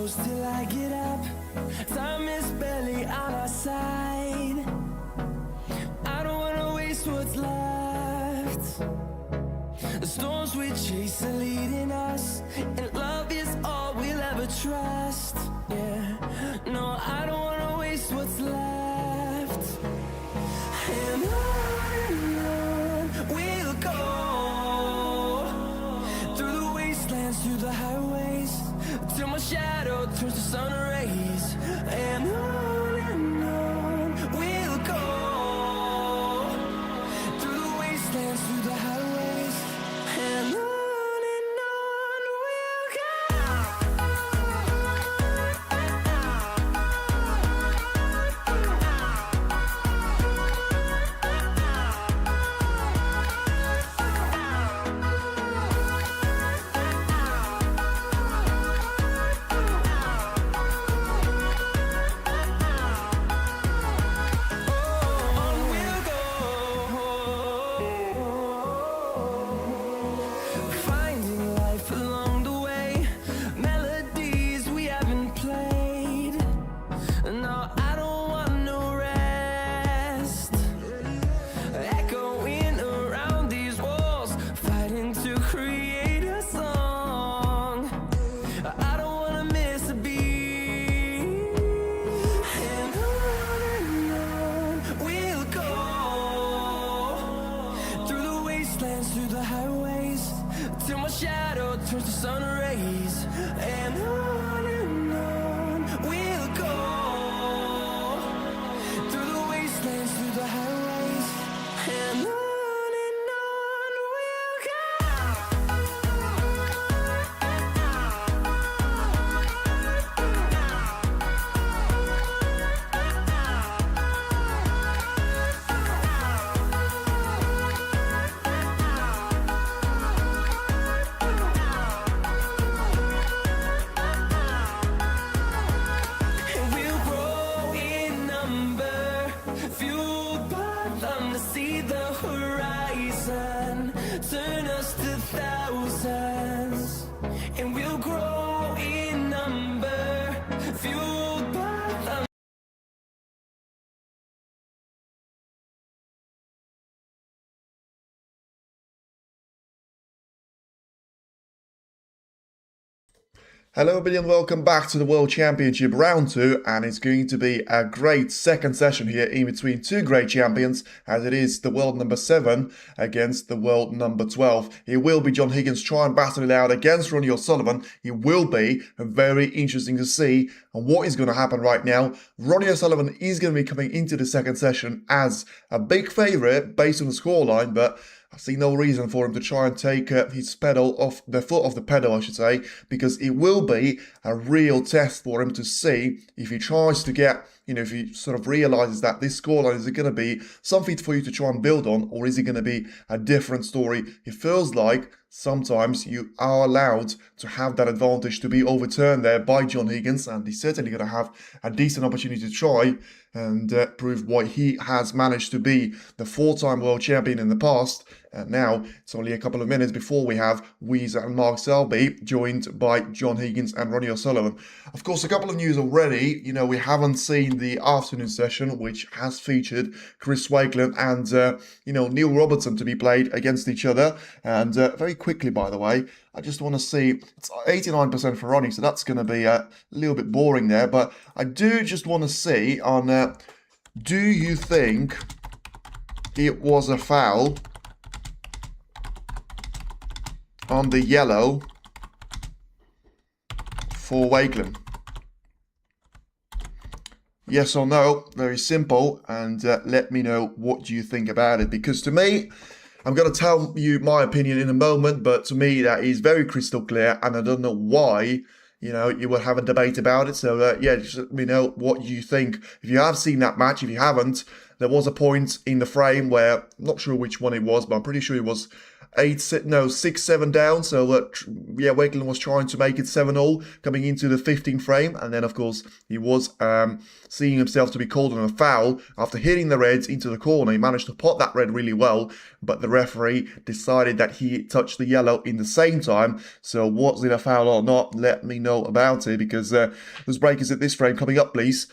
close till I get up. Time is barely on our side. I don't wanna waste what's left. The storms we chase are leading us, and love is all we'll ever trust. Yeah, no, I don't wanna waste what's left. And on we'll go, through the wastelands, through the highways, till my shadow turns to sun rays. And on we'll go, through the wastelands, through the highways, and on we'll go. Finding life along the way, melodies we haven't played. No, I don't want no rest. Echoing around these walls, fighting to create a song. I don't wanna miss a beat. And on we'll go, through the wastelands, through the highways, till my shadow turns to sun rays. And on we'll go, through the wastelands, through the highways, and on we'll go. And we'll grow in number, fueled by them to see the horizon, turn us to thousands. And we'll grow in number, fueled by them. Hello everybody and welcome back to the World Championship Round 2, and it's going to be a great second session here in between two great champions, as it is the world number 7 against the world number 12. It will be John Higgins trying battle it out against Ronnie O'Sullivan. It will be very interesting to see what is going to happen right now. Ronnie O'Sullivan is going to be coming into the second session as a big favourite based on the scoreline, but I see no reason for him to try and take his pedal off the foot off the pedal, I should say, because it will be a real test for him to see if he tries to get, if he sort of realizes that this scoreline is going to be something for you to try and build on, or is it going to be a different story? It feels like sometimes you are allowed to have that advantage to be overturned there by John Higgins, and he's certainly going to have a decent opportunity to try and prove why he has managed to be the 4-time world champion in the past. And now it's only a couple of minutes before we have Weezer and Mark Selby joined by John Higgins and Ronnie O'Sullivan. Of course, a couple of news already. We haven't seen the afternoon session, which has featured Chris Wakeland and Neil Robertson to be played against each other. And very quickly, by the way, I just want to see, it's 89% for Ronnie, so that's going to be a little bit boring there. But I do just want to see on, do you think it was a foul on the yellow for Wakeland? Yes or no, very simple, and let me know what you think about it, because to me, I'm going to tell you my opinion in a moment, but to me that is very crystal clear, and I don't know why, you would have a debate about it. So yeah, just let me know what you think. If you have seen that match, if you haven't, there was a point in the frame where, I'm not sure which one it was, but I'm pretty sure it was 6-7 down. So yeah, Wakeland was trying to make it 7-all coming into the 15th frame, and then of course he was seeing himself to be called on a foul after hitting the reds into the corner. He managed to pot that red really well, but the referee decided that he touched the yellow in the same time. So was it a foul or not? Let me know about it, because there's breakers at this frame coming up, please.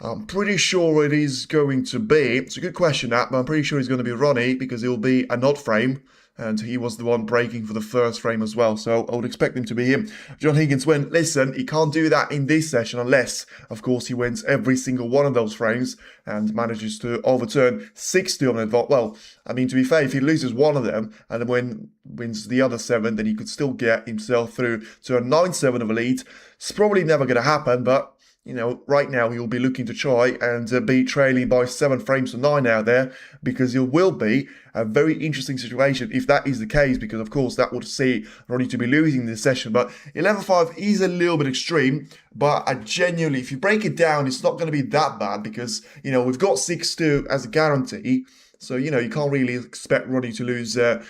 I'm pretty sure it is going to be. It's a good question, that, but I'm pretty sure it's going to be Ronnie, because it will be an odd frame, and he was the one breaking for the first frame as well. So I would expect him to be him. John Higgins win. Listen, he can't do that in this session unless, of course, he wins every single one of those frames and manages to overturn 60 on it. Well, I mean, to be fair, if he loses one of them and then wins the other 7, then he could still get himself through to a 9-7 of a lead. It's probably never going to happen, but you know, right now he will be looking to try and be trailing by 7 frames to 9 out there, because it will be a very interesting situation if that is the case, because of course that would see Ronnie to be losing this session. But 11-5 is a little bit extreme, but I genuinely, if you break it down, it's not going to be that bad, because, you know, we've got 6-2 as a guarantee. So, you know, you can't really expect Ronnie to lose, 7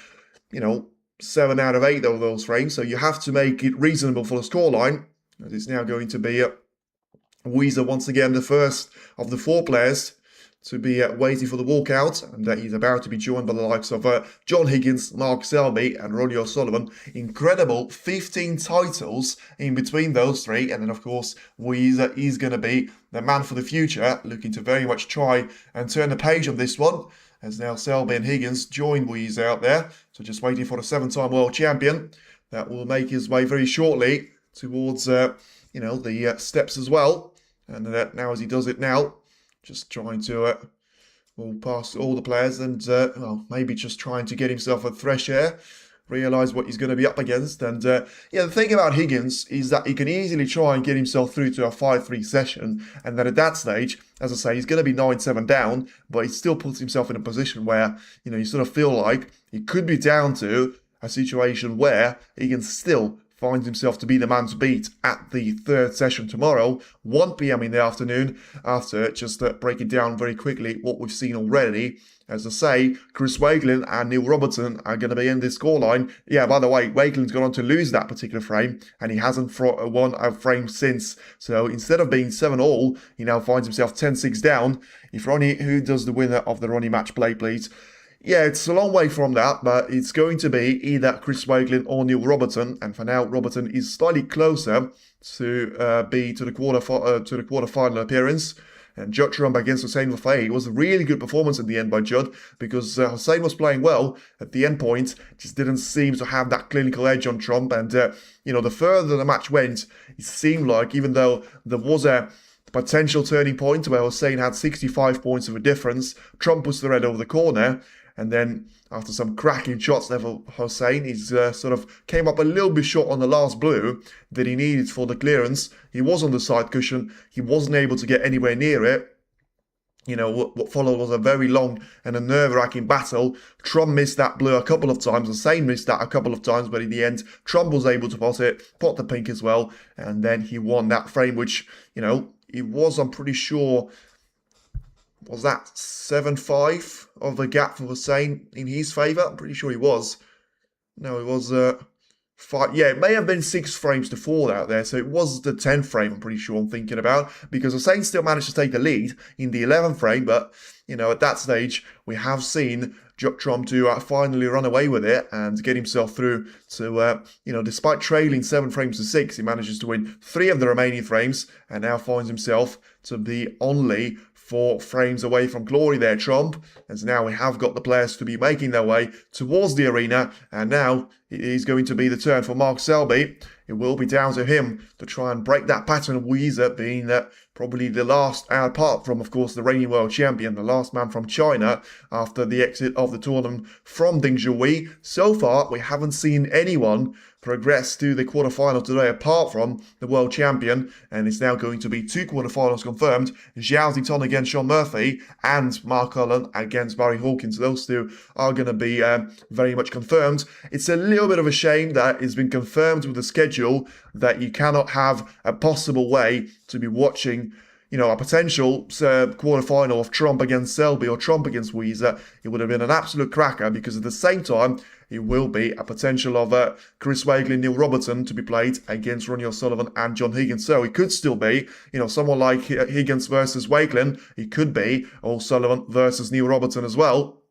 out of 8 of those frames. So you have to make it reasonable for the scoreline. It's now going to be Weezer once again, the first of the 4 players to be waiting for the walkout, and he's about to be joined by the likes of John Higgins, Mark Selby and Ronnie O'Sullivan. Incredible 15 titles in between those 3, and then of course Weezer is going to be the man for the future, looking to very much try and turn the page on this one, as now Selby and Higgins join Weezer out there. So just waiting for the 7-time world champion that will make his way very shortly towards the steps as well. And now, as he does it now, just trying to past all the players and maybe just trying to get himself a fresh air, realise what he's going to be up against. And the thing about Higgins is that he can easily try and get himself through to a 5-3 session, and then at that stage, as I say, he's going to be 9-7 down, but he still puts himself in a position where, you know, you sort of feel like he could be down to a situation where he can still finds himself to be the man to beat at the 3rd session tomorrow, 1 p.m. in the afternoon, after just breaking down very quickly what we've seen already. As I say, Chris Wakeland and Neil Robertson are going to be in this scoreline. Yeah, by the way, Wakeland's gone on to lose that particular frame, and he hasn't won a frame since. So instead of being 7-all, he now finds himself 10-6 down. If Ronnie, who does the winner of the Ronnie match play, please? Yeah, it's a long way from that, but it's going to be either Chris Wakeland or Neil Robertson, and for now, Robertson is slightly closer to be to the quarterfinal appearance. And Judd Trump against Hussein Wafai. It was a really good performance at the end by Judd, because Hussein was playing well at the end point, just didn't seem to have that clinical edge on Trump. And the further the match went, it seemed like, even though there was a potential turning point where Hussein had 65 points of a difference, Trump was the red over the corner. And then, after some cracking shots there for Hussein, he's sort of came up a little bit short on the last blue that he needed for the clearance. He was on the side cushion. He wasn't able to get anywhere near it. You know, what followed was a very long and a nerve-wracking battle. Trump missed that blue a couple of times. Hussein missed that a couple of times, but in the end, Trump was able to pot the pink as well. And then he won that frame, which, you know, it was, I'm pretty sure, was that 7-5 of the gap for Hussein in his favour? I'm pretty sure he was. No, it was 5. Yeah, it may have been 6 frames to 4 out there. So it was the 10th frame, I'm pretty sure I'm thinking about. Because Hussein still managed to take the lead in the 11th frame. But, you know, at that stage, we have seen Judd Trump to finally run away with it and get himself through to, despite trailing 7 frames to 6, he manages to win 3 of the remaining frames and now finds himself to be only 4 frames away from glory there, Trump. And now we have got the players to be making their way towards the arena. And now it is going to be the turn for Mark Selby. It will be down to him to try and break that pattern of Weezer being probably the last, apart from, of course, the reigning world champion, the last man from China after the exit of the tournament from Ding Zhuyi. So far, we haven't seen anyone progress to the quarterfinal today apart from the world champion, and it's now going to be 2 quarterfinals confirmed. Zhao Ziton against Sean Murphy and Mark Cullen against Barry Hawkins. Those 2 are going to be very much confirmed. It's a little bit of a shame that it's been confirmed with the schedule that you cannot have a possible way to be watching, a potential quarterfinal of Trump against Selby or Trump against Weezer, it would have been an absolute cracker, because at the same time, it will be a potential of Chris Wakelin, Neil Robertson to be played against Ronnie O'Sullivan and John Higgins. So it could still be, someone like Higgins versus Wakelin. It could be O'Sullivan versus Neil Robertson as well,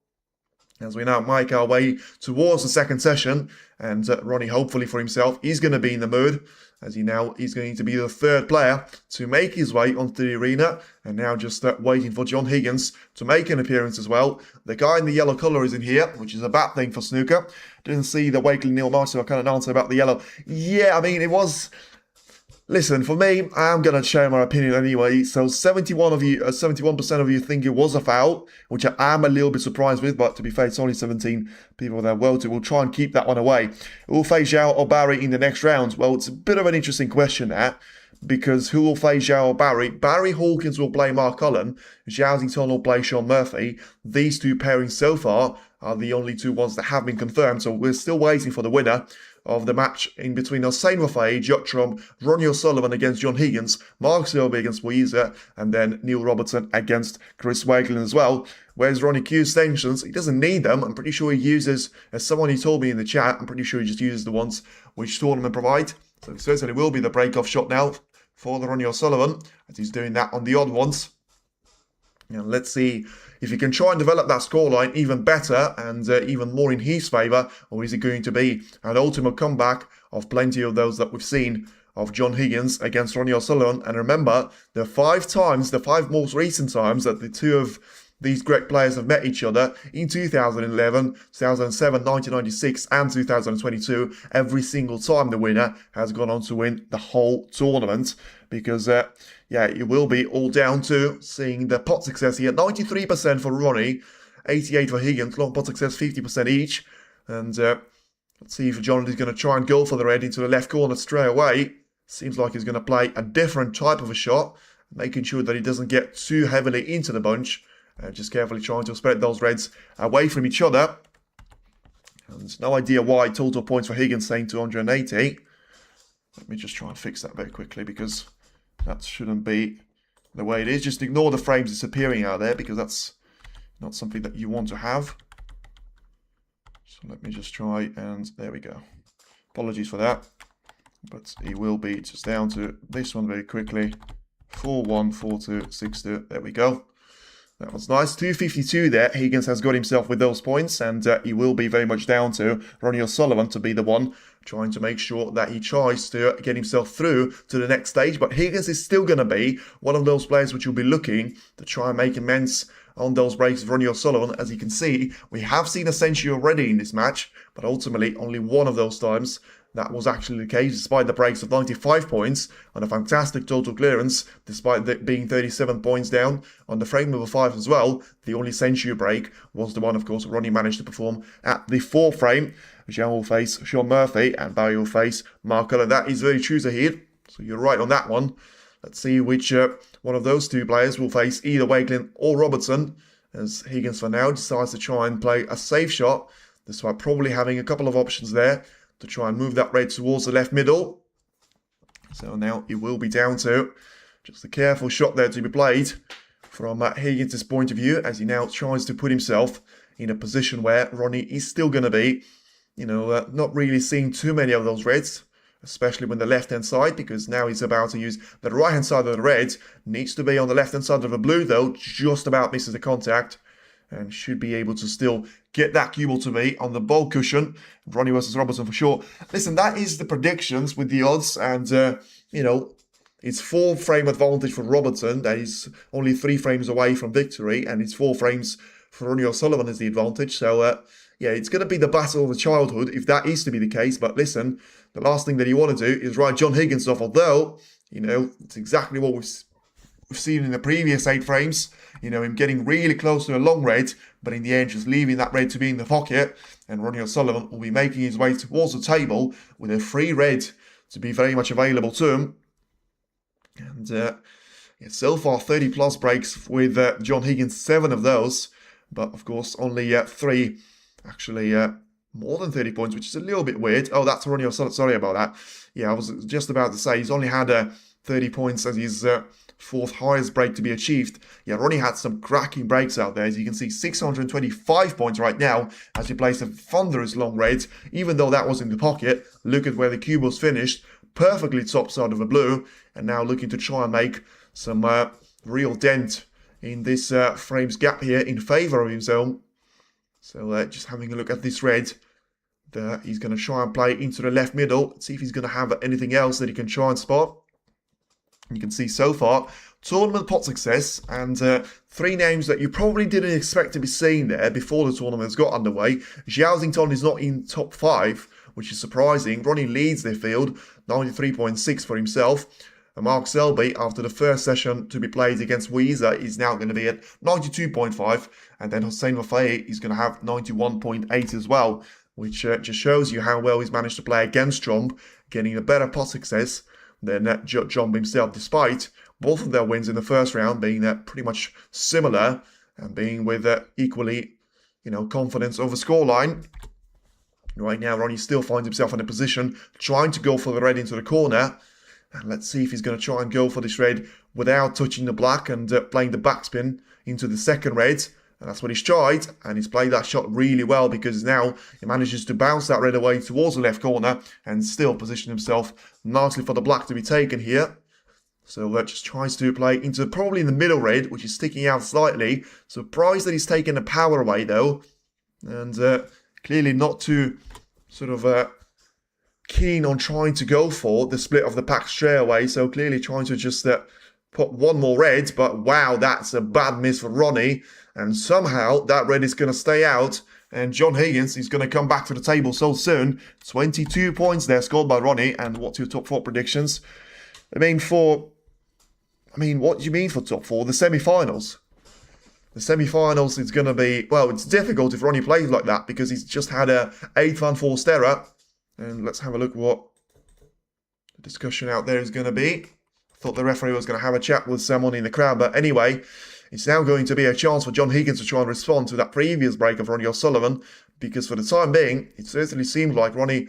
as we now make our way towards the second session. And Ronnie, hopefully for himself, is going to be in the mood, as he's going to be the third player to make his way onto the arena. And now just waiting for John Higgins to make an appearance as well. The guy in the yellow colour is in here, which is a bad thing for snooker. Didn't see the Wakelin Neil Marsh, so I can't answer about the yellow. Yeah, I mean, it was... Listen, for me, I'm going to share my opinion anyway. So 71% of you think it was a foul, which I am a little bit surprised with, but to be fair, it's only 17 people that voted. We'll try and keep that one away. Who will face Zhao or Barry in the next round? Well, it's a bit of an interesting question there, because who will face Zhao or Barry? Barry Hawkins will play Mark Cullen. Zhao Xington will play Sean Murphy. These two pairings so far are the only two ones that have been confirmed, so we're still waiting for the winner of the match in between Hossein Rafai, Judd Trump, Ronnie O'Sullivan against John Higgins, Mark Selby against Weezer, and then Neil Robertson against Chris Wakelin as well. Whereas Ronnie Q's sanctions, he doesn't need them. I'm pretty sure he uses, as someone he told me in the chat, I'm pretty sure he just uses the ones which tournament provide. So it certainly will be the break-off shot now for the Ronnie O'Sullivan, as he's doing that on the odd ones. Now let's see if he can try and develop that scoreline even better and even more in his favour, or is it going to be an ultimate comeback of plenty of those that we've seen of John Higgins against Ronnie O'Sullivan? And remember, the five most recent times that the two of these great players have met each other in 2011, 2007, 1996 and 2022. Every single time the winner has gone on to win the whole tournament, because it will be all down to seeing the pot success here. 93% for Ronnie, 88% for Higgins, long pot success 50% each. And let's see if John is going to try and go for the red into the left corner straight away. Seems like he's going to play a different type of a shot, making sure that he doesn't get too heavily into the bunch. Just carefully trying to spread those reds away from each other. And there's no idea why total points for Higgins saying 280. Let me just try and fix that very quickly, because that shouldn't be the way it is. Just ignore the frames disappearing out there, because that's not something that you want to have. So let me just try, and there we go. Apologies for that. But he will be just down to this one very quickly. 4-1, 4-2, 6-2. There we go. That was nice. 252 there. Higgins has got himself with those points, and he will be very much down to Ronnie O'Sullivan to be the one trying to make sure that he tries to get himself through to the next stage. But Higgins is still going to be one of those players which will be looking to try and make amends on those breaks of Ronnie O'Sullivan. As you can see, we have seen a century already in this match, but ultimately only one of those times that was actually the case, despite the breaks of 95 points on a fantastic total clearance, despite it being 37 points down on the frame number 5 as well. The only century break was the one, of course, Ronnie managed to perform at the 4th frame. Zhao will face Sean Murphy and Barry will face Mark Cullen. That is very true, Zahid. So you're right on that one. Let's see which one of those two players will face either Wakelin or Robertson, as Higgins for now decides to try and play a safe shot, despite probably having a couple of options there to try and move that red towards the left middle. So now it will be down to just a careful shot there to be played from Higgins' point of view, as he now tries to put himself in a position where Ronnie is still going to be, not really seeing too many of those reds, especially when the left-hand side, because now he's about to use the right-hand side of the red. Needs to be on the left-hand side of the blue, though. Just about misses the contact, and should be able to still get that cue ball to be on the ball cushion. Ronnie versus Robertson for sure. Listen, that is the predictions with the odds, and, it's 4 frame advantage for Robertson. That is only 3 frames away from victory, and it's 4 frames for Ronnie O'Sullivan is the advantage. So, it's going to be the battle of the childhood, if that is to be the case. But listen, the last thing that you want to do is write John Higgins off, although, it's exactly what we've seen in the previous 8 frames. Him getting really close to a long red, but in the end just leaving that red to be in the pocket. And Ronnie O'Sullivan will be making his way towards the table with a free red to be very much available to him. And so far 30 plus breaks with John Higgins, 7 of those. But of course only 3 actually more than 30 points, which is a little bit weird. Oh, that's Ronnie O'Sullivan. Sorry about that. Yeah, I was just about to say he's only had 30 points as his fourth highest break to be achieved. Yeah, Ronnie had some cracking breaks out there. As you can see, 625 points right now as he plays a thunderous long raid. Even though that was in the pocket, look at where the cube was finished. Perfectly top side of the blue. And now looking to try and make some real dent in this frames gap here in favor of his own. So just having a look at this red. He's going to try and play into the left middle. See if he's going to have anything else that he can try and spot. You can see so far, tournament pot success, and 3 names that you probably didn't expect to be seeing there before the tournament has got underway. Xiaozington is not in top 5, which is surprising. Ronnie leads their field, 93.6 for himself. And Mark Selby, after the first session to be played against Weezer, is now going to be at 92.5. And then Hossein Wafai is going to have 91.8 as well, which just shows you how well he's managed to play against Jomb, getting a better pot success than Jomb himself, despite both of their wins in the first round being pretty much similar and being with equally, confidence over scoreline. Right now, Ronnie still finds himself in a position trying to go for the red into the corner. And let's see if he's going to try and go for this red without touching the black and playing the backspin into the second red. And that's what he's tried, and he's played that shot really well because now he manages to bounce that red away towards the left corner and still position himself nicely for the black to be taken here. So that just tries to play into probably in the middle red, which is sticking out slightly. Surprised that he's taken the power away though, and clearly not too sort of keen on trying to go for the split of the pack straight away. So clearly trying to just put one more red, but wow, that's a bad miss for Ronnie. And somehow that red is going to stay out. And John Higgins is going to come back to the table so soon. 22 points there scored by Ronnie. And what's your top 4 predictions? What do you mean for top 4? The semi-finals. The semi-finals is going to be, well, it's difficult if Ronnie plays like that because he's just had a 8th unforced error. And let's have a look what the discussion out there is going to be. I thought the referee was going to have a chat with someone in the crowd. But anyway, it's now going to be a chance for John Higgins to try and respond to that previous break of Ronnie O'Sullivan. Because for the time being, it certainly seemed like Ronnie,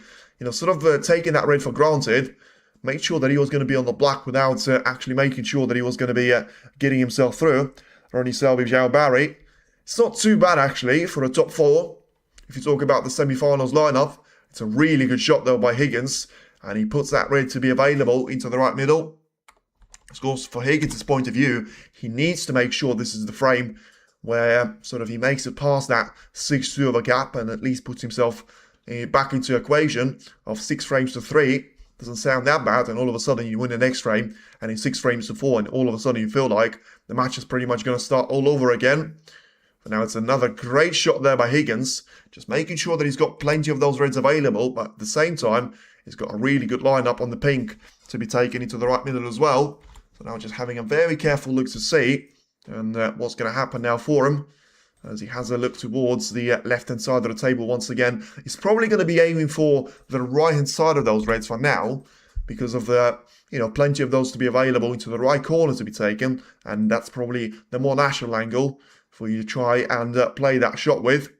sort of taking that red for granted. Made sure that he was going to be on the black without actually making sure that he was going to be getting himself through. Ronnie Selby, Zhao Barry. It's not too bad actually for a top 4. If you talk about the semi-finals lineup, it's a really good shot though by Higgins. And he puts that red to be available into the right middle. Of course, for Higgins' point of view, he needs to make sure this is the frame where sort of he makes it past that 6-2 of a gap and at least puts himself back into equation of 6 frames to 3. Doesn't sound that bad, and all of a sudden you win the next frame, and in 6 frames to 4, and all of a sudden you feel like the match is pretty much going to start all over again. But now it's another great shot there by Higgins, just making sure that he's got plenty of those reds available, but at the same time, he's got a really good lineup on the pink to be taken into the right middle as well. So now just having a very careful look to see and what's going to happen now for him. As he has a look towards the left-hand side of the table once again. He's probably going to be aiming for the right-hand side of those reds for now. Because of the, plenty of those to be available into the right corner to be taken. And that's probably the more natural angle for you to try and play that shot with.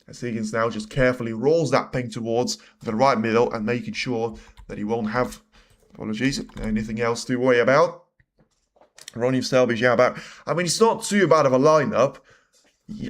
As Higgins now just carefully rolls that ping towards the right middle and making sure that he won't have, anything else to worry about. Ronnie Selby, it's not too bad of a lineup.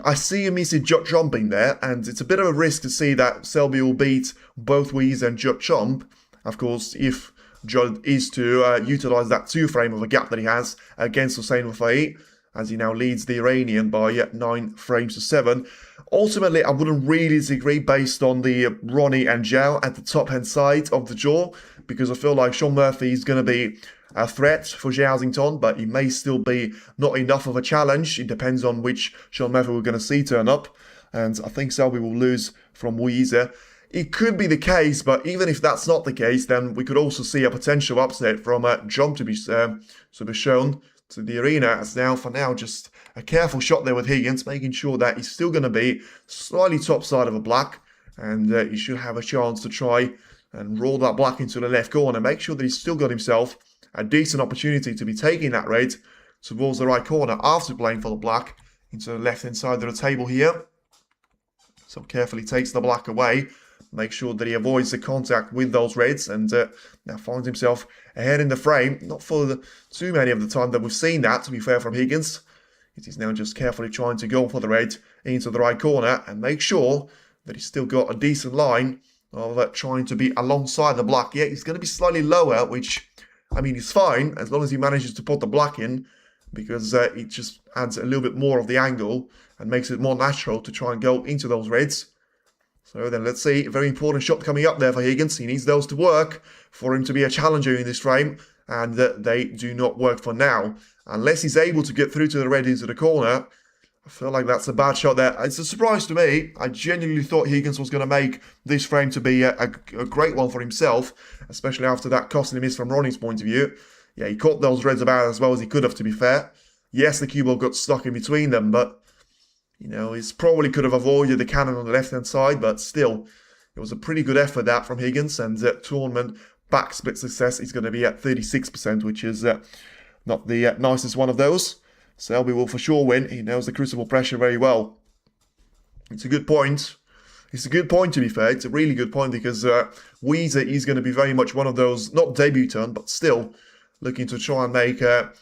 I see him missing jumping there, and it's a bit of a risk to see that Selby will beat both Weezer and Jump. Of course, if Judd is to utilise that 2 frame of a gap that he has against Hossein Wafai, as he now leads the Iranian by 9 frames to 7. Ultimately, I wouldn't really disagree based on the Ronnie and Zhao at the top-hand side of the draw, because I feel like Sean Murphy is going to be a threat for Xiaozington, but he may still be not enough of a challenge. It depends on which Sean Murphy we're going to see turn up, and I think Selby will lose from Weezer. It could be the case, but even if that's not the case, then we could also see a potential upset from Jump to be shown to the arena. As now, for now, just a careful shot there with Higgins, making sure that he's still going to be slightly top side of a black, and he should have a chance to try and roll that black into the left corner, make sure that he's still got himself a decent opportunity to be taking that red towards the right corner after playing for the black into the left-hand side of the table here. So carefully takes the black away. make sure that he avoids the contact with those reds, and now finds himself ahead in the frame. Not for too many of the time that we've seen that, to be fair, from Higgins. He's now just carefully trying to go for the red into the right corner and make sure that he's still got a decent line of trying to be alongside the black. Yeah, he's going to be slightly lower, which, I mean, is fine as long as he manages to put the black in, because it just adds a little bit more of the angle and makes it more natural to try and go into those reds. So then let's see, a very important shot coming up there for Higgins. He needs those to work for him to be a challenger in this frame, and they do not work for now. Unless he's able to get through to the red into the corner, I feel like that's a bad shot there. It's a surprise to me. I genuinely thought Higgins was going to make this frame to be a great one for himself, especially after that costly miss from Ronnie's point of view. Yeah, he caught those reds about as well as he could have, to be fair. Yes, the cue ball got stuck in between them, but, you know, he probably could have avoided the cannon on the left-hand side, but still, it was a pretty good effort that from Higgins, and tournament back split success is going to be at 36%, which is not the nicest one of those. Selby will for sure win. He knows the crucible pressure very well. It's a good point. It's a good point, to be fair. It's a really good point, because Weezer is going to be very much one of those, not debutant, but still looking to try and make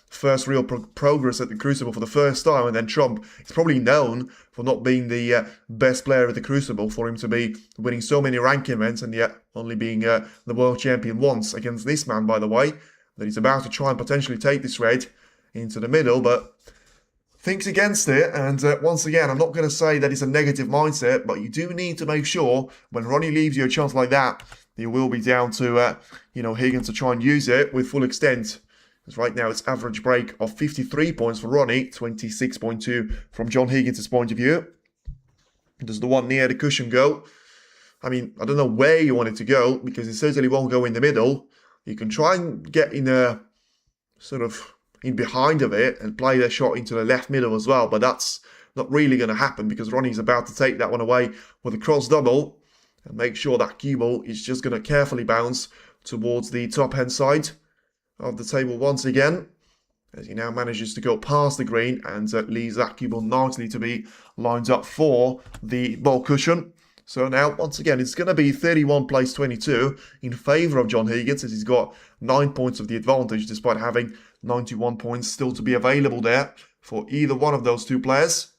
first real progress at the Crucible for the first time. And then Trump is probably known for not being the best player at the Crucible, for him to be winning so many rank events and yet only being the world champion once against this man, by the way, that he's about to try and potentially take this red into the middle, but thinks against it. And once again, I'm not going to say that it's a negative mindset, but you do need to make sure when Ronnie leaves you a chance like that, you will be down to, Higgins to try and use it with full extent. Because right now it's average break of 53 points for Ronnie, 26.2 from John Higgins' point of view. Does the one near the cushion go? I mean, I don't know where you want it to go, because it certainly won't go in the middle. You can try and get in a sort of in behind of it and play their shot into the left middle as well, but that's not really going to happen, because Ronnie's about to take that one away with a cross double and make sure that cue ball is just going to carefully bounce towards the top hand side of the table once again, as he now manages to go past the green and leaves that cue ball nicely to be lined up for the ball cushion. So now, once again, it's going to be 31 plays 22 in favour of John Higgins, as he's got 9 points of the advantage, despite having 91 points still to be available there for either one of those two players.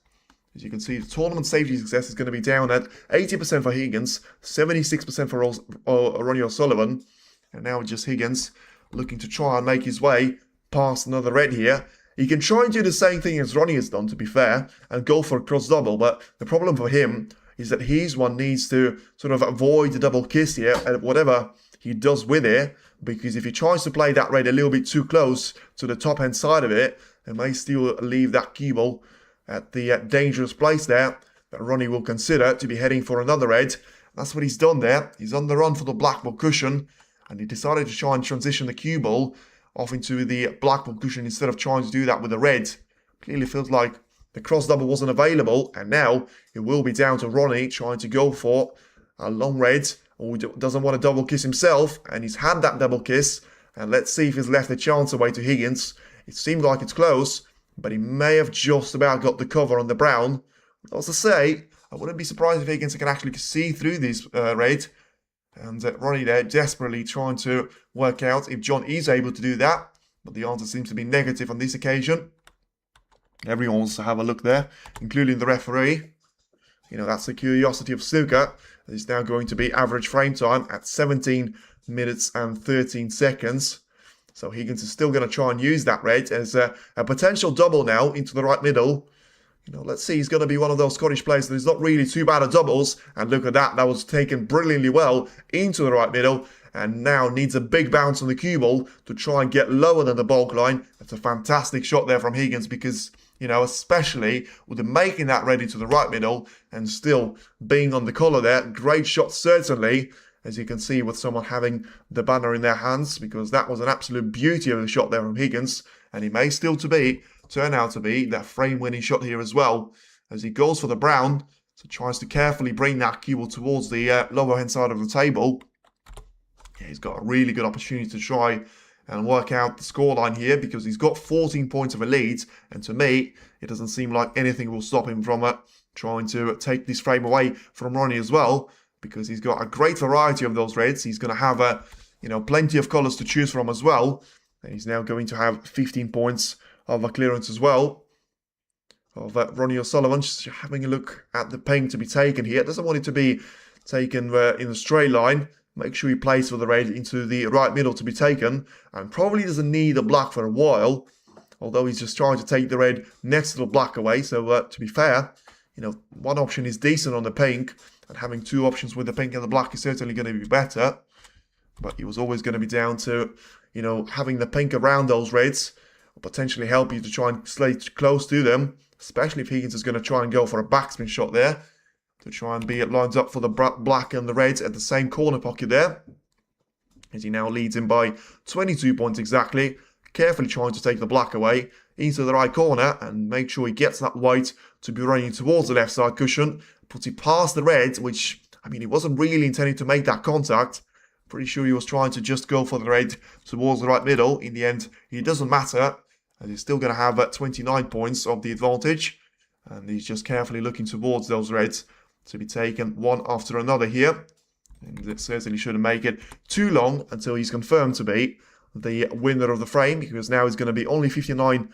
As you can see, the tournament safety success is going to be down at 80% for Higgins, 76% for Ronnie O'Sullivan. And now just Higgins looking to try and make his way past another red here. He can try and do the same thing as Ronnie has done, to be fair, and go for a cross double, but the problem for him is that his one needs to sort of avoid the double kiss here, and whatever he does with it, because if he tries to play that red a little bit too close to the top hand side of it, it may still leave that cue ball at the dangerous place there that Ronnie will consider to be heading for another red. That's what he's done there. He's on the run for the black ball cushion, and he decided to try and transition the cue ball off into the black ball cushion instead of trying to do that with the red. Clearly feels like the cross double wasn't available, and now it will be down to Ronnie trying to go for a long red, or doesn't want to double kiss himself, and he's had that double kiss. And let's see if he's left a chance away to Higgins. It seemed like it's close, but he may have just about got the cover on the brown. As to say, I wouldn't be surprised if Higgins can actually see through this red. And Ronnie there desperately trying to work out if John is able to do that. But the answer seems to be negative on this occasion. Everyone wants to have a look there, including the referee. You know, that's the curiosity of snooker. It's now going to be average frame time at 17 minutes and 13 seconds. So Higgins is still going to try and use that red as a potential double now into the right middle. You know, let's see, he's going to be one of those Scottish players that is not really too bad at doubles. And look at that, that was taken brilliantly well into the right middle. And now needs a big bounce on the cue ball to try and get lower than the bulk line. That's a fantastic shot there from Higgins, because, you know, especially with him making that ready to the right middle and still being on the collar there. Great shot, certainly, as you can see with someone having the banner in their hands, because that was an absolute beauty of a shot there from Higgins. And he may still turn out to be that frame-winning shot here as well, as he goes for the brown. So tries to carefully bring that cue ball towards the lower hand side of the table. Yeah, he's got a really good opportunity to try and work out the scoreline here, because he's got 14 points of a lead, and to me, it doesn't seem like anything will stop him from trying to take this frame away from Ronnie as well, because he's got a great variety of those reds. He's going to have plenty of colors to choose from as well. And he's now going to have 15 points of a clearance as well. Of Ronnie O'Sullivan, just having a look at the ping to be taken here. Doesn't want it to be taken in a straight line. Make sure he plays for the red into the right middle to be taken. And probably doesn't need a black for a while. Although he's just trying to take the red next to the black away. So to be fair, one option is decent on the pink. And having two options with the pink and the black is certainly going to be better. But it was always going to be down to, having the pink around those reds. Will potentially help you to try and stay close to them. Especially if Higgins is going to try and go for a backspin shot there. To try and be lined up for the black and the reds at the same corner pocket there. As he now leads him by 22 points exactly. Carefully trying to take the black away into the right corner. And make sure he gets that white to be running towards the left side cushion. Puts it past the red, which, he wasn't really intending to make that contact. Pretty sure he was trying to just go for the red towards the right middle. In the end, it doesn't matter. And he's still going to have 29 points of the advantage. And he's just carefully looking towards those reds to be taken one after another here. And it certainly shouldn't make it too long until he's confirmed to be the winner of the frame. Because now he's going to be only 59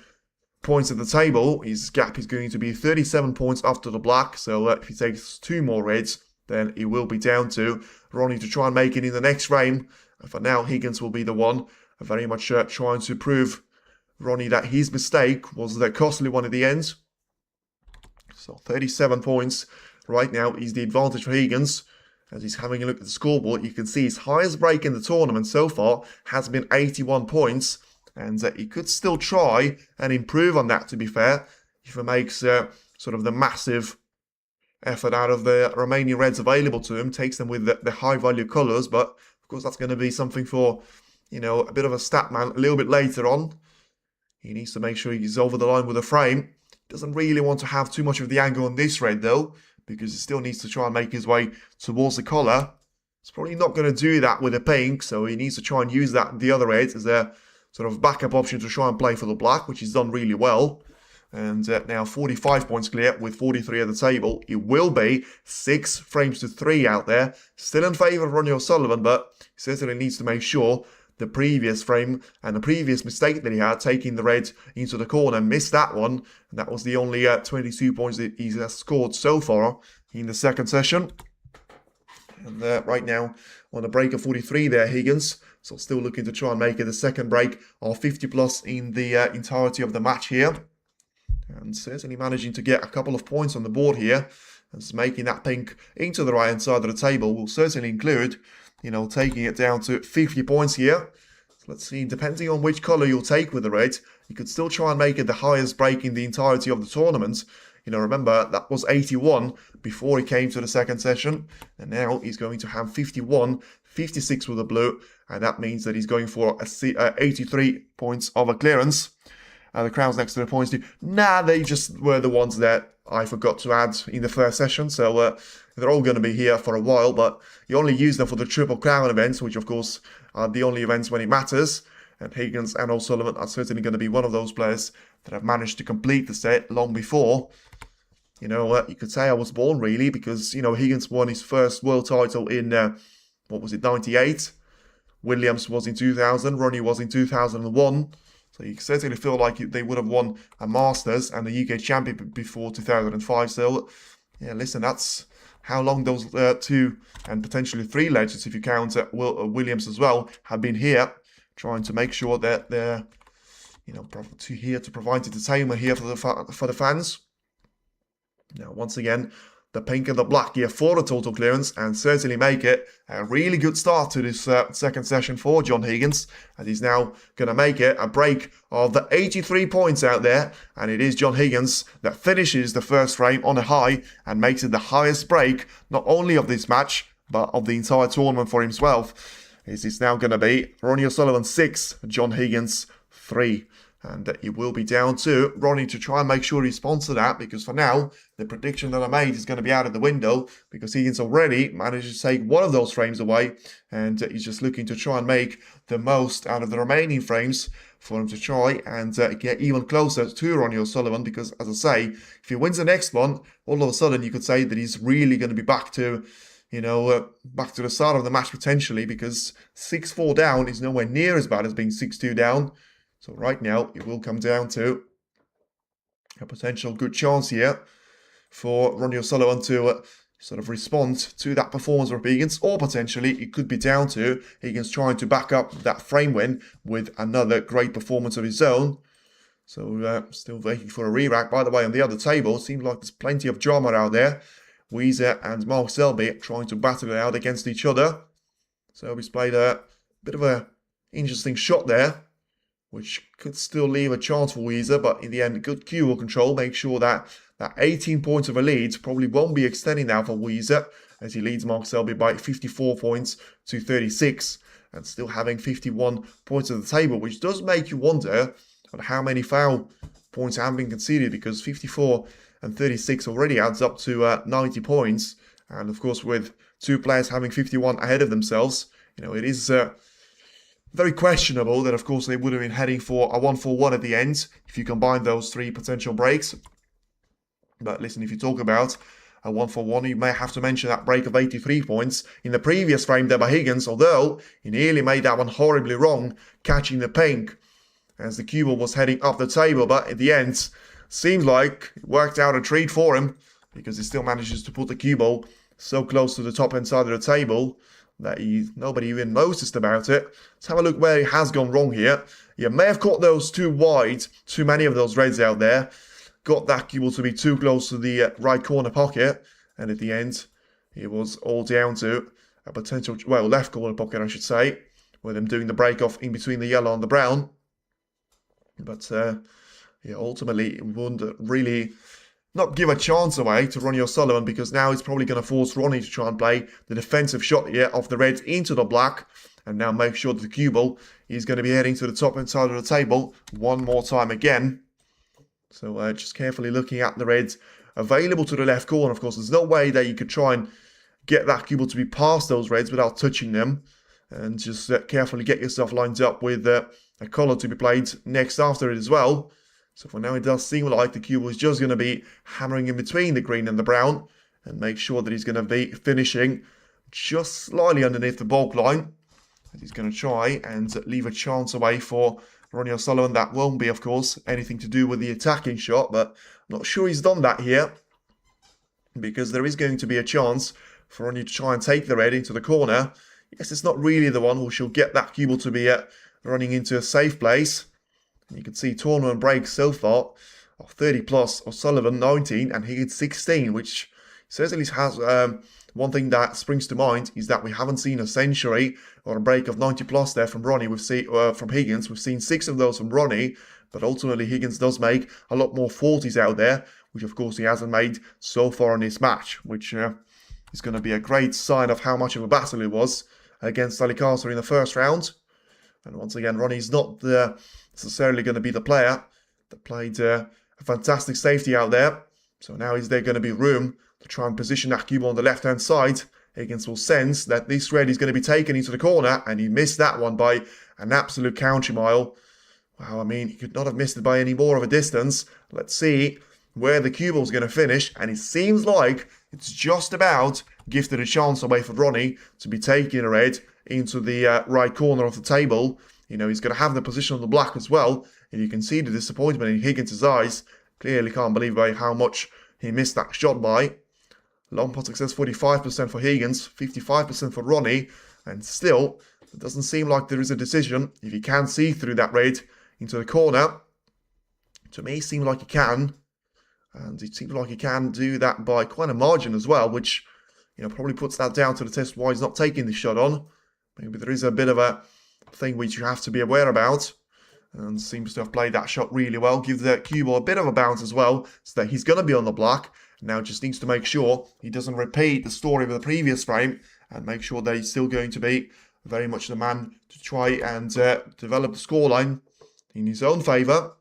points at the table. His gap is going to be 37 points after the black. So if he takes two more reds, then he will be down to Ronnie to try and make it in the next frame. And for now, Higgins will be the one very much trying to prove Ronnie that his mistake was the costly one at the end. So 37 points right now is the advantage for Higgins. As he's having a look at the scoreboard, you can see his highest break in the tournament so far has been 81 points. And he could still try and improve on that, to be fair, if he makes sort of the massive effort out of the remaining reds available to him, takes them with the high value colours. But of course, that's going to be something for, a bit of a stat man a little bit later on. He needs to make sure he's over the line with a frame. Doesn't really want to have too much of the angle on this red though, because he still needs to try and make his way towards the collar. He's probably not going to do that with a pink, so he needs to try and use that the other red as a sort of backup option to try and play for the black, which he's done really well. And now 45 points clear with 43 at the table. It will be 6 frames to 3 out there. Still in favour of Ronnie O'Sullivan, but he certainly needs to make sure the previous frame and the previous mistake that he had, taking the red into the corner, missed that one. And that was the only 22 points that he has scored so far in the second session. And right now on a break of 43 there, Higgins. So still looking to try and make it the second break of 50 plus in the entirety of the match here. And certainly managing to get a couple of points on the board here. And making that pink into the right hand side of the table will certainly include, taking it down to 50 points here. So let's see, depending on which colour you'll take with the red, you could still try and make it the highest break in the entirety of the tournament. Remember, that was 81 before he came to the second session. And now he's going to have 51, 56 with the blue. And that means that he's going for 83 points of a clearance. The crowns next to the points do. They just were the ones that I forgot to add in the first session. So they're all going to be here for a while. But you only use them for the Triple Crown events, which of course are the only events when it matters. And Higgins and O'Sullivan are certainly going to be one of those players that have managed to complete the set long before. You could say I was born really, because, Higgins won his first world title in, 98? Williams was in 2000, Ronnie was in 2001. So you certainly feel like they would have won a Masters and the UK Champion before 2005. So, yeah, listen, that's how long those 2 and potentially 3 legends, if you count Williams as well, have been here, trying to make sure that they're, here to provide entertainment here for the fans. Now, once again, the pink and the black here for the total clearance, and certainly make it a really good start to this second session for John Higgins, as he's now going to make it a break of the 83 points out there. And it is John Higgins that finishes the first frame on a high and makes it the highest break, not only of this match, but of the entire tournament for himself. It's now going to be Ronnie O'Sullivan 6, John Higgins 3. And it will be down to Ronnie to try and make sure he responds to that, because for now, the prediction that I made is going to be out of the window, because Higgins already managed to take one of those frames away, and he's just looking to try and make the most out of the remaining frames for him to try and get even closer to Ronnie O'Sullivan, because, as I say, if he wins the next one, all of a sudden you could say that he's really going to be back to, back to the start of the match potentially, because 6-4 down is nowhere near as bad as being 6-2 down. So right now, it will come down to a potential good chance here for Ronnie O'Sullivan to sort of respond to that performance of Higgins, or potentially it could be down to Higgins trying to back up that frame win with another great performance of his own. So still waiting for a re-rack. By the way, on the other table, seems like there's plenty of drama out there. Weezer and Mark Selby trying to battle it out against each other. Selby's played a bit of an interesting shot there, which could still leave a chance for Weezer, but in the end, good cue ball control. Make sure that 18 points of a lead probably won't be extending now for Weezer, as he leads Mark Selby by 54 points to 36, and still having 51 points at the table, which does make you wonder on how many foul points have been conceded, because 54 and 36 already adds up to 90 points. And of course, with two players having 51 ahead of themselves, it is very questionable that, of course, they would have been heading for a 1-4-1 at the end if you combine those three potential breaks. But listen, if you talk about a 1-4-1, you may have to mention that break of 83 points in the previous frame there by Higgins, although he nearly made that one horribly wrong, catching the pink as the cue ball was heading up the table. But at the end, seems like it worked out a treat for him, because he still manages to put the cue ball so close to the top end side of the table that nobody even noticed about it. Let's have a look where he has gone wrong here. He may have caught those too wide, too many of those reds out there. Got that cue ball to be too close to the right corner pocket, and at the end, it was all down to a potential, well, left corner pocket, I should say, with him doing the break off in between the yellow and the brown. But ultimately, it wouldn't really not give a chance away to Ronnie O'Sullivan, because now he's probably going to force Ronnie to try and play the defensive shot here off the reds into the black, and now make sure that the cue ball is going to be heading to the top end side of the table one more time again. So just carefully looking at the reds available to the left corner. Of course, there's no way that you could try and get that cue ball to be past those reds without touching them, and just carefully get yourself lined up with a colour to be played next after it as well. So for now, it does seem like the cue ball is just going to be hammering in between the green and the brown, and make sure that he's going to be finishing just slightly underneath the bulk line. And he's going to try and leave a chance away for Ronnie O'Sullivan. That won't be, of course, anything to do with the attacking shot, but I'm not sure he's done that here, because there is going to be a chance for Ronnie to try and take the red into the corner. Yes, it's not really the one who shall get that cue ball to be running into a safe place. And you can see tournament breaks so far of 30 plus, O'Sullivan 19 and Higgins 16, which certainly has one thing that springs to mind is that we haven't seen a century or a break of 90 plus there from Ronnie. We've seen from Higgins. We've seen 6 of those from Ronnie, but ultimately Higgins does make a lot more 40s out there, which of course he hasn't made so far in this match, which is going to be a great sign of how much of a battle it was against Alicasa in the first round. And once again, Ronnie's not necessarily going to be the player that played a fantastic safety out there. So now is there going to be room to try and position that cue ball on the left-hand side? Higgins will sense that this red is going to be taken into the corner, and he missed that one by an absolute country mile. Wow, I mean, he could not have missed it by any more of a distance. Let's see where the cue ball is going to finish, and it seems like it's just about gifted a chance away for Ronnie to be taking a red into the right corner of the table. He's going to have the position on the black as well, and you can see the disappointment in Higgins' eyes. Clearly can't believe by how much he missed that shot by. Long pot success 45% for Higgins, 55% for Ronnie, and still, it doesn't seem like there is a decision if he can see through that red into the corner. To me, it seemed like he can, and it seems like he can do that by quite a margin as well, which probably puts that down to the test why he's not taking the shot on. Maybe there is a bit of a thing which you have to be aware about, and seems to have played that shot really well. Gives the cue ball a bit of a bounce as well, so that he's going to be on the block. Now just needs to make sure he doesn't repeat the story of the previous frame, and make sure that he's still going to be very much the man to try and develop the scoreline in his own favour.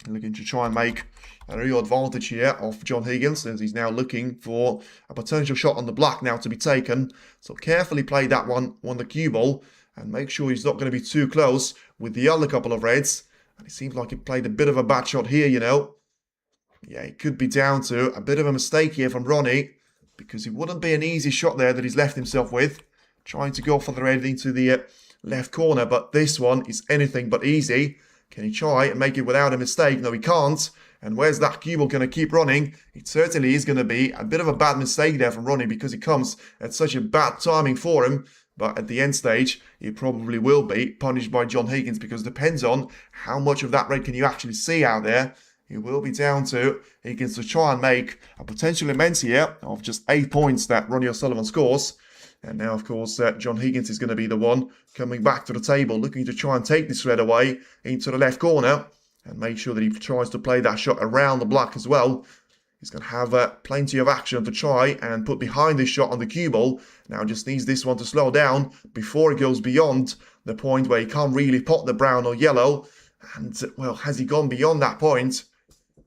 Looking to try and make a real advantage here of John Higgins, as he's now looking for a potential shot on the black now to be taken. So carefully play that one on the cue ball, and make sure he's not going to be too close with the other couple of reds. And it seems like he played a bit of a bad shot here, Yeah, it could be down to a bit of a mistake here from Ronnie. because it wouldn't be an easy shot there that he's left himself with. Trying to go for the red into the left corner, but this one is anything but easy. Can he try and make it without a mistake? No, he can't. And where's that cue ball going to keep running? It certainly is going to be a bit of a bad mistake there from Ronnie, because it comes at such a bad timing for him. But at the end stage, he probably will be punished by John Higgins, because it depends on how much of that red can you actually see out there. It will be down to Higgins to try and make a potential immense here of just 8 points that Ronnie O'Sullivan scores. And now, of course, John Higgins is going to be the one coming back to the table, looking to try and take this red away into the left corner and make sure that he tries to play that shot around the block as well. He's going to have plenty of action to try and put behind this shot on the cue ball. Now just needs this one to slow down before it goes beyond the point where he can't really pot the brown or yellow. And, well, has he gone beyond that point?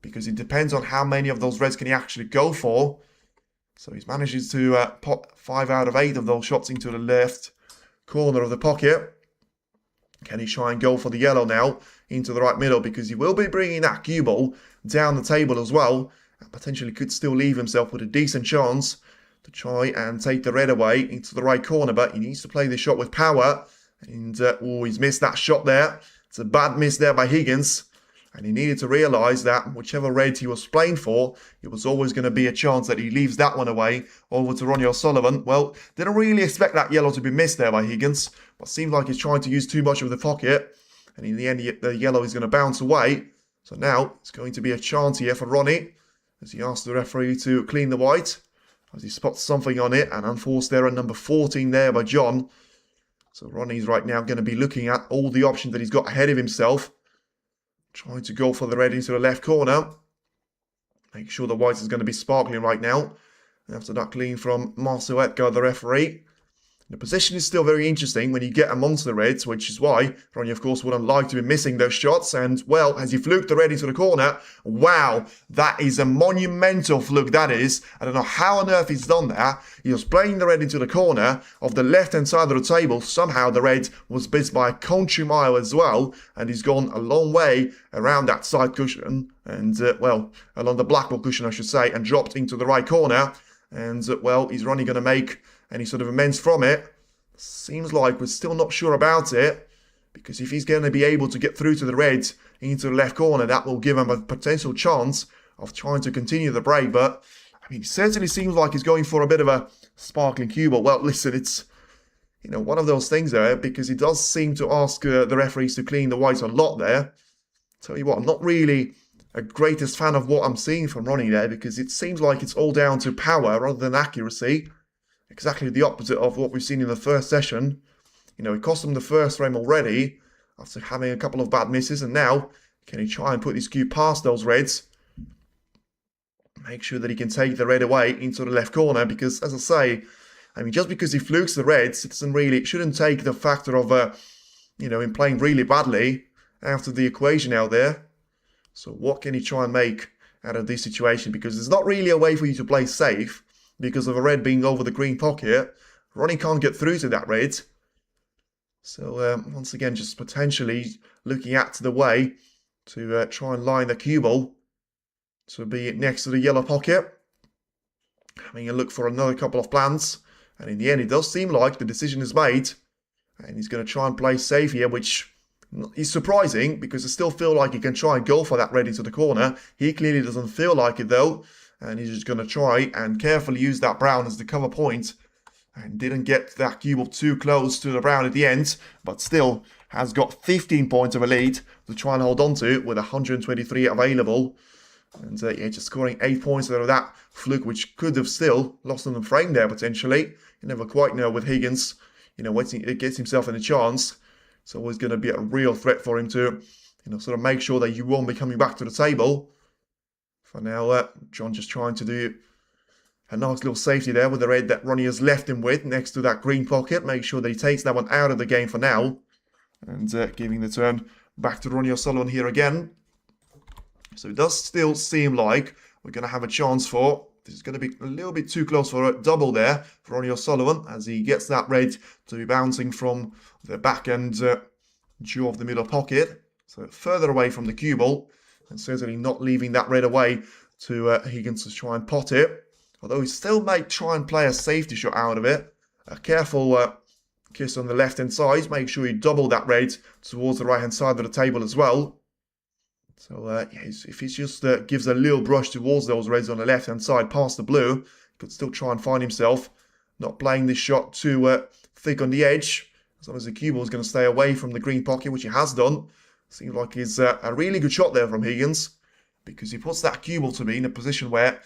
Because it depends on how many of those reds can he actually go for. So he's managed to pot 5 out of 8 of those shots into the left corner of the pocket. Can he try and go for the yellow now into the right middle? Because he will be bringing that cue ball down the table as well. And potentially could still leave himself with a decent chance to try and take the red away into the right corner. But he needs to play this shot with power. And, oh, he's missed that shot there. It's a bad miss there by Higgins. And he needed to realise that whichever red he was playing for, it was always going to be a chance that he leaves that one away over to Ronnie O'Sullivan. Well, didn't really expect that yellow to be missed there by Higgins, but seemed like he's trying to use too much of the pocket. And in the end, the yellow is going to bounce away. So now it's going to be a chance here for Ronnie, as he asks the referee to clean the white, as he spots something on it, and unforced error number 14 there by John. So Ronnie's right now going to be looking at all the options that he's got ahead of himself. Trying to go for the red into the left corner. Make sure the white is going to be sparkling right now. After that clean from Marcel Edgar, the referee. The position is still very interesting when you get amongst the reds, which is why Ronnie, of course, wouldn't like to be missing those shots. And, well, as he fluked the red into the corner, wow, that is a monumental fluke, that is. I don't know how on earth he's done that. He was playing the red into the corner of the left-hand side of the table. Somehow the red was missed by a country mile as well. And he's gone a long way around that side cushion. And, well, along the black ball cushion, I should say, and dropped into the right corner. And, well, is Ronnie going to make any sort of amends from it? Seems like we're still not sure about it, because if he's going to be able to get through to the reds into the left corner, that will give him a potential chance of trying to continue the break. But, I mean, it certainly seems like he's going for a bit of a sparkling cue ball. Well, listen, it's, you know, one of those things there, because he does seem to ask the referees to clean the whites a lot there. Tell you what, I'm not really a greatest fan of what I'm seeing from Ronnie there, because it seems like it's all down to power rather than accuracy. Exactly the opposite of what we've seen in the first session. You know, it cost him the first frame already after having a couple of bad misses, and now can he try and put his cue past those reds? Make sure that he can take the red away into the left corner, because, as I say, I mean, just because he flukes the reds, it shouldn't take the factor of, you know, him playing really badly out of the equation out there. So what can he try and make out of this situation? Because there's not really a way for you to play safe because of a red being over the green pocket. Ronnie can't get through to that red. So once again, just potentially looking at the way to try and line the cue ball to be next to the yellow pocket. Having a look for another couple of plans. And in the end, it does seem like the decision is made. And he's going to try and play safe here, which is surprising, because I still feel like he can try and go for that red into the corner. He clearly doesn't feel like it, though. And he's just going to try and carefully use that brown as the cover point. And didn't get that cue ball too close to the brown at the end. But still has got 15 points of a lead to try and hold on to with 123 available. And yeah, just scoring 8 points out of that fluke, which could have still lost him the frame there potentially. You never quite know with Higgins. You know, once he gets himself in a chance, it's always going to be a real threat for him to, you know, sort of make sure that you won't be coming back to the table. For now, John just trying to do a nice little safety there with the red that Ronnie has left him with next to that green pocket. Make sure that he takes that one out of the game for now. And giving the turn back to Ronnie O'Sullivan here again. So it does still seem like we're going to have a chance for, this is going to be a little bit too close for a double there for Ronnie O'Sullivan, as he gets that red to be bouncing from the back end jaw of the middle pocket. So further away from the cue ball, and certainly not leaving that red away to Higgins to try and pot it. Although he still might try and play a safety shot out of it. A careful kiss on the left-hand side. Make sure you double that red towards the right-hand side of the table as well. So if he just gives a little brush towards those reds on the left-hand side past the blue, he could still try and find himself not playing this shot too thick on the edge. As long as the cue ball is going to stay away from the green pocket, which he has done. Seems like it's a really good shot there from Higgins, because he puts that cue ball to me in a position where it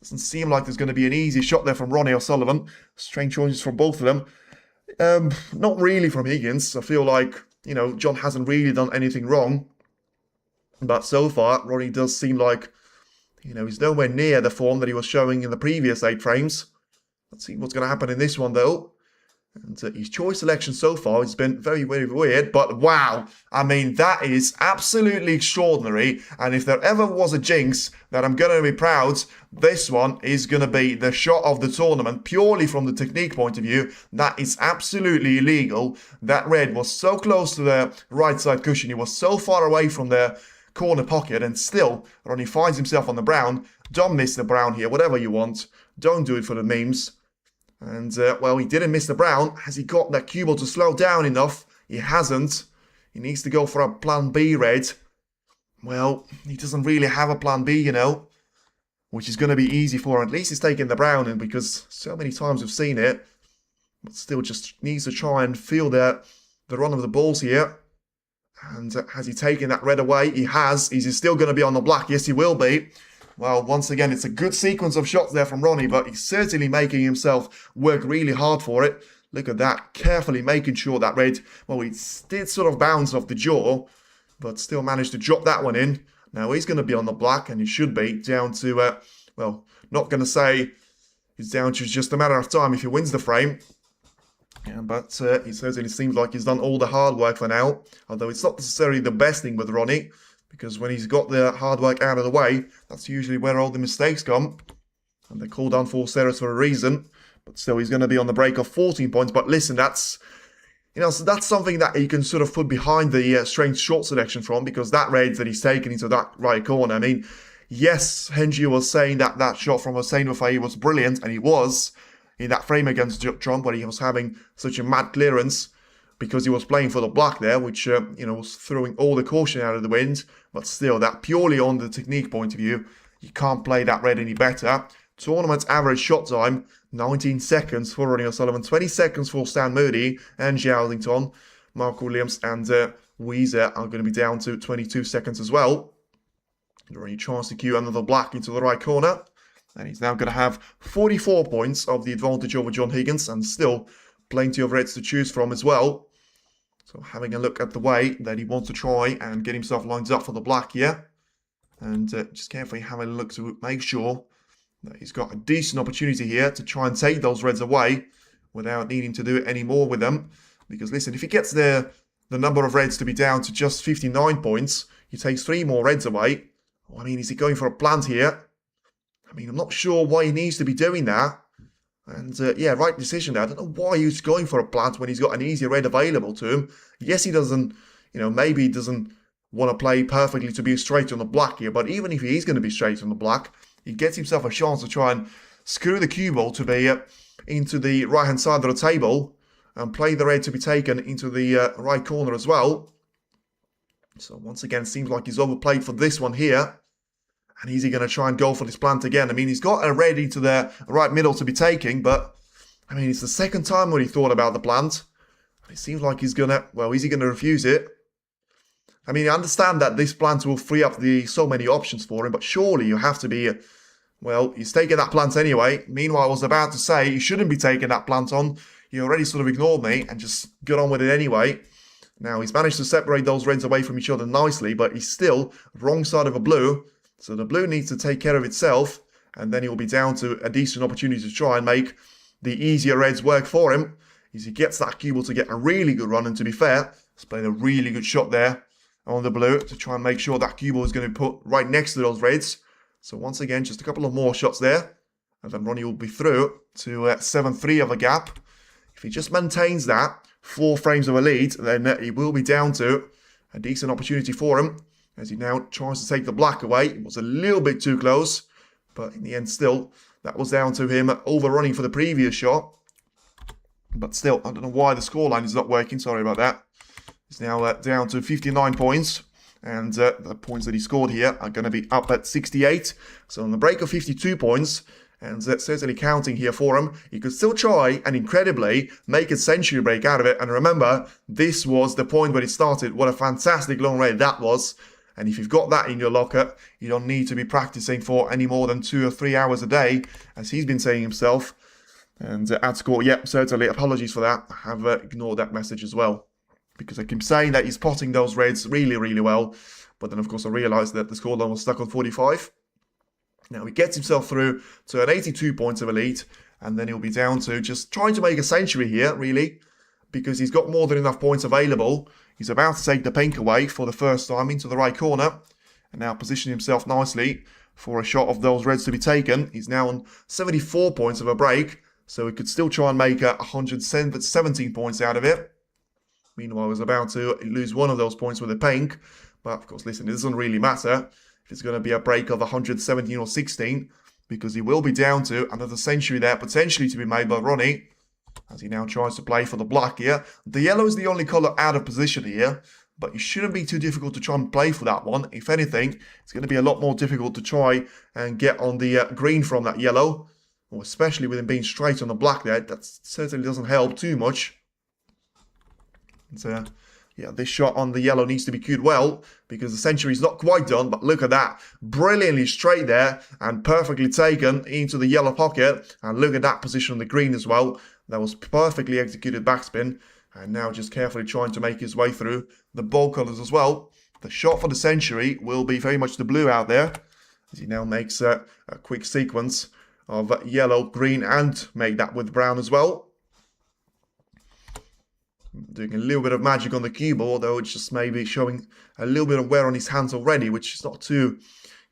doesn't seem like there's going to be an easy shot there from Ronnie O'Sullivan. Strange choices from both of them. Not really from Higgins. I feel like, John hasn't really done anything wrong. But so far, Ronnie does seem like, he's nowhere near the form that he was showing in the previous 8 frames. Let's see what's going to happen in this one, though. And his choice selection so far has been very, very weird. But wow, I mean, that is absolutely extraordinary. And if there ever was a jinx that I'm going to be proud, this one is going to be the shot of the tournament, purely from the technique point of view. That is absolutely illegal. That red was so close to the right side cushion. He was so far away from the corner pocket, and still Ronnie finds himself on the brown. Don't miss the brown here, whatever you want. Don't do it for the memes. And, well, he didn't miss the brown. Has he got that cue ball to slow down enough? He hasn't. He needs to go for a plan B red. Well, he doesn't really have a plan B, which is going to be easy for him. At least he's taking the brown in, because so many times we've seen it. But still just needs to try and feel the run of the balls here. And has he taken that red away? He has. Is he still going to be on the black? Yes, he will be. Well, once again, it's a good sequence of shots there from Ronnie, but he's certainly making himself work really hard for it. Look at that, carefully making sure that red, well, he did sort of bounce off the jaw, but still managed to drop that one in. Now he's going to be on the black, and he should be down to, well, not going to say he's down to just a matter of time if he wins the frame. Yeah, but it certainly seems like he's done all the hard work for now, although it's not necessarily the best thing with Ronnie, because when he's got the hard work out of the way, that's usually where all the mistakes come. And they're called unforced errors for a reason. But still, he's going to be on the break of 14 points. But listen, that's so that's something that you can sort of put behind the strange short selection from, because that red that he's taken into that right corner. I mean, yes, Henji was saying that that shot from Hossein Wafai was brilliant, and he was in that frame against Trump, where he was having such a mad clearance, because he was playing for the black there, which, was throwing all the caution out of the wind. But still, that purely on the technique point of view, you can't play that red any better. Tournament average shot time, 19 seconds for Ronnie O'Sullivan, 20 seconds for Stan Moody and Jowlington. Mark Williams and Weezer are going to be down to 22 seconds as well. Ronnie tries to cue another black into the right corner. And he's now going to have 44 points of the advantage over John Higgins, and still plenty of reds to choose from as well. So having a look at the way that he wants to try and get himself lined up for the black here. And just carefully having a look to make sure that he's got a decent opportunity here to try and take those reds away without needing to do it anymore with them. Because listen, if he gets the number of reds to be down to just 59 points, he takes 3 more reds away. Well, I mean, is he going for a plant here? I mean, I'm not sure why he needs to be doing that. And yeah, right decision there. I don't know why he's going for a plant when he's got an easy red available to him. Yes, he doesn't, maybe he doesn't want to play perfectly to be straight on the black here. But even if he is going to be straight on the black, he gets himself a chance to try and screw the cue ball to be into the right-hand side of the table and play the red to be taken into the right corner as well. So once again, seems like he's overplayed for this one here. And is he going to try and go for this plant again? I mean, he's got a red into the right middle to be taking, but I mean, it's the second time when he thought about the plant. It seems like he's going to, well, is he going to refuse it? I mean, I understand that this plant will free up so many options for him, but surely you have to be, well, he's taking that plant anyway. Meanwhile, I was about to say, you shouldn't be taking that plant on. You already sort of ignored me and just got on with it anyway. Now, he's managed to separate those reds away from each other nicely, but he's still wrong side of a blue. So the blue needs to take care of itself, and then he will be down to a decent opportunity to try and make the easier reds work for him. As he gets that cue ball to get a really good run, and to be fair, he's played a really good shot there on the blue to try and make sure that cue ball is going to be put right next to those reds. So once again, just a couple of more shots there, and then Ronnie will be through to 7-3 of a gap. If he just maintains that 4 frames of a lead, then he will be down to a decent opportunity for him. As he now tries to take the black away. It was a little bit too close, but in the end still, That was down to him overrunning for the previous shot. But still, I don't know why the scoreline is not working. Sorry about that. It's now down to 59 points. And the points that he scored here are going to be up at 68. So on the break of 52 points, and certainly counting here for him, he could still try and incredibly make a century break out of it. And remember, this was the point where it started. What a fantastic long raid that was. And if you've got that in your locker, you don't need to be practicing for any more than 2 or 3 hours a day, as he's been saying himself. And at score, yep, certainly apologies for that. I have ignored that message as well, because I keep saying that he's potting those raids really, really well. But then, of course, I realised that the scoreline was stuck on 45. Now, he gets himself through to an 82 points of elite, and then he'll be down to just trying to make a century here, really, because he's got more than enough points available. He's about to take the pink away for the first time into the right corner, and now position himself nicely for a shot of those reds to be taken. He's now on 74 points of a break, so he could still try and make 117 points out of it. Meanwhile, he's about to lose one of those points with a pink. But, of course, listen, it doesn't really matter if it's going to be a break of 117 or 16, because he will be down to another century there, potentially to be made by Ronnie, as he now tries to play for the black here. The yellow is the only colour out of position here, but it shouldn't be too difficult to try and play for that one. If anything, it's going to be a lot more difficult to try and get on the green from that yellow, or especially with him being straight on the black there. That certainly doesn't help too much. And, yeah, this shot on the yellow needs to be cued well, because the century's not quite done, but look at that. Brilliantly straight there and perfectly taken into the yellow pocket. And look at that position on the green as well. That was perfectly executed backspin. And now just carefully trying to make his way through the ball colours as well. The shot for the century will be very much the blue out there, as he now makes a quick sequence of yellow, green, and make that with brown as well. Doing a little bit of magic on the cue ball, although it's just maybe showing a little bit of wear on his hands already, which is not too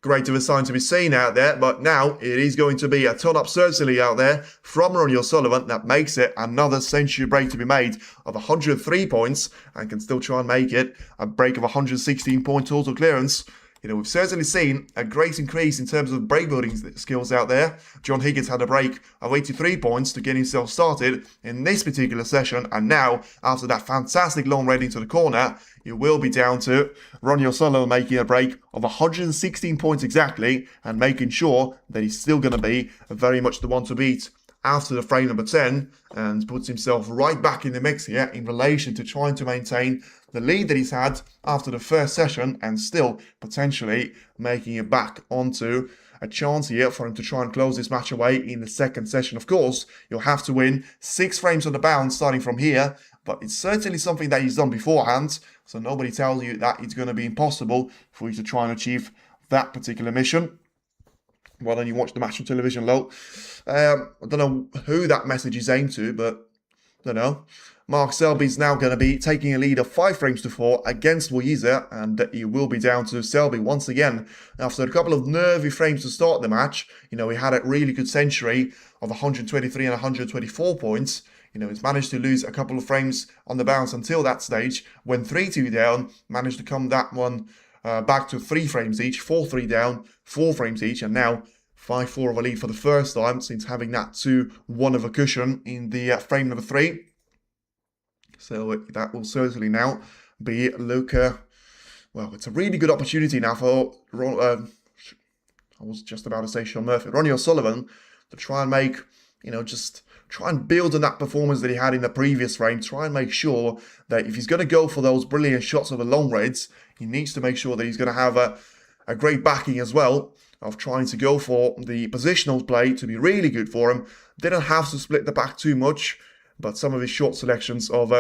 great of a sign to be seen out there. But now it is going to be a ton up certainly out there from Ronnie O'Sullivan that makes it another century break to be made of 103 points, and can still try and make it a break of 116 point total clearance. You know, we've certainly seen a great increase in terms of break building skills out there. John Higgins had a break of 83 points to get himself started in this particular session. And now, after that fantastic long raid into the corner, you will be down to Ronnie O'Sullivan making a break of 116 points exactly, and making sure that he's still going to be very much the one to beat after the frame number 10, and puts himself right back in the mix here in relation to trying to maintain the lead that he's had after the first session, and still potentially making it back onto a chance here for him to try and close this match away in the second session. Of course, you'll have to win 6 frames on the bounce starting from here, but it's certainly something that he's done beforehand, so nobody tells you that it's going to be impossible for you to try and achieve that particular mission. Well, then you watch the match on television, low. I don't know who that message is aimed to, but I don't know. Mark Selby's now going to be taking a lead of 5 frames to 4 against Woyiza, and he will be down to Selby once again. After a couple of nervy frames to start the match, you know, he had a really good century of 123 and 124 points. You know, he's managed to lose a couple of frames on the bounce until that stage. When 3-2 down, managed to come that one back to 3 frames each, 4-3 down, 4 frames each, and now 5-4 of a lead for the first time since having that 2-1 of a cushion in the frame number 3. So that will certainly now be well, it's a really good opportunity now for I was just about to say Sean Murphy, Ronnie O'Sullivan, to try and make, you know, just try and build on that performance that he had in the previous frame. Try and make sure that if he's going to go for those brilliant shots of the long raids, he needs to make sure that he's going to have a great backing as well of trying to go for the positional play to be really good for him. Didn't have to split the back too much, but some of his short selections of,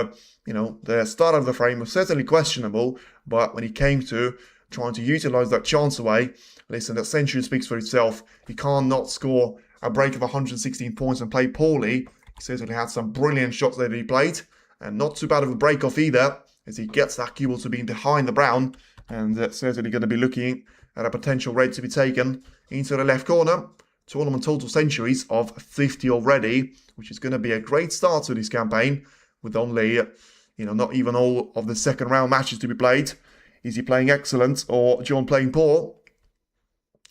you know, the start of the frame was certainly questionable. But when he came to trying to utilise that chance away, listen, that century speaks for itself. He can't not score a break of 116 points and play poorly. He certainly had some brilliant shots that he played, and not too bad of a break off either, as he gets that cue ball to being behind the brown, and certainly going to be looking at a potential raid to be taken into the left corner. Tournament total centuries of 50 already, which is going to be a great start to this campaign, with only, you know, not even all of the second round matches to be played. Is he playing excellent or John playing poor?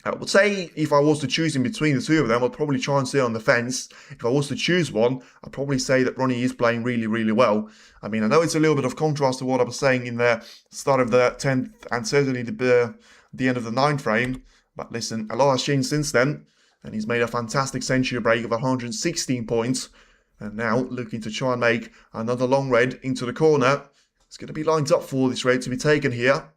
I would say if I was to choose in between the two of them, I'd probably try and stay on the fence. If I was to choose one, I'd probably say that Ronnie is playing really, really well. I mean, I know it's a little bit of contrast to what I was saying in the start of the 10th and certainly the end of the 9th frame. But listen, a lot has changed since then. And he's made a fantastic century break of 116 points. And now looking to try and make another long red into the corner. It's going to be lined up for this red to be taken here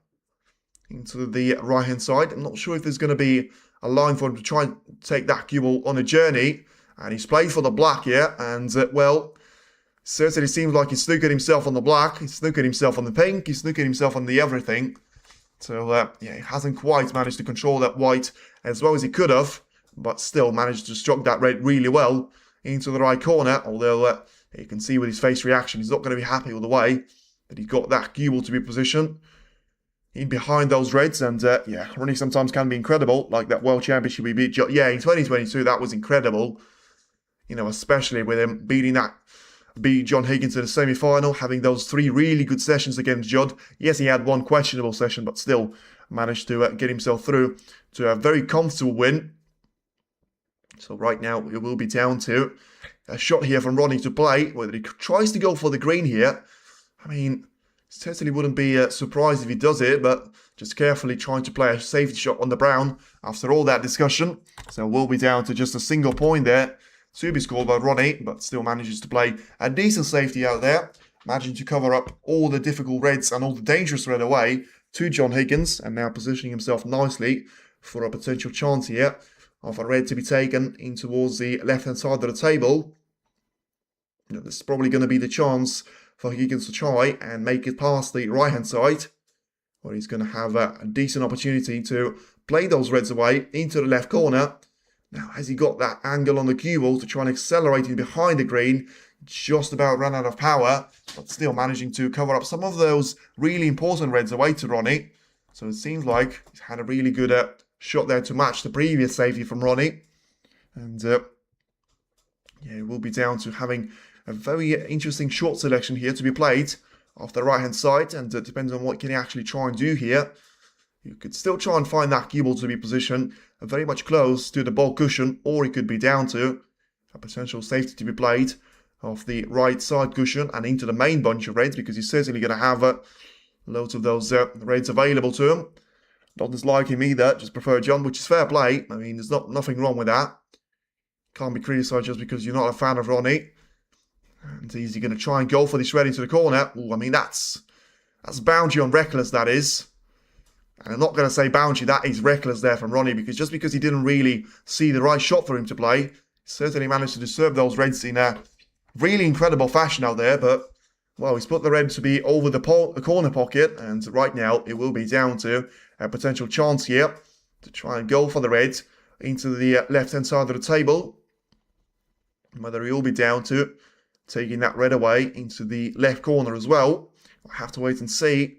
into the right-hand side. I'm not sure if there's going to be a line for him to try and take that cue ball on a journey. And he's played for the black here. And, well, certainly seems like he's snookered himself on the black. He's snookered himself on the pink. He's snookered himself on the everything. So, yeah, he hasn't quite managed to control that white as well as he could have. But still managed to struck that red really well into the right corner. Although, you can see with his face reaction, he's not going to be happy with the way that he got that cue ball to be positioned in behind those reds. And yeah, Ronnie sometimes can be incredible, like that World Championship we beat. Yeah, in 2022, that was incredible. You know, especially with him beat John Higgins in the semi-final, having those 3 really good sessions against Judd. Yes, he had one questionable session, but still managed to get himself through to a very comfortable win. So right now, it will be down to a shot here from Ronnie to play, whether he tries to go for the green here. I mean, certainly wouldn't be surprised if he does it, but just carefully trying to play a safety shot on the brown after all that discussion. So we'll be down to just a single point there to be scored by Ronnie, but still manages to play a decent safety out there, managing to cover up all the difficult reds and all the dangerous red away to John Higgins, and now positioning himself nicely for a potential chance here of a red to be taken in towards the left-hand side of the table. You know, this is probably going to be the chance for Higgins to try and make it past the right-hand side, where he's going to have a decent opportunity to play those reds away into the left corner. Now, has he got that angle on the cue ball to try and accelerate in behind the green? Just about ran out of power, but still managing to cover up some of those really important reds away to Ronnie. So it seems like he's had a really good shot there to match the previous safety from Ronnie. And yeah, it will be down to having a very interesting short selection here to be played off the right-hand side. And it depends on what can he actually try and do here. You could still try and find that cue ball to be positioned very much close to the ball cushion, or it could be down to a potential safety to be played off the right side cushion and into the main bunch of reds, because he's certainly going to have loads of those reds available to him. Not dislike him either, just prefer John, which is fair play. I mean, there's nothing wrong with that. Can't be criticised just because you're not a fan of Ronnie. And is he going to try and go for this red into the corner? Ooh, I mean, that's boundary on reckless, that is. And I'm not going to say boundary, that is reckless there from Ronnie, because just because he didn't really see the right shot for him to play, he certainly managed to disturb those reds in a really incredible fashion out there. But, well, he's put the red to be over the corner pocket, and right now it will be down to a potential chance here to try and go for the red into the left-hand side of the table. Whether he will be down to taking that red away into the left corner as well. We'll have to wait and see.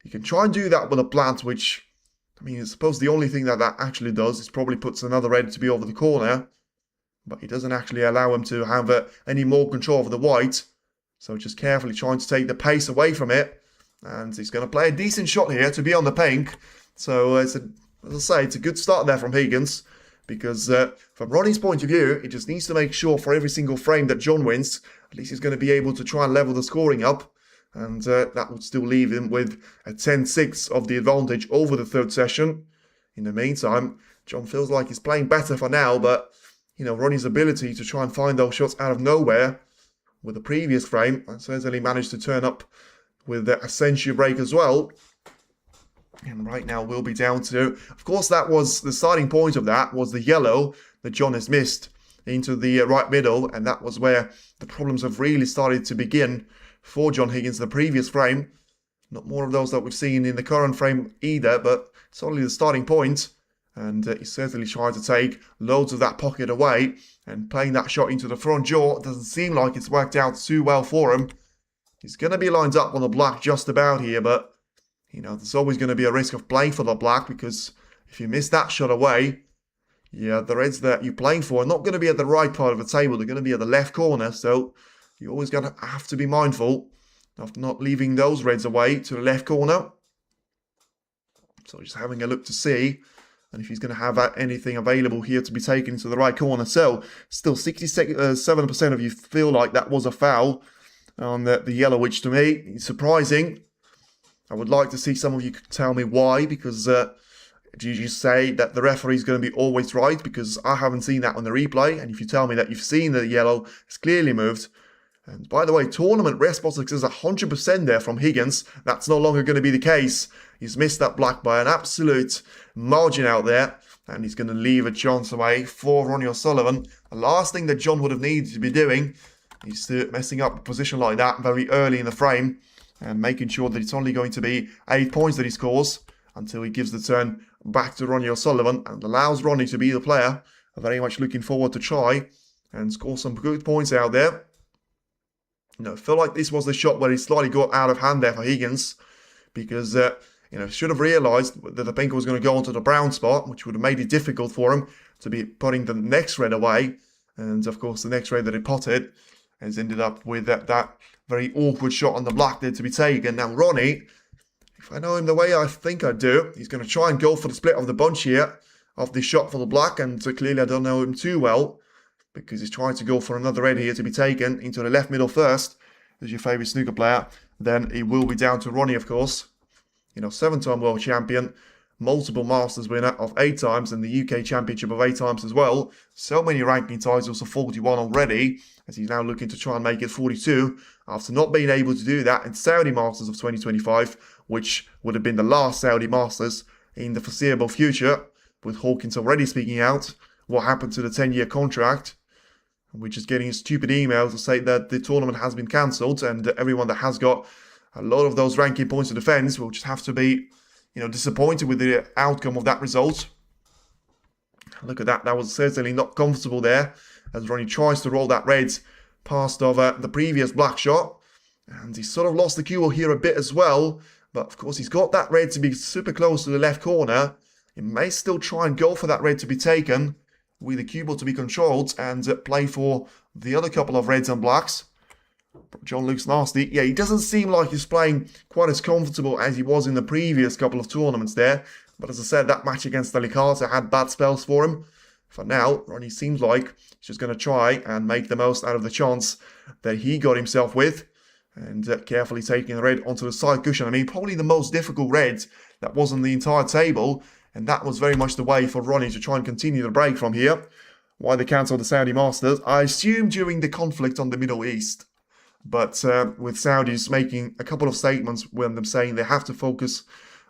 You can try and do that with a plant, which, I mean, I suppose the only thing that actually does is probably puts another red to be over the corner. But it doesn't actually allow him to have any more control over the white. So just carefully trying to take the pace away from it. And he's going to play a decent shot here to be on the pink. So, as I say, it's a good start there from Higgins. Because from Ronnie's point of view, he just needs to make sure for every single frame that John wins, at least he's going to be able to try and level the scoring up. And that would still leave him with a 10-6 of the advantage over the third session. In the meantime, John feels like he's playing better for now, but, you know, Ronnie's ability to try and find those shots out of nowhere with the previous frame, and certainly managed to turn up with a century break as well. And right now we'll be down to, of course, that was the starting point of that, was the yellow that John has missed into the right middle, and that was where the problems have really started to begin for John Higgins in the previous frame. Not more of those that we've seen in the current frame either, but it's only the starting point. And he's certainly trying to take loads of that pocket away, and playing that shot into the front jaw doesn't seem like it's worked out too well for him. He's going to be lined up on the black just about here, but, you know, there's always going to be a risk of playing for the black, because if you miss that shot away, yeah, the reds that you're playing for are not going to be at the right part of the table. They're going to be at the left corner, so you're always going to have to be mindful of not leaving those reds away to the left corner. So just having a look to see and if he's going to have anything available here to be taken into the right corner. So, still 67% of you feel like that was a foul on the yellow, which to me is surprising. I would like to see some of you tell me why, because do you just say that the referee is going to be always right? Because I haven't seen that on the replay, and if you tell me that you've seen the yellow, it's clearly moved. And by the way, tournament response is 100% there from Higgins. That's no longer going to be the case. He's missed that black by an absolute margin out there, and he's going to leave a chance away for Ronnie O'Sullivan. The last thing that John would have needed to be doing is messing up a position like that very early in the frame and making sure that it's only going to be 8 points that he scores until he gives the turn back to Ronnie O'Sullivan and allows Ronnie to be the player. I'm very much looking forward to try and score some good points out there. I feel like this was the shot where he slightly got out of hand there for Higgins, because should have realised that the pink was going to go onto the brown spot, which would have made it difficult for him to be putting the next red away. And of course, the next red that he potted has ended up with that very awkward shot on the black there to be taken. Now Ronnie, if I know him the way I think I do, he's going to try and go for the split of the bunch here of the shot for the black, and clearly I don't know him too well, because he's trying to go for another red here to be taken into the left middle first. As your favourite snooker player, then it will be down to Ronnie, of course. 7-time world champion, multiple Masters winner of 8 times, and the UK Championship of 8 times as well. So many ranking titles of 41 already, as he's now looking to try and make it 42, after not being able to do that in Saudi Masters of 2025, which would have been the last Saudi Masters in the foreseeable future, with Hawkins already speaking out what happened to the 10-year contract. We're just getting a stupid email to say that the tournament has been cancelled, and everyone that has got a lot of those ranking points to defence will just have to be, disappointed with the outcome of that result. Look at that. That was certainly not comfortable there, as Ronnie tries to roll that red past over the previous black shot. And he sort of lost the cue here a bit as well. But of course, he's got that red to be super close to the left corner. He may still try and go for that red to be taken, with the cue ball to be controlled, and play for the other couple of reds and blacks. John looks nasty. Yeah, he doesn't seem like he's playing quite as comfortable as he was in the previous couple of tournaments there. But as I said, that match against Delicata had bad spells for him. For now, Ronnie seems like he's just going to try and make the most out of the chance that he got himself with. And carefully taking the red onto the side cushion. I mean, probably the most difficult red that was on the entire table. And that was very much the way for Ronnie to try and continue the break from here. Why they cancelled the Saudi Masters, I assume during the conflict on the Middle East. But with Saudis making a couple of statements when them saying they have to focus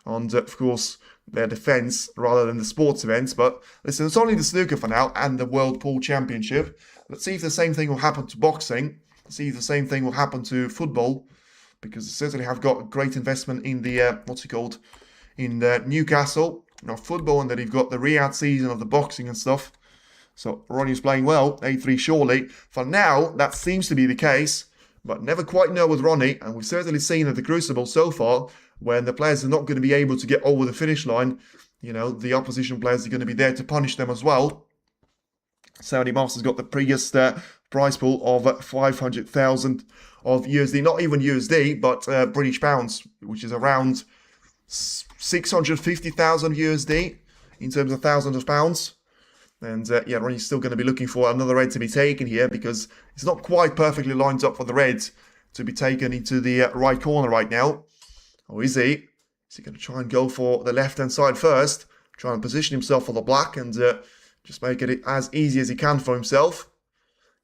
on, of course, their defence rather than the sports events. But listen, it's only the snooker for now and the World Pool Championship. Let's see if the same thing will happen to boxing. Let's see if the same thing will happen to football. Because they certainly have got a great investment in the, in Newcastle. Football, and then you've got the Riyadh season of the boxing and stuff. So Ronnie's playing well, 8-3 surely. For now, that seems to be the case, but never quite know with Ronnie, and we've certainly seen at the Crucible so far, when the players are not going to be able to get over the finish line, the opposition players are going to be there to punish them as well. Saudi Masters got the biggest prize pool of 500,000 of USD, not even USD, but British pounds, which is around 650,000 USD in terms of thousands of pounds. And Ronnie's still going to be looking for another red to be taken here, because it's not quite perfectly lined up for the red to be taken into the right corner right now. Or is he? Is he going to try and go for the left-hand side first, try and position himself for the black and just make it as easy as he can for himself?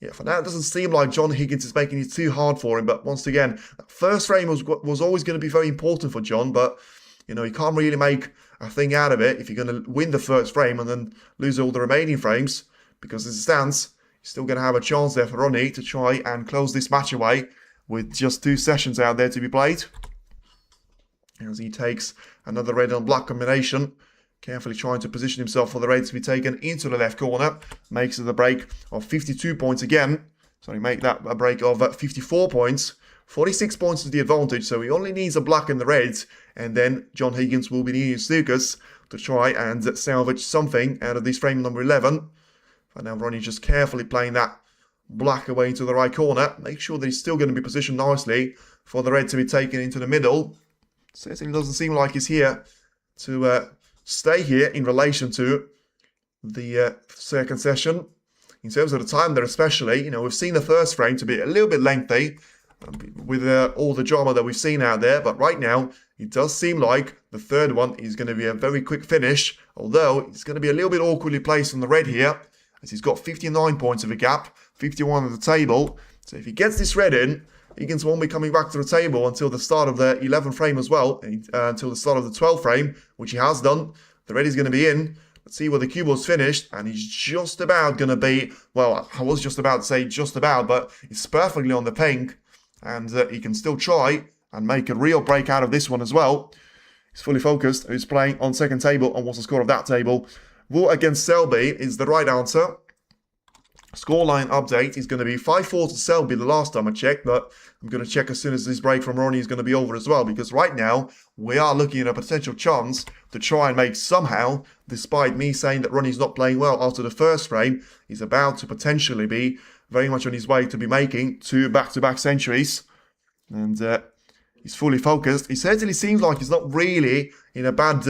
Yeah, for now it doesn't seem like John Higgins is making it too hard for him, but once again, that first frame was always going to be very important for John, but you can't really make a thing out of it if you're going to win the first frame and then lose all the remaining frames, because as it stands, you're still going to have a chance there for Ronnie to try and close this match away with just 2 sessions out there to be played. As he takes another red and black combination, carefully trying to position himself for the red to be taken into the left corner, makes it a break of 52 points again. So he make that a break of 54 points. 46 points is the advantage, so he only needs a black and the red, and then John Higgins will be needing snookers to try and salvage something out of this frame number 11. And now Ronnie just carefully playing that black away into the right corner. Make sure that he's still going to be positioned nicely for the red to be taken into the middle. Certainly doesn't seem like he's here to stay here in relation to the second session. In terms of the time there especially, we've seen the first frame to be a little bit lengthy with all the drama that we've seen out there. But right now, it does seem like the third one is going to be a very quick finish. Although, it's going to be a little bit awkwardly placed on the red here, as he's got 59 points of a gap, 51 at the table. So if he gets this red in, Higgins won't be coming back to the table until the start of the 11th frame as well, until the start of the 12th frame, which he has done. The red is going to be in. Let's see where the cue ball's finished, and he's just about going to be, well, I was just about to say just about, but it's perfectly on the pink, and he can still try and make a real break out of this one as well. He's fully focused. He's playing on second table, and what's the score of that table? Wool against Selby is the right answer. Scoreline update is going to be 5-4 to Selby the last time I checked, but I'm going to check as soon as this break from Ronnie is going to be over as well, because right now we are looking at a potential chance to try and make somehow, despite me saying that Ronnie's not playing well after the first frame, he's about to potentially be very much on his way to be making 2 back-to-back centuries. And he's fully focused. He certainly seems like he's not really in a bad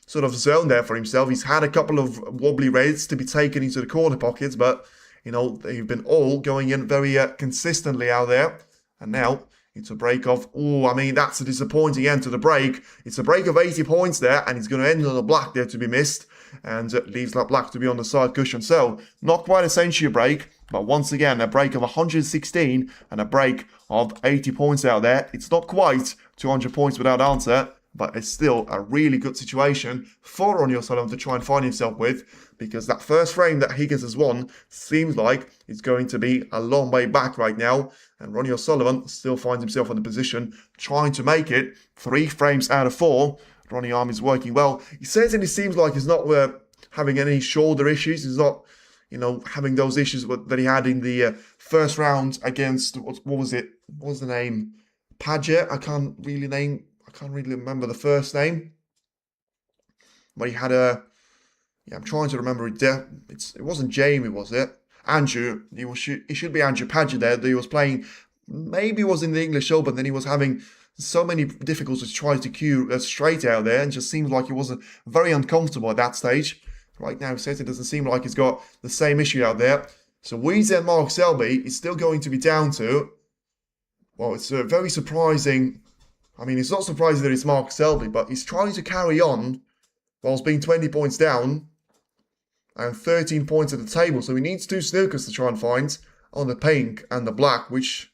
sort of zone there for himself. He's had a couple of wobbly reds to be taken into the corner pockets, but they've been all going in very consistently out there. And now it's a break of, that's a disappointing end to the break. It's a break of 80 points there, and he's going to end on a black there to be missed, and leaves that black to be on the side cushion. So, not quite a century break, but once again, a break of 116 and a break of 80 points out there. It's not quite 200 points without answer, but it's still a really good situation for Ronnie O'Sullivan to try and find himself with, because that first frame that Higgins has won seems like it's going to be a long way back right now, and Ronnie O'Sullivan still finds himself in the position trying to make it 3 frames out of 4. Ronnie Arm is working well. He certainly seems like he's not having any shoulder issues. He's not, having those issues that he had in the first round against, what was it? What was the name? Paget? I can't really remember the first name. But he had I'm trying to remember it. It wasn't Jamie, was it? Andrew. It should be Andrew Paget there. That he was playing, maybe it was in the English Open, then he was having so many difficulties trying to cue straight out there, and just seemed like he wasn't very uncomfortable at that stage. Right now, it doesn't seem like he's got the same issue out there. So Weezy and Mark Selby is still going to be down to, well, it's very surprising. I mean, it's not surprising that it's Mark Selby, but he's trying to carry on whilst being 20 points down and 13 points at the table. So he needs 2 snookers to try and find on the pink and the black, which,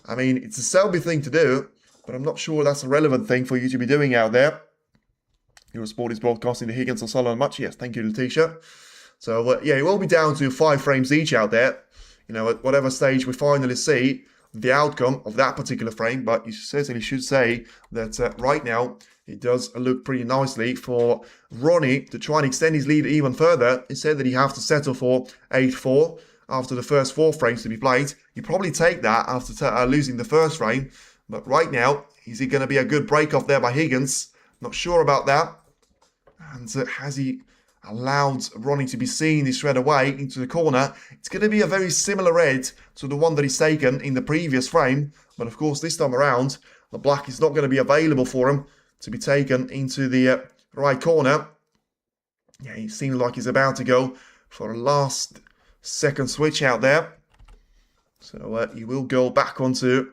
I mean, it's a Selby thing to do, but I'm not sure that's a relevant thing for you to be doing out there. Eurosport is broadcasting the Higgins and Sullivan match. Yes, thank you, Letitia. So, it will be down to 5 frames each out there. At whatever stage we finally see the outcome of that particular frame. But you certainly should say that right now, it does look pretty nicely for Ronnie to try and extend his lead even further. He said that he have to settle for 8-4 after the first 4 frames to be played. You probably take that after losing the first frame. But right now, is it going to be a good break off there by Higgins? Not sure about that. And has he allowed Ronnie to be seeing this red away into the corner? It's going to be a very similar red to the one that he's taken in the previous frame. But of course, this time around, the black is not going to be available for him to be taken into the right corner. Yeah, he seems like he's about to go for a last second switch out there. So he will go back onto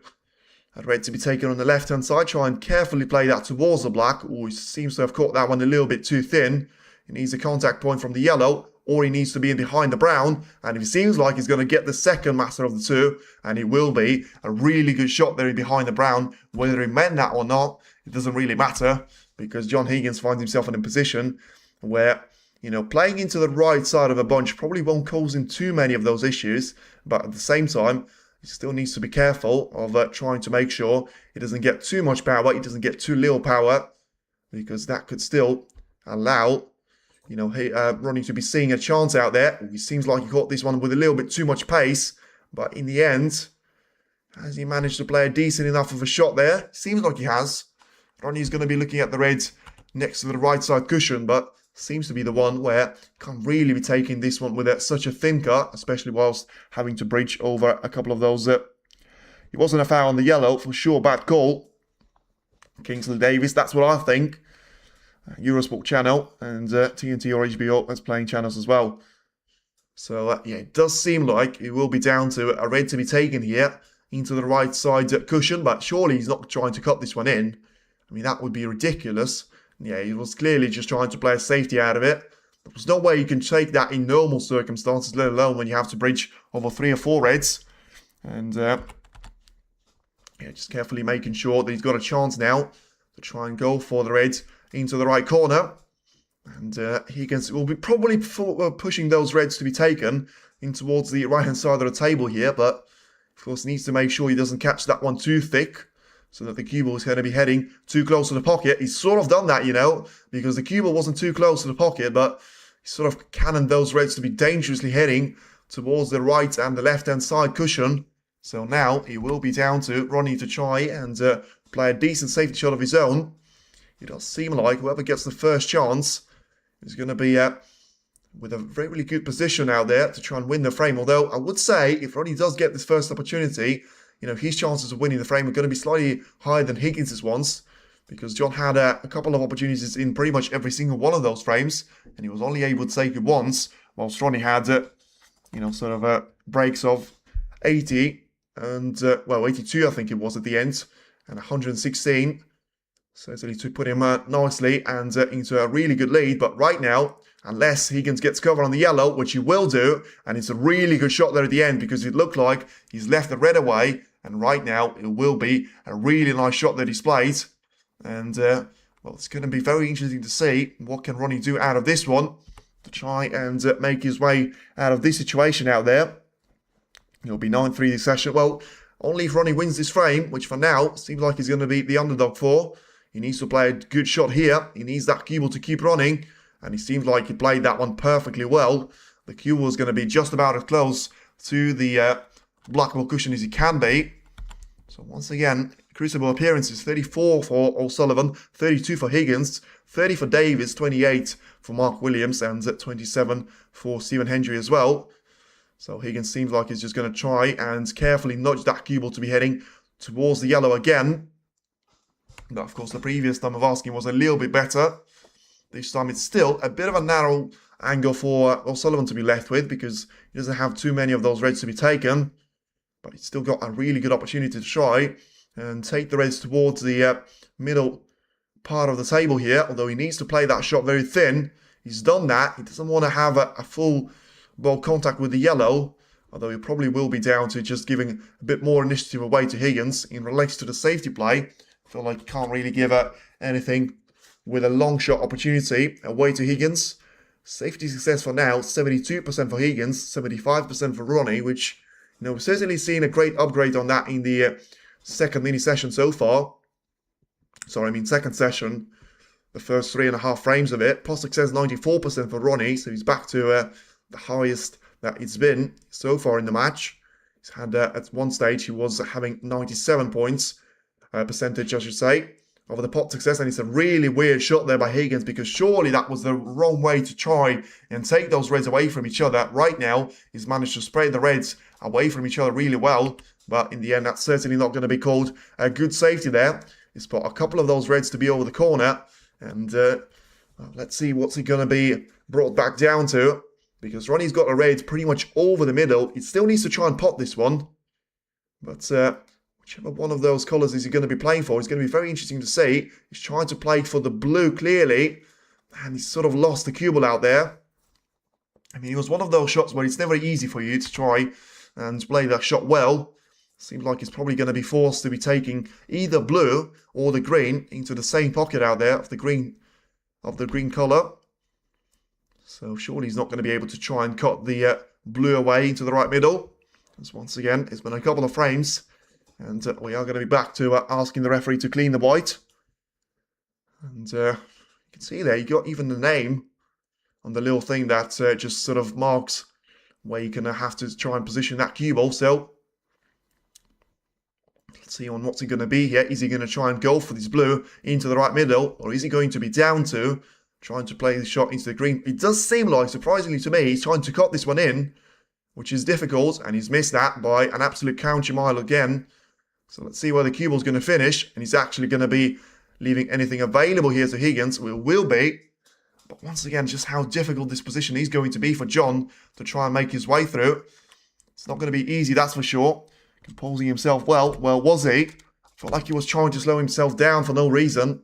a red to be taken on the left-hand side. Try and carefully play that towards the black. Oh, he seems to have caught that one a little bit too thin. He needs a contact point from the yellow, or he needs to be in behind the brown. And if it seems like he's going to get the second master of the 2, and he will be, a really good shot there in behind the brown. Whether he meant that or not, it doesn't really matter, because John Higgins finds himself in a position where, playing into the right side of a bunch probably won't cause him too many of those issues. But at the same time, he still needs to be careful of trying to make sure he doesn't get too much power, he doesn't get too little power, because that could still allow, Ronnie to be seeing a chance out there. He seems like he caught this one with a little bit too much pace, but in the end, has he managed to play a decent enough of a shot there? Seems like he has. Ronnie's going to be looking at the red next to the right side cushion, but seems to be the one where can't really be taking this one with such a thin cut, especially whilst having to bridge over a couple of those. It wasn't a foul on the yellow, for sure, bad call. Kingsley Davis, that's what I think. Eurosport channel, and TNT or HBO as playing channels as well. So yeah, it does seem like it will be down to a red to be taken here into the right side cushion, but surely he's not trying to cut this one in. I mean, that would be ridiculous. Yeah, he was clearly just trying to play a safety out of it. There's no way you can take that in normal circumstances, let alone when you have to bridge over 3 or 4 reds. And yeah, just carefully making sure that he's got a chance now to try and go for the red into the right corner. And Higgins will be probably pushing those reds to be taken in towards the right-hand side of the table here, but of course needs to make sure he doesn't catch that one too thick, so that the cue ball is going to be heading too close to the pocket. He's sort of done that, you know, because the cue ball wasn't too close to the pocket, but he sort of cannoned those reds to be dangerously heading towards the right and the left-hand side cushion. So now he will be down to Ronnie to try and play a decent safety shot of his own. It does seem like whoever gets the first chance is going to be with a very, really good position out there to try and win the frame. Although I would say if Ronnie does get this first opportunity, you know, his chances of winning the frame are going to be slightly higher than Higgins' ones, because John had a couple of opportunities in pretty much every single one of those frames, and he was only able to take it once, whilst Ronnie had, you know, sort of breaks of 80 and, well, 82 I think it was at the end, and 116. Certainly to put him nicely and into a really good lead. But right now, unless Higgins gets covered on the yellow, which he will do, and it's a really good shot there at the end because it looked like he's left the red away, and right now it will be a really nice shot that he's played. And, well, it's going to be very interesting to see what can Ronnie do out of this one to try and make his way out of this situation out there. It'll be 9-3 this session. Well, only if Ronnie wins this frame, which for now seems like he's going to be the underdog for. He needs to play a good shot here. He needs that cue ball to keep running. And it seems like he played that one perfectly well. The cue ball is going to be just about as close to the black ball cushion as he can be. So once again, crucible appearances, 34 for O'Sullivan, 32 for Higgins, 30 for Davis, 28 for Mark Williams, and 27 for Stephen Hendry as well. So Higgins seems like he's just going to try and carefully nudge that cue ball to be heading towards the yellow again. But of course the previous time of asking was a little bit better. This time it's still a bit of a narrow angle for O'Sullivan to be left with, because he doesn't have too many of those reds to be taken. But he's still got a really good opportunity to try and take the reds towards the middle part of the table here. Although he needs to play that shot very thin. He's done that. He doesn't want to have a full ball contact with the yellow. Although he probably will be down to just giving a bit more initiative away to Higgins in relation to the safety play. I feel like he can't really give anything with a long shot opportunity away to Higgins. Safety success for now, 72% for Higgins, 75% for Ronnie, which, you know, we've certainly seen a great upgrade on that in the second mini session so far. Sorry, I mean second session, the first 3.5 frames of it. Plus success 94% for Ronnie, so he's back to the highest that it's been so far in the match. He's had, at one stage, he was having 97 points. Percentage, I should say, of the pot success. And it's a really weird shot there by Higgins, because surely that was the wrong way to try and take those reds away from each other. Right now, he's managed to spread the reds away from each other really well. But in the end, that's certainly not going to be called a good safety there. He's put a couple of those reds to be over the corner. And let's see what's he going to be brought back down to. Because Ronnie's got a red pretty much over the middle. He still needs to try and pot this one. But whichever one of those colours is he going to be playing for, it's going to be very interesting to see. He's trying to play for the blue clearly, and he's sort of lost the cue ball out there. I mean, it was one of those shots where it's never easy for you to try and play that shot well. Seems like he's probably going to be forced to be taking either blue or the green into the same pocket out there of the green colour. So surely he's not going to be able to try and cut the blue away into the right middle. Because once again, it's been a couple of frames. And we are going to be back to asking the referee to clean the white. And you can see there, you got even the name on the little thing that just sort of marks where you're going to have to try and position that cue ball. So let's see on what's he going to be here. Is he going to try and go for this blue into the right middle? Or is he going to be down to trying to play the shot into the green? It does seem like, surprisingly to me, he's trying to cut this one in, which is difficult. And he's missed that by an absolute counter mile again. So let's see where the cue ball's going to finish. And he's actually going to be leaving anything available here to Higgins. It will be. But once again, just how difficult this position is going to be for John to try and make his way through. It's not going to be easy, that's for sure. Composing himself well. Well, was he? Felt like he was trying to slow himself down for no reason.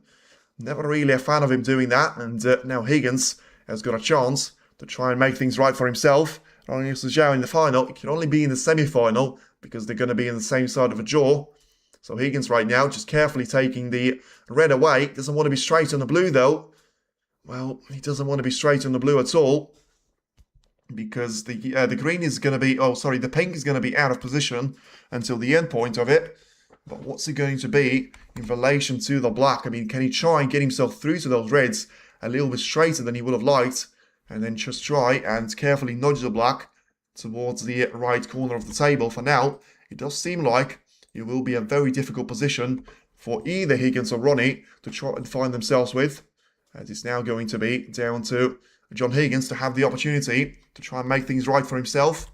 Never really a fan of him doing that. And now Higgins has got a chance to try and make things right for himself. Not only Zhao in the final, it can only be in the semi-final because they're going to be in the same side of a draw. So Higgins right now just carefully taking the red away. Doesn't want to be straight on the blue though. Well, he doesn't want to be straight on the blue at all. Because the green is going to be, the pink is going to be out of position until the end point of it. But what's it going to be in relation to the black? I mean, can he try and get himself through to those reds a little bit straighter than he would have liked? And then just try and carefully nudge the black towards the right corner of the table. For now, it does seem like it will be a very difficult position for either Higgins or Ronnie to try and find themselves with. As it's now going to be down to John Higgins to have the opportunity to try and make things right for himself.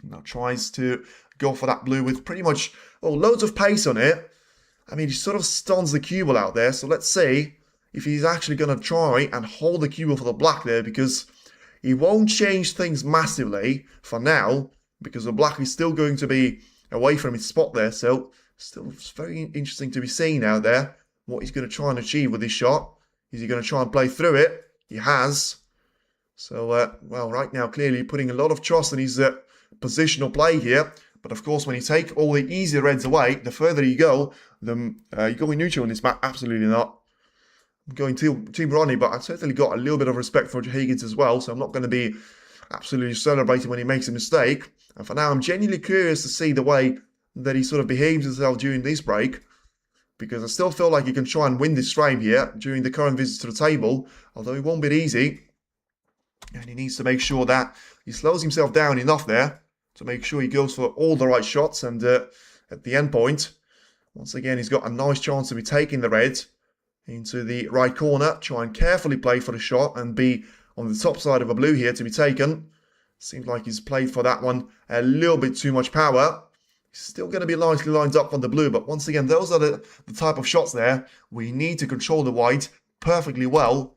Now tries to go for that blue with pretty much, loads of pace on it. I mean, he sort of stuns the cue ball out there. So let's see if he's actually going to try and hold the cue ball for the black there, because he won't change things massively for now, because the black is still going to be away from his spot there. So still very interesting to be seen out there what he's going to try and achieve with this shot. Is he going to try and play through it? He has. So, right now, clearly putting a lot of trust in his positional play here. But of course, when you take all the easy reds away, the further you go, you going neutral in this map? Absolutely not. I'm going Team Ronnie, but I've certainly got a little bit of respect for Higgins as well. So I'm not going to be absolutely celebrating when he makes a mistake. And for now, I'm genuinely curious to see the way that he sort of behaves himself during this break. Because I still feel like he can try and win this frame here during the current visit to the table. Although it won't be easy. And he needs to make sure that he slows himself down enough there to make sure he goes for all the right shots. And at the end point, once again, he's got a nice chance to be taking the red into the right corner. Try and carefully play for the shot and be on the top side of a blue here to be taken. Seems like he's played for that one a little bit too much power. Still going to be nicely lined up on the blue, but once again, those are the type of shots there we need to control the white perfectly well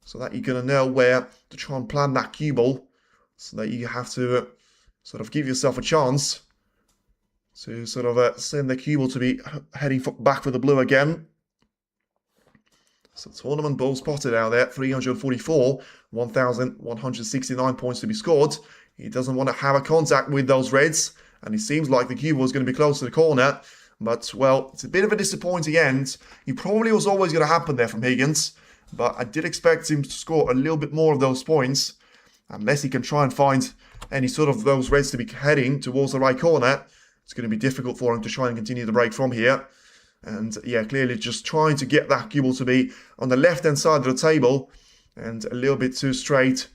so that you're going to know where to try and plan that cue ball, so that you have to sort of give yourself a chance to sort of send the cue ball to be heading back for the blue again. So tournament ball spotted out there, 344, 1,169 points to be scored. He doesn't want to have a contact with those reds. And it seems like the cue ball is going to be close to the corner. But, well, it's a bit of a disappointing end. It probably was always going to happen there from Higgins. But I did expect him to score a little bit more of those points. Unless he can try and find any sort of those reds to be heading towards the right corner. It's going to be difficult for him to try and continue the break from here. And, yeah, clearly just trying to get that cue ball to be on the left-hand side of the table. And a little bit too straight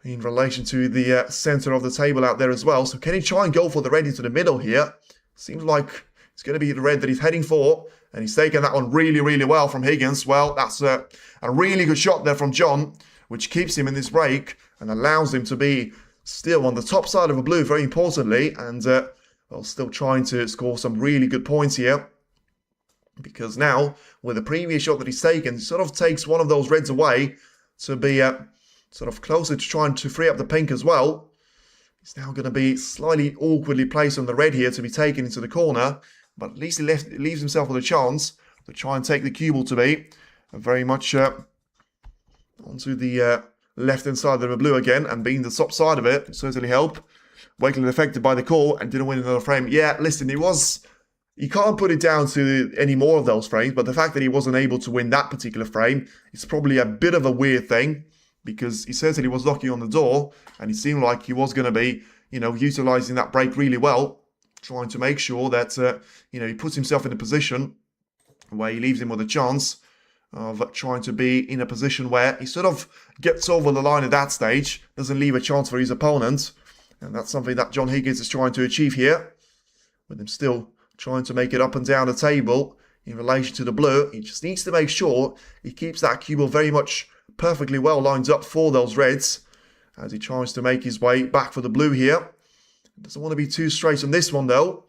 in relation to the center of the table out there as well. So can he try and go for the red into the middle here? Seems like it's going to be the red that he's heading for. And he's taken that one really, really well from Higgins. Well, that's a really good shot there from John, which keeps him in this break and allows him to be still on the top side of a blue, very importantly. And, still trying to score some really good points here. Because now, with the previous shot that he's taken, he sort of takes one of those reds away to be sort of closer to trying to free up the pink as well. He's now going to be slightly awkwardly placed on the red here to be taken into the corner. But at least he leaves himself with a chance to try and take the cue ball to be very much onto the left-hand side of the blue again. And being the top side of it certainly helped. Wakeland affected by the call and didn't win another frame. Yeah, listen, you can't put it down to any more of those frames. But the fact that he wasn't able to win that particular frame is probably a bit of a weird thing. Because he certainly was knocking on the door, and it seemed like he was going to be, utilising that break really well, trying to make sure that, he puts himself in a position where he leaves him with a chance of trying to be in a position where he sort of gets over the line at that stage, doesn't leave a chance for his opponent, and that's something that John Higgins is trying to achieve here, with him still trying to make it up and down the table in relation to the blue. He just needs to make sure he keeps that cue ball very much perfectly well lined up for those reds as he tries to make his way back for the blue here. Doesn't want to be too straight on this one though,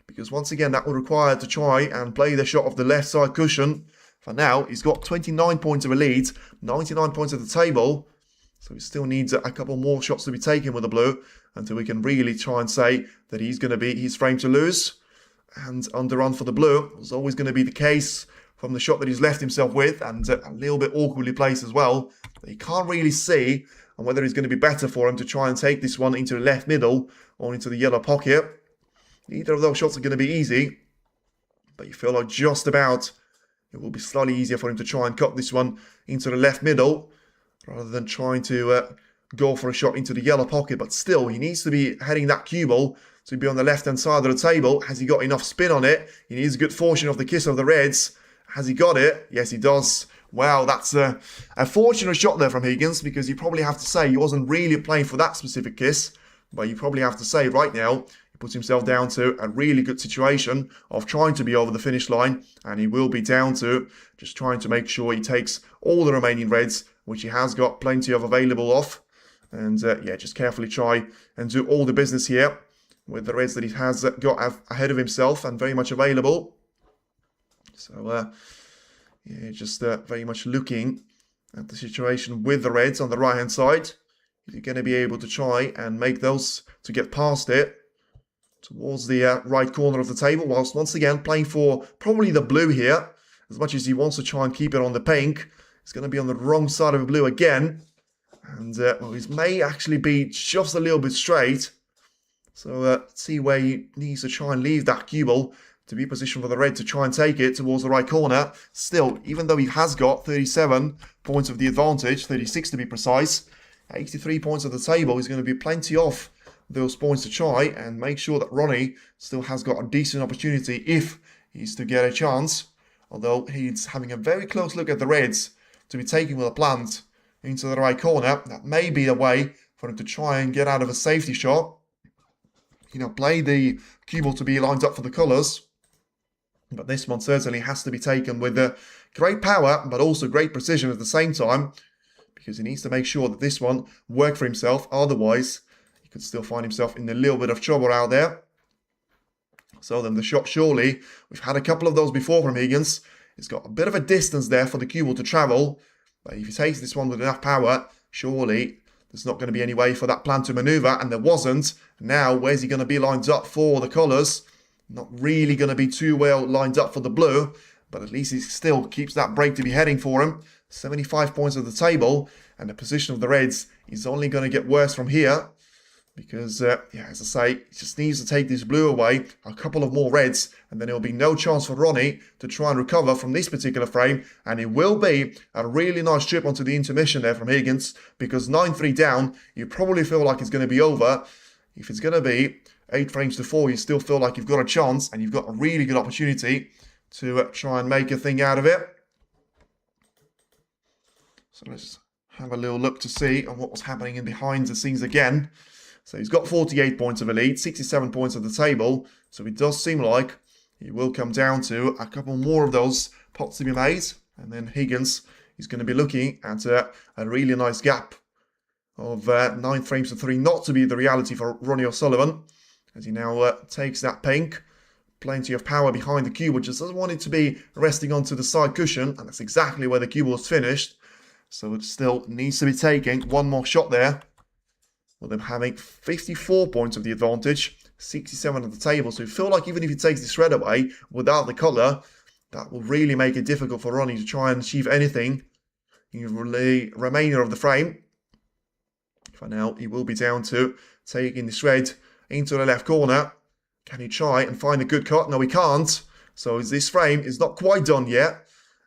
because once again that will require to try and play the shot of the left side cushion. For now, he's got 29 points of a lead, 99 points at the table, so he still needs a couple more shots to be taken with the blue until we can really try and say that he's going to be his frame to lose. And underrun for the blue was always going to be the case from the shot that he's left himself with, and a little bit awkwardly placed as well. You can't really see on whether it's going to be better for him to try and take this one into the left middle or into the yellow pocket. Neither of those shots are going to be easy, but you feel like just about it will be slightly easier for him to try and cut this one into the left middle rather than trying to go for a shot into the yellow pocket. But still, he needs to be heading that cue ball to be on the left-hand side of the table. Has he got enough spin on it? He needs a good fortune of the kiss of the reds. Has he got it? Yes, he does. Wow, that's a fortunate shot there from Higgins, because you probably have to say he wasn't really playing for that specific kiss. But you probably have to say right now, he puts himself down to a really good situation of trying to be over the finish line. And he will be down to just trying to make sure he takes all the remaining reds, which he has got plenty of available off. And yeah, just carefully try and do all the business here with the reds that he has got ahead of himself and very much available. So, yeah, just very much looking at the situation with the reds on the right-hand side. You're going to be able to try and make those to get past it towards the right corner of the table, whilst once again playing for probably the blue here. As much as he wants to try and keep it on the pink, it's going to be on the wrong side of the blue again. And, well, he may actually be just a little bit straight. So, let's see where he needs to try and leave that cue ball to be positioned for the red to try and take it towards the right corner. Still, even though he has got 37 points of the advantage, 36 to be precise, 83 points at the table, he's going to be plenty off those points to try and make sure that Ronnie still has got a decent opportunity if he's to get a chance. Although he's having a very close look at the reds to be taking with a plant into the right corner. That may be a way for him to try and get out of a safety shot. You know, play the cue ball to be lined up for the colours. But this one certainly has to be taken with great power, but also great precision at the same time, because he needs to make sure that this one works for himself. Otherwise, he could still find himself in a little bit of trouble out there. So then the shot, surely, we've had a couple of those before from Higgins. He's got a bit of a distance there for the cue ball to travel. But if he takes this one with enough power, surely there's not going to be any way for that plan to maneuver, and there wasn't. Now, where's he going to be lined up for the colours? Not really going to be too well lined up for the blue, but at least he still keeps that break to be heading for him. 75 points at the table, and the position of the reds is only going to get worse from here. Because, yeah, as I say, he just needs to take this blue away, a couple of more reds, and then there will be no chance for Ronnie to try and recover from this particular frame. And it will be a really nice trip onto the intermission there from Higgins, because 9-3 down, you probably feel like it's going to be over. If it's going to be 8 frames to 4, you still feel like you've got a chance, and you've got a really good opportunity to try and make a thing out of it. So let's have a little look to see on what was happening in behind the scenes again. So he's got 48 points of a lead, 67 points at the table. So it does seem like he will come down to a couple more of those pots to be made. And then Higgins is going to be looking at a really nice gap of 9 frames to 3, not to be the reality for Ronnie O'Sullivan. As he now takes that pink. Plenty of power behind the cue ball, just doesn't want it to be resting onto the side cushion. And that's exactly where the cue ball is finished. So it still needs to be taking one more shot there. With them having 54 points of the advantage, 67 at the table. So you feel like even if he takes this red away without the colour, that will really make it difficult for Ronnie to try and achieve anything in the remainder of the frame. For now, he will be down to taking this red into the left corner. Can he try and find a good cut? No, he can't. So this frame is not quite done yet.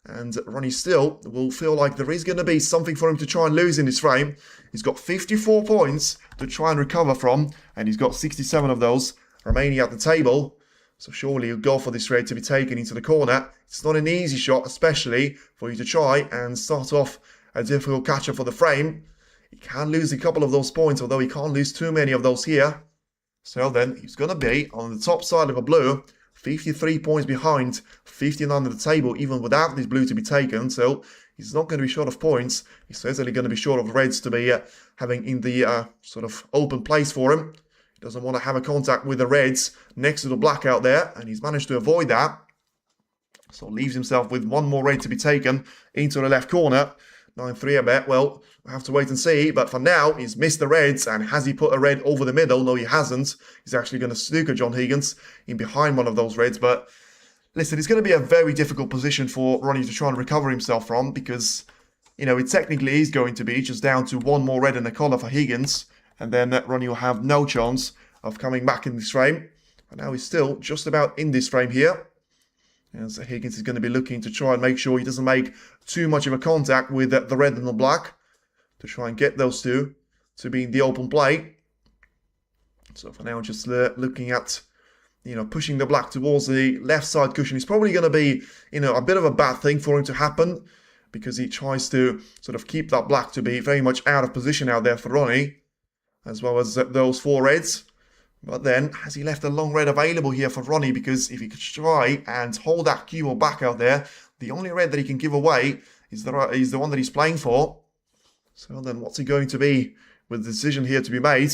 And Ronnie still will feel like there is going to be something for him to try and lose in this frame. He's got 54 points to try and recover from, and he's got 67 of those remaining at the table. So surely he'll go for this red to be taken into the corner. It's not an easy shot, especially for you to try and start off a difficult catch-up for the frame. He can lose a couple of those points, although he can't lose too many of those here. So then he's going to be on the top side of a blue, 53 points behind, 59 at the table, even without this blue to be taken. So he's not going to be short of points. He's certainly going to be short of reds to be having in the sort of open place for him. He doesn't want to have a contact with the reds next to the black out there, and he's managed to avoid that. So leaves himself with one more red to be taken into the left corner. 9-3 I bet. Well, we'll have to wait and see. But for now, he's missed the reds. And has he put a red over the middle? No, he hasn't. He's actually going to snooker John Higgins in behind one of those reds. But listen, it's going to be a very difficult position for Ronnie to try and recover himself from. Because, you know, it technically is going to be just down to one more red in the collar for Higgins. And then Ronnie will have no chance of coming back in this frame. But now he's still just about in this frame here. As Higgins is going to be looking to try and make sure he doesn't make too much of a contact with the red and the black. To try and get those two to be in the open play. So for now, just looking at, you know, pushing the black towards the left side cushion is probably going to be, you know, a bit of a bad thing for him to happen. Because he tries to sort of keep that black to be very much out of position out there for Ronnie. As well as those four reds. But then, has he left a long red available here for Ronnie? Because if he could try and hold that cue ball back out there, the only red that he can give away is the one that he's playing for. So then, what's he going to be with the decision here to be made?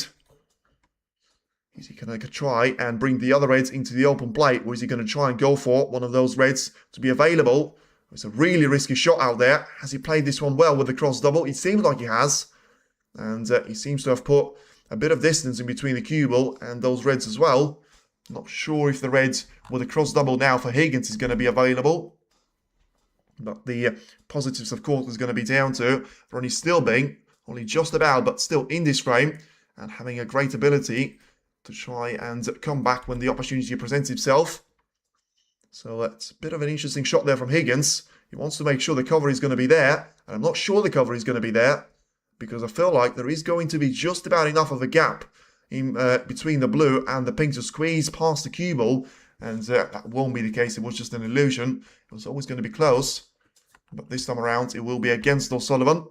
Is he going to try and bring the other reds into the open play? Or is he going to try and go for one of those reds to be available? It's a really risky shot out there. Has he played this one well with the cross double? It seems like he has. And he seems to have put a bit of distance in between the cue ball and those reds as well. Not sure if the reds with a cross double now for Higgins is going to be available. But the positives, of course, is going to be down to Ronnie still being only just about, but still in this frame. And having a great ability to try and come back when the opportunity presents itself. So it's a bit of an interesting shot there from Higgins. He wants to make sure the cover is going to be there. And I'm not sure the cover is going to be there. Because I feel like there is going to be just about enough of a gap in between the blue and the pink to squeeze past the cue ball. And that won't be the case. It was just an illusion. It was always going to be close. But this time around, it will be against O'Sullivan.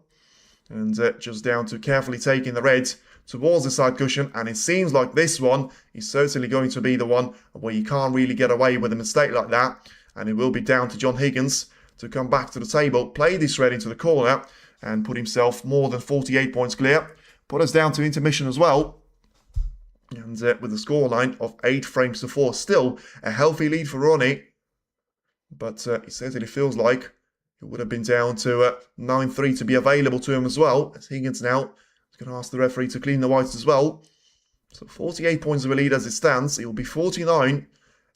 And just down to carefully taking the red towards the side cushion. And it seems like this one is certainly going to be the one where you can't really get away with a mistake like that. And it will be down to John Higgins to come back to the table, play this red into the corner, and put himself more than 48 points clear. Put us down to intermission as well. And with a scoreline of 8 frames to 4. Still a healthy lead for Ronnie. But it certainly feels like it would have been down to 9-3 to be available to him as well. As Higgins now is going to ask the referee to clean the whites as well. So 48 points of a lead as it stands. It will be 49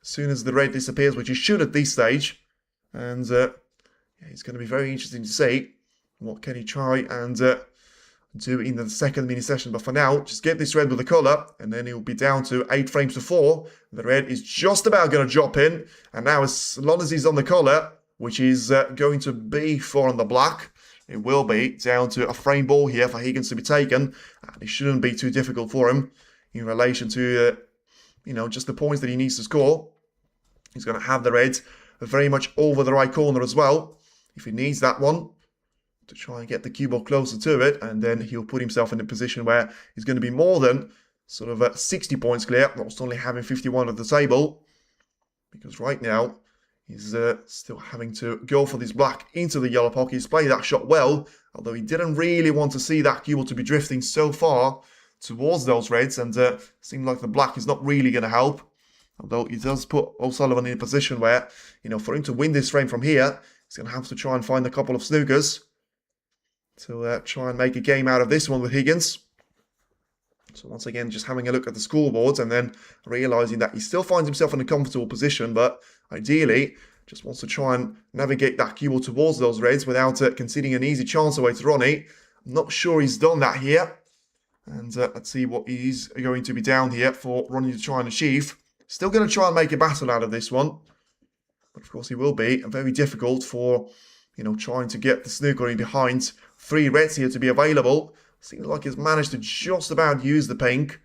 as soon as the red disappears, which it should at this stage. And yeah, it's going to be very interesting to see. What can he try and do in the second mini session? But for now, just get this red with the colour, and then he'll be down to 8 frames to 4. The red is just about going to drop in, and now as long as he's on the colour, which is going to be 4 on the black, it will be down to a frame ball here for Higgins to be taken, and it shouldn't be too difficult for him in relation to you know, just the points that he needs to score. He's going to have the red very much over the right corner as well, if he needs that one, to try and get the cue ball closer to it, and then he'll put himself in a position where he's going to be more than sort of 60 points clear, whilst only having 51 at the table, because right now he's still having to go for this black into the yellow pocket. He's played that shot well, although he didn't really want to see that cue ball to be drifting so far towards those reds, and seemed like the black is not really going to help, although he does put O'Sullivan in a position where, you know, for him to win this frame from here, he's going to have to try and find a couple of snookers to try and make a game out of this one with Higgins. So once again, just having a look at the scoreboards and then realising that he still finds himself in a comfortable position, but ideally just wants to try and navigate that cue ball towards those reds without conceding an easy chance away to Ronnie. I'm not sure he's done that here. And let's see what he's going to be down here for Ronnie to try and achieve. Still going to try and make a battle out of this one. But of course, he will be very difficult for, you know, trying to get the snooker in behind 3 reds here to be available. Seems like he's managed to just about use the pink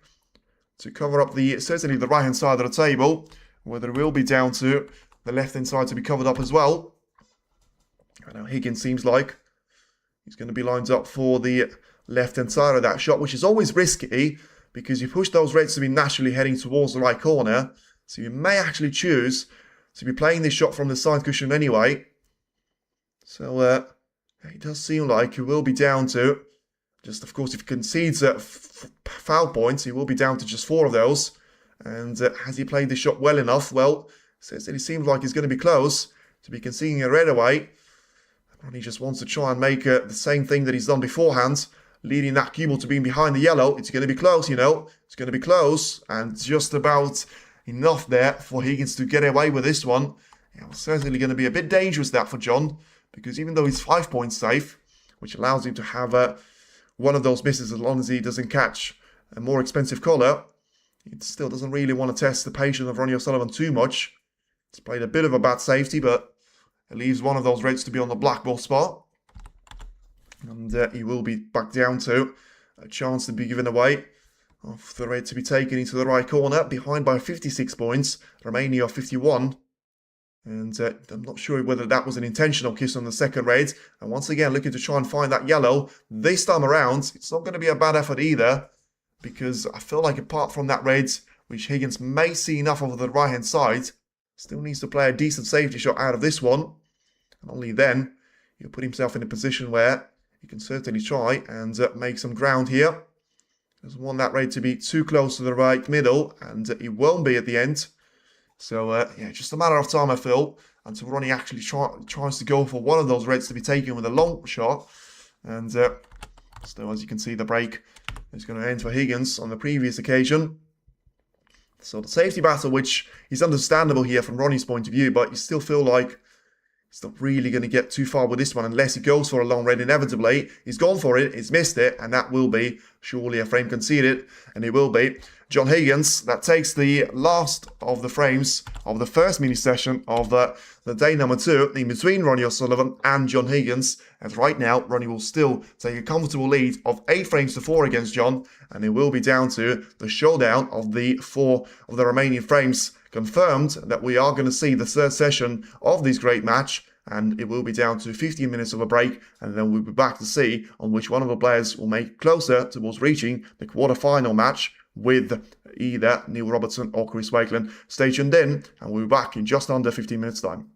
to cover up certainly the right hand side of the table, whether it will be down to the left hand side to be covered up as well. I know Higgins seems like he's going to be lined up for the left hand side of that shot, which is always risky because you push those reds to be naturally heading towards the right corner. So you may actually choose to be playing this shot from the side cushion anyway. So it does seem like it will be down to Just, of course, if he concedes foul points, he will be down to just 4 of those. And has he played the shot well enough? Well, says that he seems like he's going to be close to be conceding a red away. And he just wants to try and make the same thing that he's done beforehand, leading that cue ball to being behind the yellow. It's going to be close, you know. It's going to be close, and just about enough there for Higgins to get away with this one. It was certainly going to be a bit dangerous, that, for John, because even though he's 5 points safe, which allows him to have one of those misses as long as he doesn't catch a more expensive colour, he still doesn't really want to test the patience of Ronnie O'Sullivan too much. He's played a bit of a bad safety, but it leaves one of those reds to be on the black ball spot. And he will be back down to a chance to be given away of the red to be taken into the right corner, behind by 56 points, Romania 51. And I'm not sure whether that was an intentional kiss on the second red. And once again, looking to try and find that yellow. This time around, it's not going to be a bad effort either, because I feel like apart from that red, which Higgins may see enough of the right-hand side, still needs to play a decent safety shot out of this one. And only then, he'll put himself in a position where he can certainly try and make some ground here. Doesn't want that red to be too close to the right middle, and it won't be at the end. So, yeah, just a matter of time, I feel, until Ronnie actually tries to go for one of those reds to be taken with a long shot. And still, as you can see, the break is going to end for Higgins on the previous occasion. So the safety battle, which is understandable here from Ronnie's point of view, but you still feel like he's not really going to get too far with this one unless he goes for a long red inevitably. He's gone for it, he's missed it, and that will be surely a frame conceded, and it will be. John Higgins, that takes the last of the frames of the first mini session of the day number 2 in between Ronnie O'Sullivan and John Higgins. As right now, Ronnie will still take a comfortable lead of 8 frames to 4 against John, and it will be down to the showdown of the 4 of the remaining frames. Confirmed that we are going to see the third session of this great match, and it will be down to 15 minutes of a break, and then we'll be back to see on which one of the players will make closer towards reaching the quarter-final match with either Neil Robertson or Chris Wakeland. Stay tuned in, and we'll be back in just under 15 minutes time.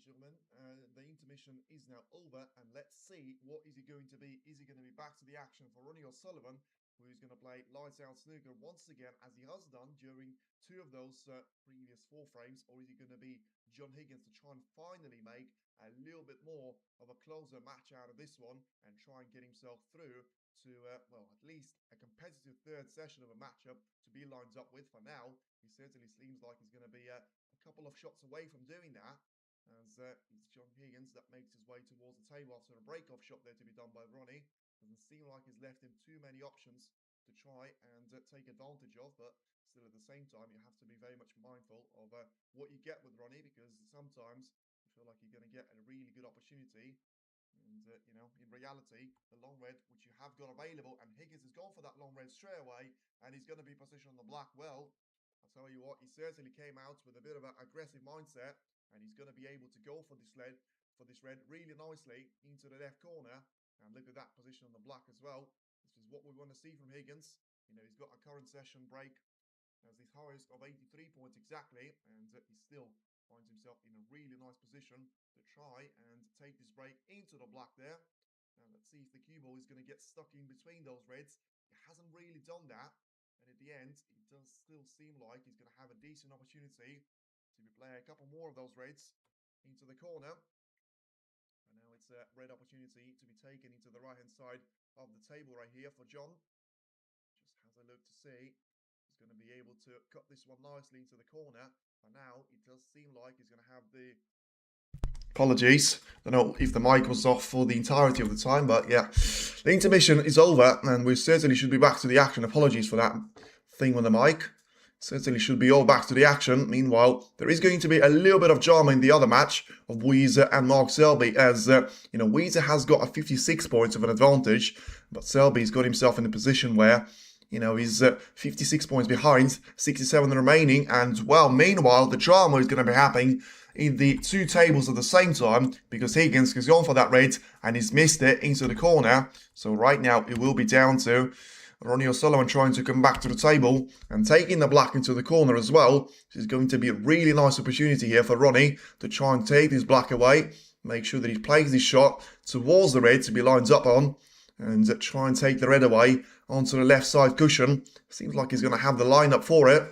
gentlemen, the intermission is now over, and let's see what is it going to be. Is he going to be back to the action for Ronnie O'Sullivan, who's going to play lights out snooker once again, as he has done during two of those previous four frames, or is he going to be John Higgins to try and finally make a little bit more of a closer match out of this one and try and get himself through to, well, at least a competitive third session of a matchup to be lined up with? For now, he certainly seems like he's going to be a couple of shots away from doing that, as it's John Higgins that makes his way towards the table after a break-off shot there to be done by Ronnie. Doesn't seem like he's left him too many options to try and take advantage of, but still at the same time, you have to be very much mindful of what you get with Ronnie, because sometimes you feel like you're going to get a really good opportunity. And, you know, in reality, the long red, which you have got available, and Higgins has gone for that long red straight away, and he's going to be positioned on the black well. I'll tell you what, he certainly came out with a bit of an aggressive mindset, and he's going to be able to go for this red really nicely into the left corner. And look at that position on the black as well. This is what we want to see from Higgins. You know, he's got a current session break as his highest of 83 points exactly, and he still finds himself in a really nice position to try and take this break into the black there. Now let's see if the cue ball is going to get stuck in between those reds. It hasn't really done that, and at the end, it does still seem like he's going to have a decent opportunity to play a couple more of those reds into the corner. And now it's a red opportunity to be taken into the right-hand side of the table right here for John. Just has a look to see if he's going to be able to cut this one nicely into the corner. For now, it does seem like he's going to have the... Apologies. I don't know if the mic was off for the entirety of the time, but yeah. The intermission is over, and we certainly should be back to the action. Apologies for that thing with the mic. Certainly should be all back to the action. Meanwhile, there is going to be a little bit of drama in the other match of Weezer and Mark Selby, as, you know, Weezer has got a 56 points of an advantage, but Selby's got himself in a position where, you know, he's 56 points behind, 67 remaining, and, well, meanwhile, the drama is going to be happening in the two tables at the same time, because Higgins has gone for that red, and he's missed it into the corner. So right now, it will be down to Ronnie O'Sullivan trying to come back to the table and taking the black into the corner as well. This is going to be a really nice opportunity here for Ronnie to try and take this black away, make sure that he plays his shot towards the red to be lined up on, and try and take the red away onto the left side cushion. Seems like he's going to have the lineup for it.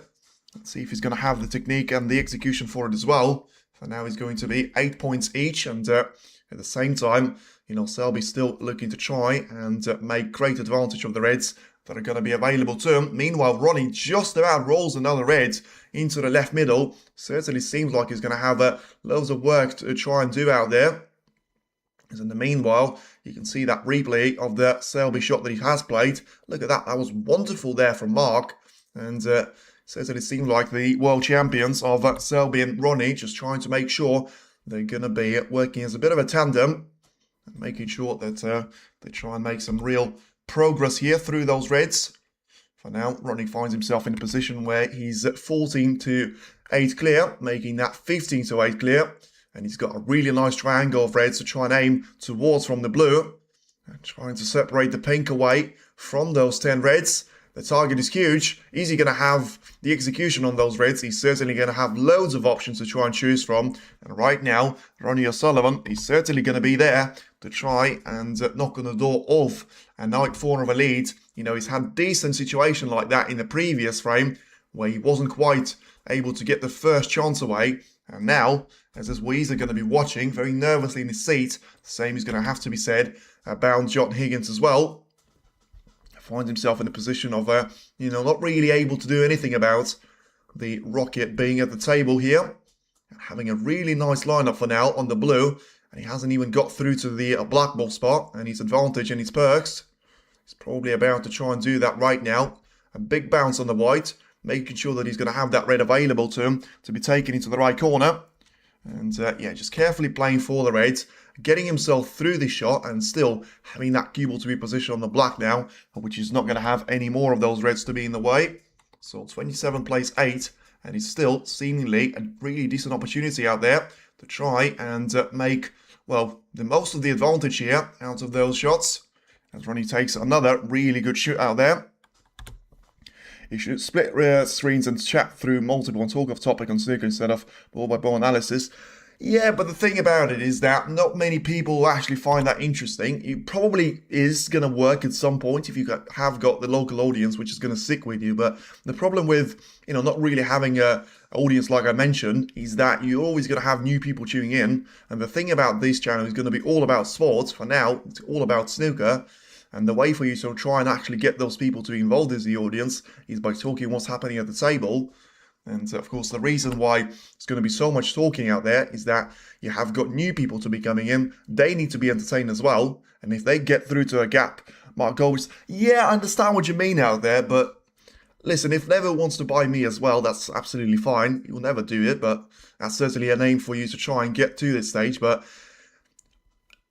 Let's see if he's going to have the technique and the execution for it as well. For now, he's going to be 8 points each, and at the same time, you know, Selby's still looking to try and make great advantage of the reds that are going to be available to him. Meanwhile, Ronnie just about rolls another red into the left middle. Certainly seems like he's going to have loads of work to try and do out there. As in the meanwhile, you can see that replay of the Selby shot that he has played. Look at that. That was wonderful there from Mark. And certainly seemed like the world champions of Selby and Ronnie just trying to make sure they're going to be working as a bit of a tandem, and making sure that they try and make some real progress here through those reds. For now, Ronnie finds himself in a position where he's 14 to 8 clear, making that 15 to 8 clear. And he's got a really nice triangle of reds to try and aim towards from the blue. And trying to separate the pink away from those 10 reds. The target is huge. Is he going to have the execution on those reds? He's certainly going to have loads of options to try and choose from. And right now, Ronnie O'Sullivan is certainly going to be there to try and knock on the door of a night 4 of a lead. You know, he's had a decent situation like that in the previous frame, where he wasn't quite able to get the first chance away. And now, as this Weezer going to be watching very nervously in his seat, the same is going to have to be said about John Higgins as well. Finds himself in a position of, you know, not really able to do anything about the Rocket being at the table here. And having a really nice lineup for now on the blue. And he hasn't even got through to the black ball spot and his advantage and his perks. He's probably about to try and do that right now. A big bounce on the white, making sure that he's going to have that red available to him to be taken into the right corner. And yeah, just carefully playing for the reds, getting himself through this shot and still having that cue ball to be positioned on the black now, which is not going to have any more of those reds to be in the way. So 27 plays 8, and it's still seemingly a really decent opportunity out there to try and make, well, the most of the advantage here out of those shots. As Ronnie takes another really good shoot out there. You should split screens and chat through multiple and talk off topic on snooker instead of ball by ball analysis. Yeah, but the thing about it is that not many people actually find that interesting. It probably is going to work at some point if you have got the local audience, which is going to stick with you. But the problem with, not really having a audience like I mentioned is that you're always going to have new people tuning in. And the thing about this channel is going to be all about sports. For now, it's all about snooker. And the way for you to try and actually get those people to be involved as the audience is by talking what's happening at the table. And of course, the reason why there's going to be so much talking out there is that you have got new people to be coming in. They need to be entertained as well. And if they get through to a gap, Mark goes, yeah, I understand what you mean out there, but listen, if Never wants to buy me as well, that's absolutely fine. He will never do it, but that's certainly a name for you to try and get to this stage. But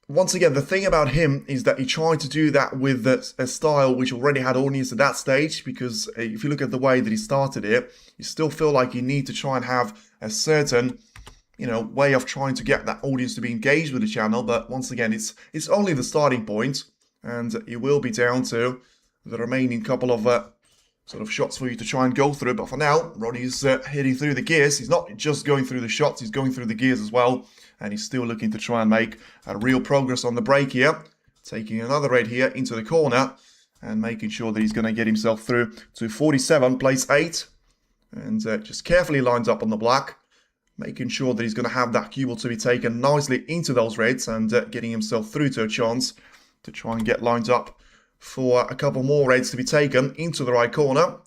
once again, the thing about him is that he tried to do that with a style which already had audience at that stage, because if you look at the way that he started it, you still feel like you need to try and have a certain, way of trying to get that audience to be engaged with the channel. But once again, it's only the starting point, and it will be down to the remaining couple of sort of shots for you to try and go through. But for now, Ronnie's hitting through the gears. He's not just going through the shots, he's going through the gears as well. And he's still looking to try and make a real progress on the break here. Taking another red here into the corner and making sure that he's going to get himself through to 47, place 8. And just carefully lines up on the black. Making sure that he's going to have that cue ball to be taken nicely into those reds and getting himself through to a chance to try and get lined up for a couple more reds to be taken into the right corner.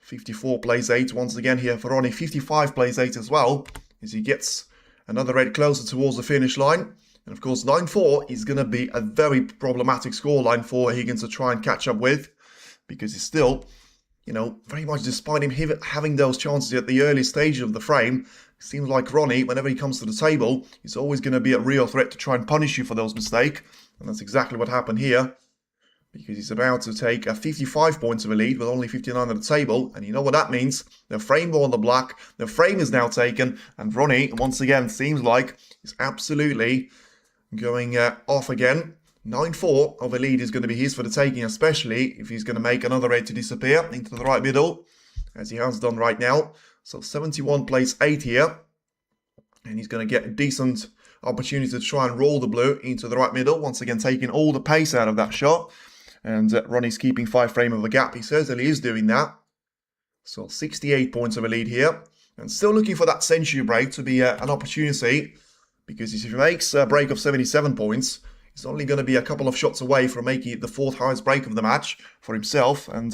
54 plays 8 once again here for Ronnie. 55 plays 8 as well as he gets another red closer towards the finish line. And of course, 9-4 is going to be a very problematic scoreline for Higgins to try and catch up with, because he's still, very much despite him having those chances at the early stage of the frame, it seems like Ronnie, whenever he comes to the table, he's always going to be a real threat to try and punish you for those mistakes. And that's exactly what happened here, because he's about to take a 55 points of a lead with only 59 at the table. And you know what that means? The frame ball on the black, the frame is now taken, and Ronnie, once again, seems like he's absolutely going off again. 9-4 of a lead is going to be his for the taking, especially if he's going to make another red to disappear into the right middle, as he has done right now. So 71 plays 8 here, and he's going to get a decent opportunity to try and roll the blue into the right middle, once again taking all the pace out of that shot. And Ronnie's keeping 5 frame of a gap. He certainly is doing that. So 68 points of a lead here. And still looking for that century break to be an opportunity, because if he makes a break of 77 points, he's only going to be a couple of shots away from making it the 4th highest break of the match for himself. And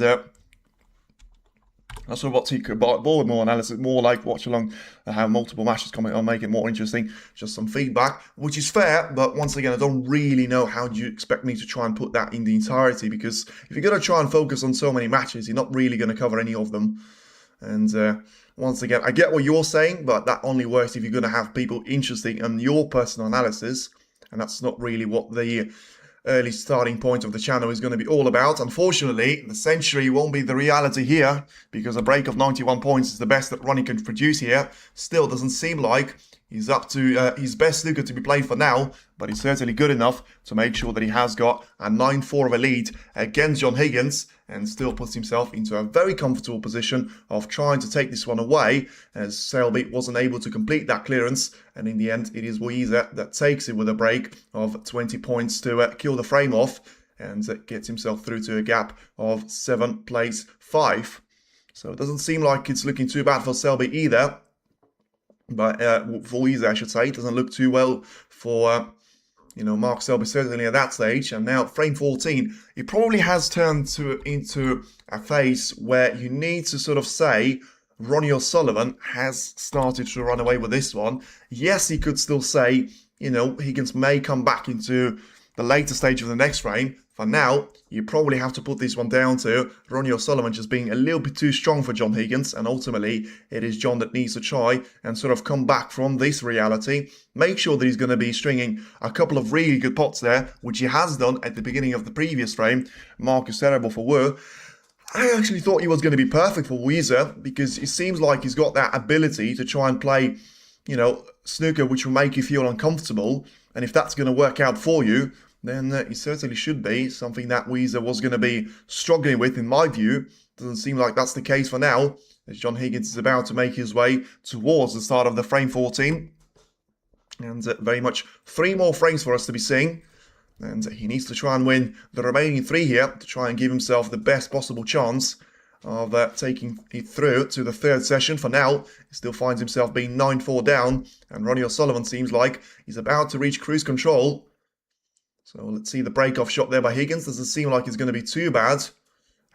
that's sort of what he could ball with more analysis, more like Watchalong, have multiple matches coming on, make it more interesting. Just some feedback, which is fair, but once again, I don't really know how do you expect me to try and put that in the entirety, because if you're going to try and focus on so many matches, you're not really going to cover any of them. And once again, I get what you're saying, but that only works if you're going to have people interested in your personal analysis, and that's not really what the early starting point of the channel is going to be all about. Unfortunately, the century won't be the reality here, because a break of 91 points is the best that Ronnie can produce here. Still doesn't seem like he's up to his best snooker to be played for now, but he's certainly good enough to make sure that he has got a 9-4 of a lead against John Higgins, and still puts himself into a very comfortable position of trying to take this one away, as Selby wasn't able to complete that clearance, and in the end it is Weezer that takes it with a break of 20 points to kill the frame off, and gets himself through to a gap of 7 plays 5. So it doesn't seem like it's looking too bad for Selby either, but for Weezer I should say. It doesn't look too well for Mark Selby certainly at that stage. And now frame 14, it probably has turned into a phase where you need to sort of say Ronnie O'Sullivan has started to run away with this one. Yes, he could still say, Higgins may come back into the later stage of the next frame. For now, you probably have to put this one down to Ronnie O'Sullivan just being a little bit too strong for John Higgins, and ultimately it is John that needs to try and sort of come back from this reality. Make sure that he's going to be stringing a couple of really good pots there, which he has done at the beginning of the previous frame. Mark is terrible for Wu. I actually thought he was going to be perfect for Weezer, because it seems like he's got that ability to try and play, snooker which will make you feel uncomfortable, and if that's going to work out for you, then it certainly should be something that Weezer was going to be struggling with, in my view. Doesn't seem like that's the case for now, as John Higgins is about to make his way towards the start of the frame 14. And very much 3 more frames for us to be seeing. And he needs to try and win the remaining 3 here to try and give himself the best possible chance of taking it through to the 3rd session. For now, he still finds himself being 9-4 down, and Ronnie O'Sullivan seems like he's about to reach cruise control. So let's see the break-off shot there by Higgins. Doesn't seem like it's going to be too bad,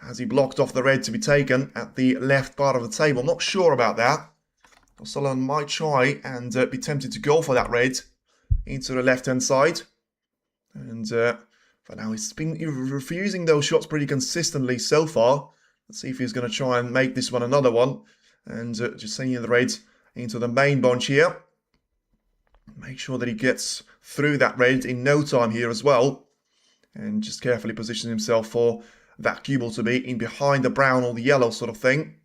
as he blocked off the red to be taken at the left part of the table. Not sure about that. O'Sullivan might try and be tempted to go for that red into the left-hand side. And for now, he's been refusing those shots pretty consistently so far. Let's see if he's going to try and make this one another one. And just sending the red into the main bunch here. Make sure that he gets through that red in no time here as well. And just carefully position himself for that cue ball to be in behind the brown or the yellow sort of thing.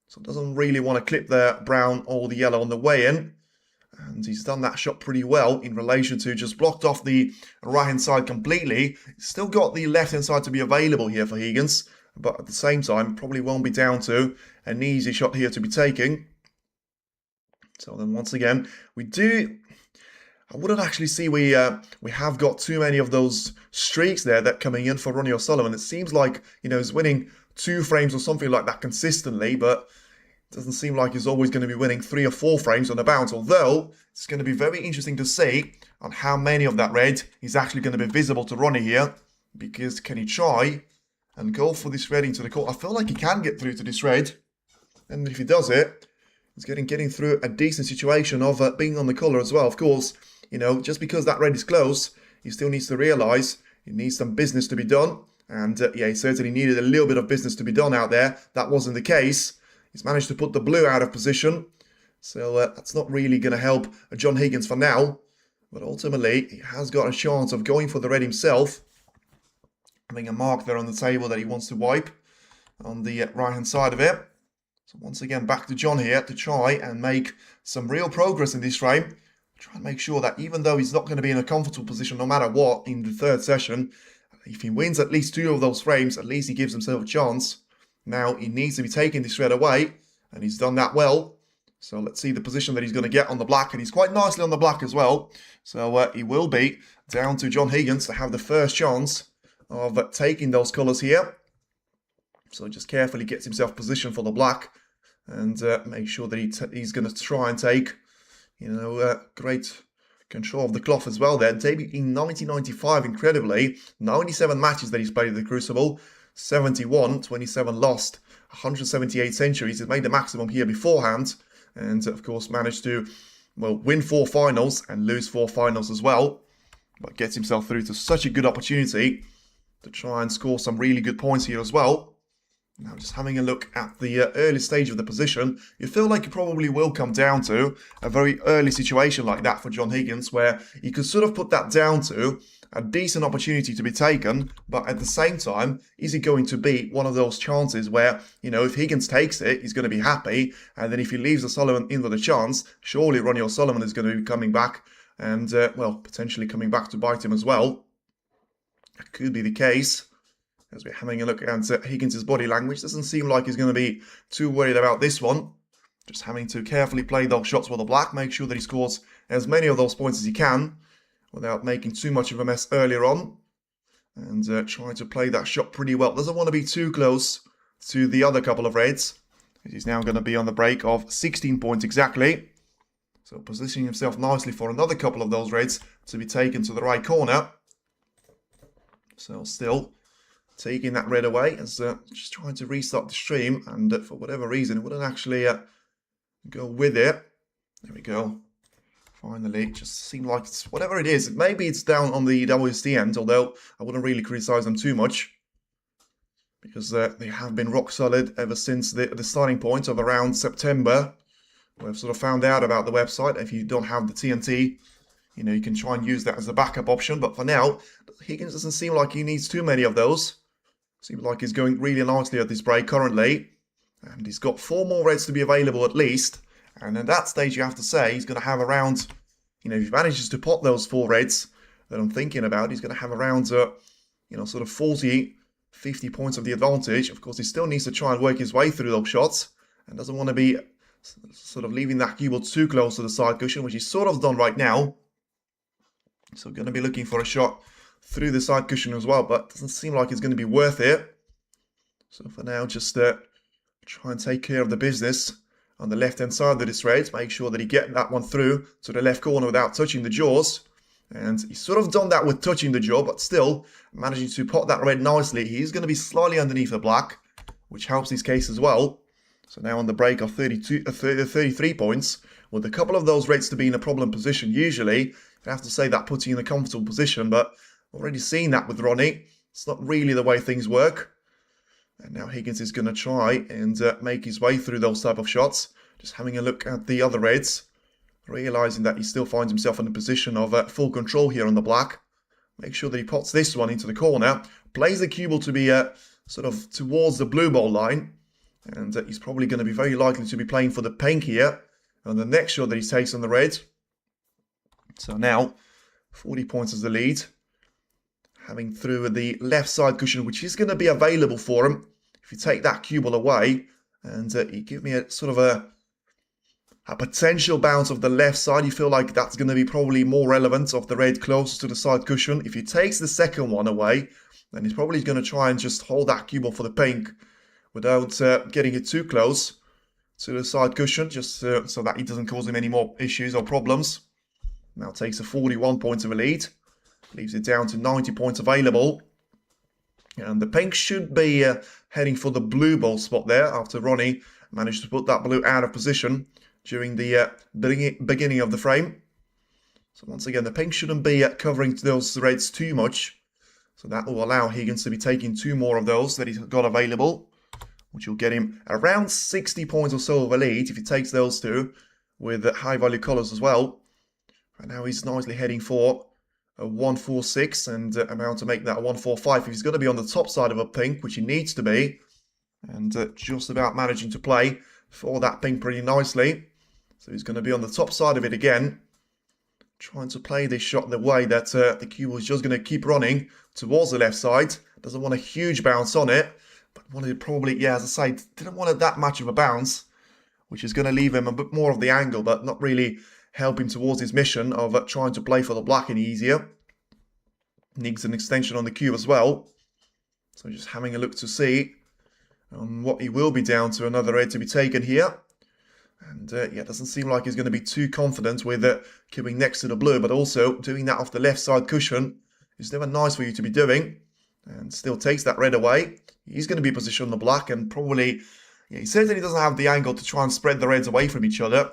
So doesn't really want to clip the brown or the yellow on the way in. And he's done that shot pretty well in relation to just blocked off the right-hand side completely. He's still got the left-hand side to be available here for Higgins. But at the same time, probably won't be down to an easy shot here to be taking. So then once again, I wouldn't actually see we have got too many of those streaks there that coming in for Ronnie O'Sullivan. It seems like, he's winning 2 frames or something like that consistently, but it doesn't seem like he's always going to be winning 3 or 4 frames on the bounce. Although it's going to be very interesting to see on how many of that red is actually going to be visible to Ronnie here, because can he try and go for this red into the court? I feel like he can get through to this red, and if he does it, he's getting through a decent situation of being on the colour as well. Of course, just because that red is close, he still needs to realise he needs some business to be done. And yeah, he certainly needed a little bit of business to be done out there. That wasn't the case. He's managed to put the blue out of position. So that's not really going to help John Higgins for now. But ultimately, he has got a chance of going for the red himself. Having a mark there on the table that he wants to wipe on the right-hand side of it. So once again, back to John here to try and make some real progress in this frame. Try and make sure that even though he's not going to be in a comfortable position no matter what in the 3rd session, if he wins at least 2 of those frames, at least he gives himself a chance. Now he needs to be taking this red away, and he's done that well. So let's see the position that he's going to get on the black, and he's quite nicely on the black as well. So he will be down to John Higgins to have the first chance of taking those colours here. So just carefully gets himself positioned for the black, and make sure that he's going to try and take, great control of the cloth as well there. Debut in 1995, incredibly. 97 matches that he's played in the Crucible. 71, 27 lost, 178 centuries. He's made the maximum here beforehand. And, of course, managed to, win 4 finals and lose 4 finals as well. But gets himself through to such a good opportunity to try and score some really good points here as well. Now, just having a look at the early stage of the position, you feel like it probably will come down to a very early situation like that for John Higgins, where you could sort of put that down to a decent opportunity to be taken, but at the same time, is it going to be one of those chances where, if Higgins takes it, he's going to be happy, and then if he leaves O'Sullivan in with a chance, surely Ronnie O'Sullivan is going to be coming back, and, potentially coming back to bite him as well. That could be the case. As we're having a look at Higgins' body language, doesn't seem like he's going to be too worried about this one. Just having to carefully play those shots with the black, make sure that he scores as many of those points as he can without making too much of a mess earlier on. And trying to play that shot pretty well. Doesn't want to be too close to the other couple of reds. He's now going to be on the break of 16 points exactly. So positioning himself nicely for another couple of those reds to be taken to the right corner. So still taking that red away as just trying to restart the stream, and for whatever reason it wouldn't actually go with it. There we go. Finally, it just seemed like it's whatever it is. Maybe it's down on the WSD end, although I wouldn't really criticize them too much because they have been rock solid ever since the starting point of around September. We've sort of found out about the website. If you don't have the TNT, you can try and use that as a backup option. But for now, Higgins doesn't seem like he needs too many of those. Seems like he's going really nicely at this break currently. And he's got 4 more reds to be available at least. And at that stage, you have to say, he's going to have around, if he manages to pot those 4 reds that I'm thinking about, he's going to have around, sort of 40, 50 points of the advantage. Of course, he still needs to try and work his way through those shots and doesn't want to be sort of leaving that cue ball too close to the side cushion, which he's sort of done right now. So going to be looking for a shot through the side cushion as well, but doesn't seem like it's going to be worth it. So for now, just try and take care of the business on the left-hand side of this raid. Make sure that he get that one through to the left corner without touching the jaws. And he's sort of done that with touching the jaw, but still managing to pot that red nicely. He's going to be slightly underneath the black, which helps his case as well. So now on the break of 33 points, with a couple of those reds to be in a problem position, usually, I have to say that puts you in a comfortable position, but already seen that with Ronnie. It's not really the way things work. And now Higgins is going to try and make his way through those type of shots. Just having a look at the other reds, realising that he still finds himself in a position of full control here on the black. Make sure that he pots this one into the corner, plays the cue ball to be sort of towards the blue ball line, and he's probably going to be very likely to be playing for the pink here on the next shot that he takes on the red. So now 40 points as the lead, having through the left side cushion, which is going to be available for him if you take that cue ball away. And you give me a sort of a potential bounce of the left side. You feel like that's going to be probably more relevant of the red closest to the side cushion. If he takes the second one away, then he's probably going to try and just hold that cue ball for the pink without getting it too close to the side cushion, just so that he doesn't cause him any more issues or problems. Now takes a 41 points of a lead, leaves it down to 90 points available. And the pink should be heading for the blue ball spot there after Ronnie managed to put that blue out of position during the beginning of the frame. So once again, the pink shouldn't be covering those reds too much. So that will allow Higgins to be taking two more of those that he's got available, which will get him around 60 points or so of a lead if he takes those two with high value colours as well. And now he's nicely heading for a 146 and about to make that a 145 if he's going to be on the top side of a pink, which he needs to be. And just about managing to play for that pink pretty nicely. So he's going to be on the top side of it again, trying to play this shot the way that the cue was just going to keep running towards the left side. Doesn't want a huge bounce on it, but wanted probably, yeah, as I say, didn't want it that much of a bounce, which is going to leave him a bit more of the angle, but not really help him towards his mission of trying to play for the black any easier. Needs an extension on the cue as well. So just having a look to see what he will be down to another red to be taken here. And yeah, doesn't seem like he's going to be too confident with keeping next to the blue, but also doing that off the left side cushion is never nice for you to be doing. And still takes that red away. He's going to be positioned on the black and probably, yeah, he certainly doesn't have the angle to try and spread the reds away from each other.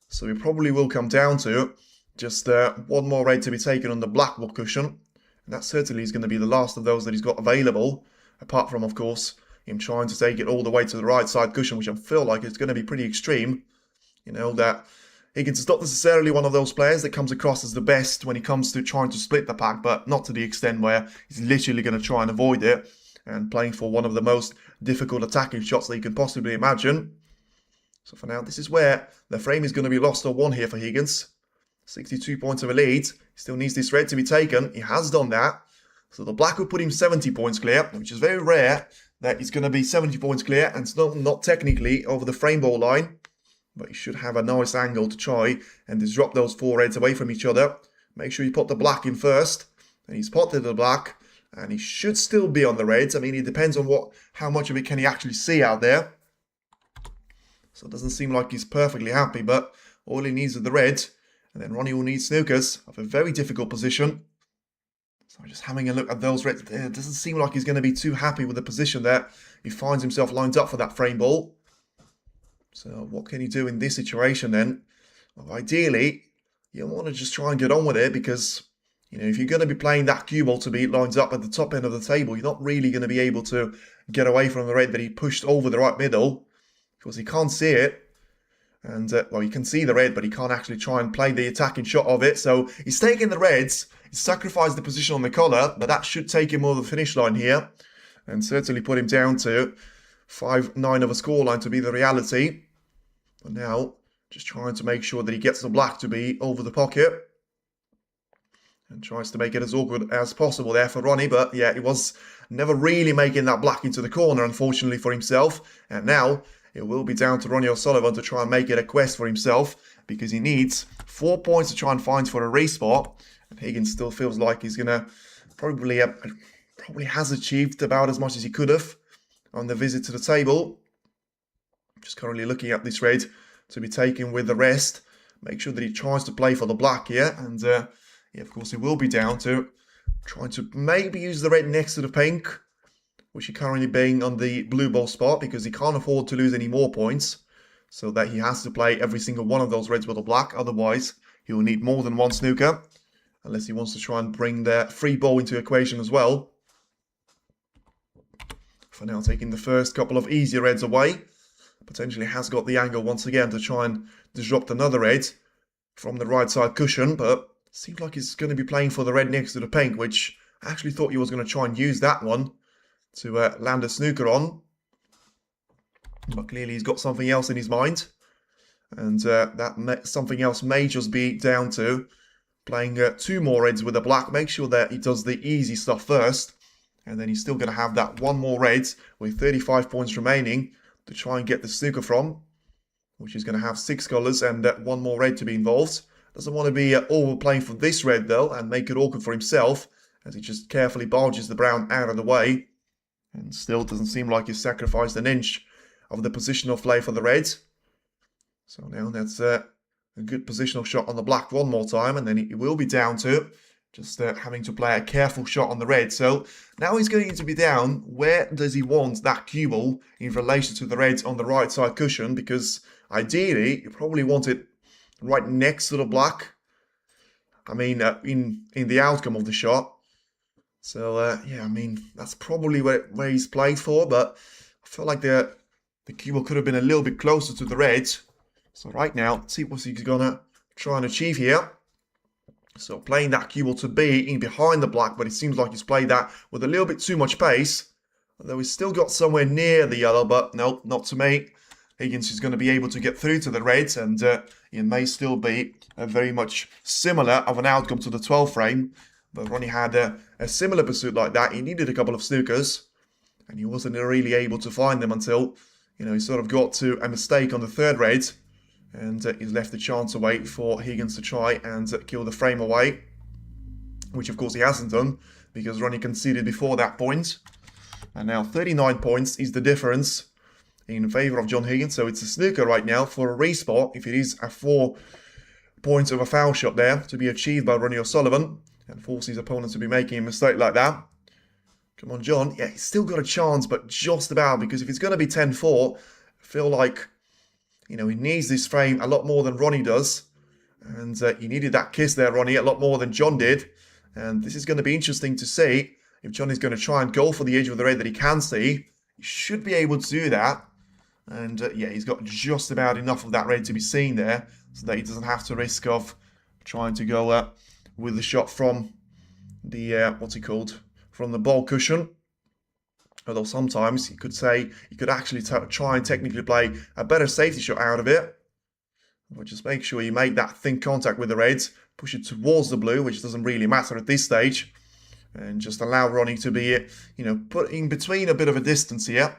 So he probably will come down to just one more red to be taken on the black ball cushion. And that certainly is going to be the last of those that he's got available. Apart from, of course, him trying to take it all the way to the right side cushion, which I feel like it's going to be pretty extreme. You know, that Higgins is not necessarily one of those players that comes across as the best when it comes to trying to split the pack, but not to the extent where he's literally going to try and avoid it and playing for one of the most difficult attacking shots that you can possibly imagine. So for now, this is where the frame is going to be lost or won here for Higgins. 62 points of a lead. He still needs this red to be taken. He has done that. So the black will put him 70 points clear, which is very rare that he's going to be 70 points clear, and it's not technically over the frame ball line. But he should have a nice angle to try and disrupt those four reds away from each other. Make sure you put the black in first. And he's potted the black. And he should still be on the reds. I mean, it depends on how much of it can he actually see out there. So it doesn't seem like he's perfectly happy, but all he needs is the red. And then Ronnie will need snookers of a very difficult position. So just having a look at those reds. It doesn't seem like he's going to be too happy with the position there. He finds himself lined up for that frame ball. So what can you do in this situation then? Well, ideally, you want to just try and get on with it because, you know, if you're going to be playing that cue ball to be lined up at the top end of the table, you're not really going to be able to get away from the red that he pushed over the right middle because he can't see it. And, well, you can see the red, but he can't actually try and play the attacking shot of it. So he's taking the reds, he's sacrificed the position on the collar, but that should take him over the finish line here and certainly put him down to 5-9 of a scoreline to be the reality. But now, just trying to make sure that he gets the black to be over the pocket. And tries to make it as awkward as possible there for Ronnie. But yeah, he was never really making that black into the corner, unfortunately for himself. And now, it will be down to Ronnie O'Sullivan to try and make it a quest for himself, because he needs 4 points to try and find for a respot. And Higgins still feels like he's going to probably has achieved about as much as he could have on the visit to the table. Just currently looking at this red to be taken with the rest. Make sure that he tries to play for the black here. And yeah, of course, it will be down to trying to maybe use the red next to the pink, which he currently being on the blue ball spot, because he can't afford to lose any more points. So that he has to play every single one of those reds with a black. Otherwise, he will need more than one snooker. Unless he wants to try and bring the free ball into equation as well. For now, taking the first couple of easier reds away. Potentially has got the angle once again to try and disrupt another red from the right side cushion. But seems like he's going to be playing for the red next to the pink, which I actually thought he was going to try and use that one to land a snooker on. But clearly he's got something else in his mind. And something else may just be down to playing 2 more reds with a black. Make sure that he does the easy stuff first. And then he's still going to have that 1 more red with 35 points remaining to try and get the snooker from. Which is going to have 6 colours and 1 more red to be involved. Doesn't want to be overplaying for this red though and make it awkward for himself. As he just carefully barges the brown out of the way. And still doesn't seem like he's sacrificed an inch of the positional play for the reds. So now that's a good positional shot on the black one more time, and then he will be down to just having to play a careful shot on the red. So now he's going to be down. Where does he want that cue ball in relation to the reds on the right side cushion? Because ideally, you probably want it right next to the black. I mean, in the outcome of the shot. So yeah, I mean, that's probably where he's played for, but I feel like the cue ball could have been a little bit closer to the reds. So right now, let's see what he's going to try and achieve here. So playing that cue ball to be in behind the black, but it seems like he's played that with a little bit too much pace. Although he's still got somewhere near the yellow, but no, not to me. Higgins is going to be able to get through to the reds, and it may still be a very much similar of an outcome to the 12 frame. But Ronnie had a similar pursuit like that. He needed a couple of snookers, and he wasn't really able to find them until, he sort of got to a mistake on the 3rd red. And he's left the chance away for Higgins to try and kill the frame away. Which of course he hasn't done, because Ronnie conceded before that point. And now 39 points is the difference in favour of John Higgins. So it's a snooker right now for a respot, if it is a 4 points of a foul shot there to be achieved by Ronnie O'Sullivan. And force his opponent to be making a mistake like that. Come on, John. Yeah, he's still got a chance, but just about, because if it's going to be 10-4, I feel like, he needs this frame a lot more than Ronnie does. And he needed that kiss there, Ronnie, a lot more than John did. And this is going to be interesting to see if John is going to try and go for the edge of the red that he can see. He should be able to do that. And yeah, he's got just about enough of that red to be seen there, so that he doesn't have to risk of trying to go with the shot from the, from the ball cushion. Although sometimes you could say you could actually try and technically play a better safety shot out of it. But just make sure you make that thin contact with the reds, push it towards the blue, which doesn't really matter at this stage. And just allow Ronnie to be, put in between a bit of a distance here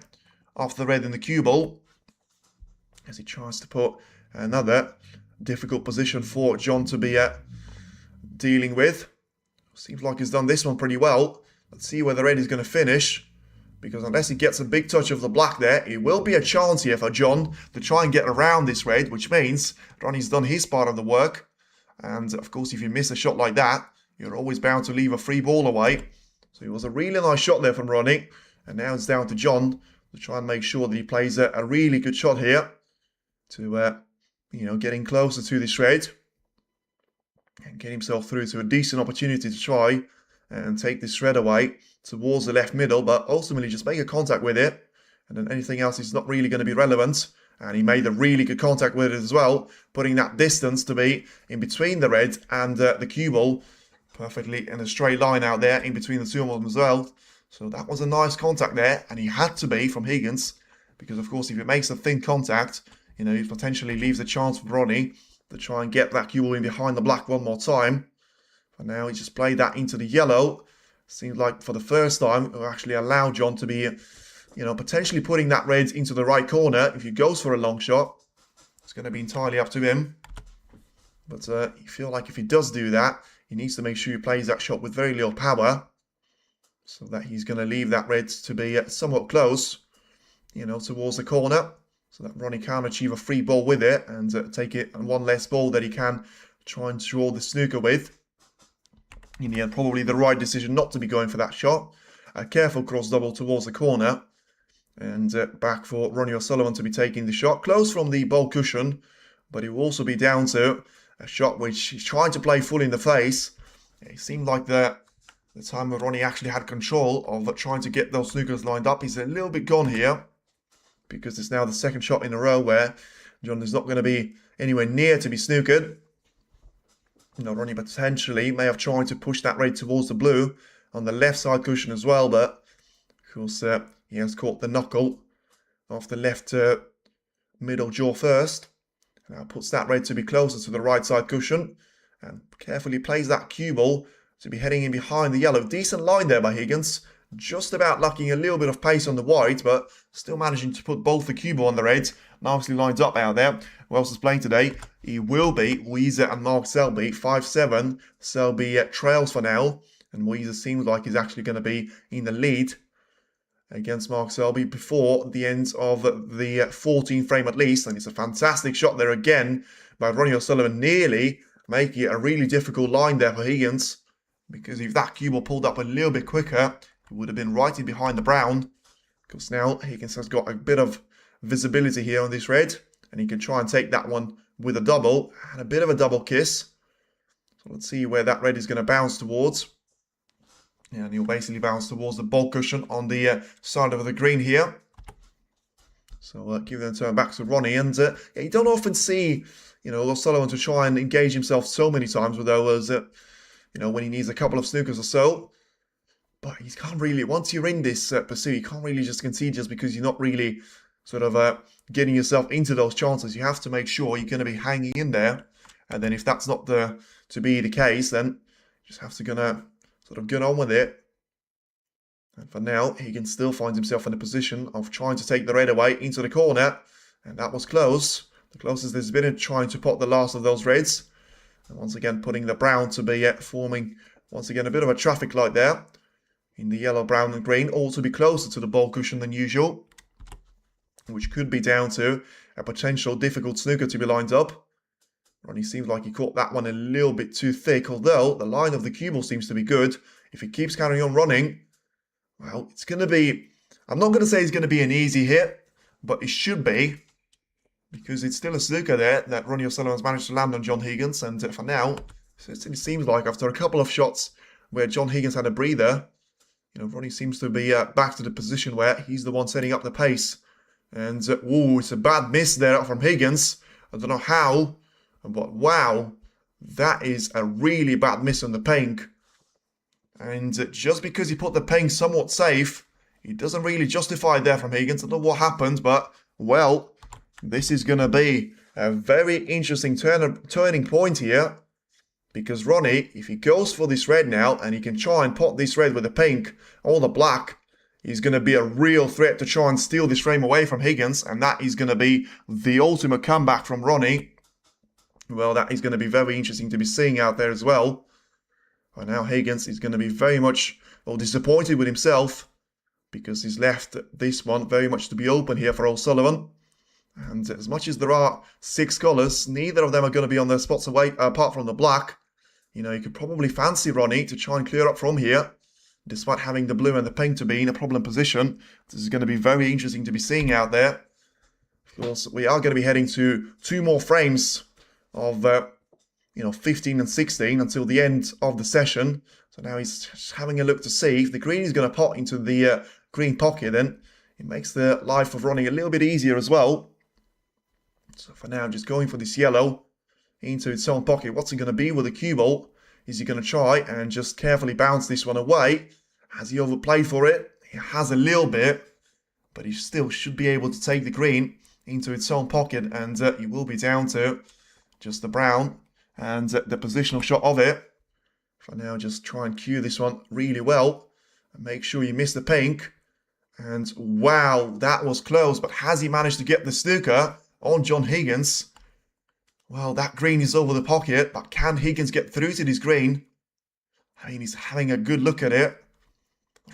off the red in the cue ball. As he tries to put another difficult position for John to be dealing with. Seems like he's done this one pretty well. Let's see where the red is going to finish. Because unless he gets a big touch of the black there, it will be a chance here for John to try and get around this red, which means Ronnie's done his part of the work. And of course, if you miss a shot like that, you're always bound to leave a free ball away. So it was a really nice shot there from Ronnie. And now it's down to John to try and make sure that he plays a really good shot here to, getting closer to this red. And get himself through to a decent opportunity to try and take this red away towards the left middle, but ultimately just make a contact with it, and then anything else is not really going to be relevant. And he made a really good contact with it as well, putting that distance to be in between the red and the cue ball, perfectly in a straight line out there in between the two of them as well. So that was a nice contact there, and he had to be from Higgins, because of course if it makes a thin contact, it potentially leaves a chance for Ronnie to try and get that cue ball in behind the black one more time. But now he just played that into the yellow. Seems like for the first time, it will actually allow John to be, potentially putting that red into the right corner. If he goes for a long shot, it's going to be entirely up to him. But you feel like if he does do that, he needs to make sure he plays that shot with very little power, so that he's going to leave that red to be somewhat close, towards the corner, so that Ronnie can achieve a free ball with it and take it on one less ball that he can try and draw the snooker with. In the end, probably the right decision not to be going for that shot. A careful cross double towards the corner, and back for Ronnie O'Sullivan to be taking the shot. Close from the ball cushion, but it will also be down to a shot which he's trying to play full in the face. It seemed like the time where Ronnie actually had control of trying to get those snookers lined up. He's a little bit gone here, because it's now the second shot in a row where John is not going to be anywhere near to be snookered. Ronnie potentially may have tried to push that red towards the blue on the left side cushion as well, but of course he has caught the knuckle off the left middle jaw first. Now puts that red to be closer to the right side cushion and carefully plays that cue ball to be heading in behind the yellow. Decent line there by Higgins. Just about lacking a little bit of pace on the white, but still managing to put both the cue ball on the red. Nicely lined up out there. Who else is playing today? He will be Weezer and Mark Selby. 5-7. Selby trails for now, and Weezer seems like he's actually going to be in the lead against Mark Selby before the end of the 14th frame at least. And it's a fantastic shot there again by Ronnie O'Sullivan, nearly making it a really difficult line there for Higgins, because if that cue ball pulled up a little bit quicker, it would have been right in behind the brown. Because now Higgins has got a bit of visibility here on this red, and he can try and take that one with a double, and a bit of a double kiss. So let's see where that red is going to bounce towards. Yeah, and he'll basically bounce towards the ball cushion on the side of the green here. So give them a turn back to Ronnie, and yeah, you don't often see, O'Sullivan to try and engage himself so many times with those, when he needs a couple of snookers or so. But he can't really, once you're in this pursuit, you can't really just concede just because you're not really sort of getting yourself into those chances. You have to make sure you're going to be hanging in there. And then if that's not to be the case, then you just have to sort of get on with it. And for now, Higgins still finds himself in a position of trying to take the red away into the corner. And that was close. The closest there's been in trying to pot the last of those reds. And once again, putting the brown to be forming, once again, a bit of a traffic light there. In the yellow, brown and green, all to be closer to the ball cushion than usual, which could be down to a potential difficult snooker to be lined up. Ronnie seems like he caught that one a little bit too thick, although the line of the cue ball seems to be good. If he keeps carrying on running, well, it's going to be, I'm not going to say it's going to be an easy hit, but it should be, because it's still a snooker there that Ronnie O'Sullivan's managed to land on John Higgins, and for now, it seems like after a couple of shots where John Higgins had a breather, Ronnie seems to be back to the position where he's the one setting up the pace. And, it's a bad miss there from Higgins. I don't know how, but wow, that is a really bad miss on the pink. And just because he put the pink somewhat safe, it doesn't really justify it there from Higgins. I don't know what happened, but, well, this is going to be a very interesting turning point here. Because Ronnie, if he goes for this red now, and he can try and pot this red with the pink or the black, he's going to be a real threat to try and steal this frame away from Higgins, and that is going to be the ultimate comeback from Ronnie. Well, that is going to be very interesting to be seeing out there as well. But now Higgins is going to be very much disappointed with himself, because he's left this one very much to be open here for O'Sullivan. And as much as there are 6 colours, neither of them are going to be on their spots away, apart from the black. You could probably fancy Ronnie to try and clear up from here, despite having the blue and the pink to be in a problem position. This is going to be very interesting to be seeing out there. Of course, we are going to be heading to 2 more frames of, 15 and 16 until the end of the session. So now he's just having a look to see if the green is going to pot into the green pocket. Then it makes the life of Ronnie a little bit easier as well. So for now, just going for this yellow into its own pocket. What's it going to be with the cue ball? Is he going to try and just carefully bounce this one away? Has he overplayed for it? He has a little bit, but he still should be able to take the green into its own pocket, and he will be down to just the brown and the positional shot of it. For now, just try and cue this one really well and make sure you miss the pink. And wow, that was close. But has he managed to get the snooker on John Higgins? Well, that green is over the pocket, but can Higgins get through to this green? I mean, he's having a good look at it.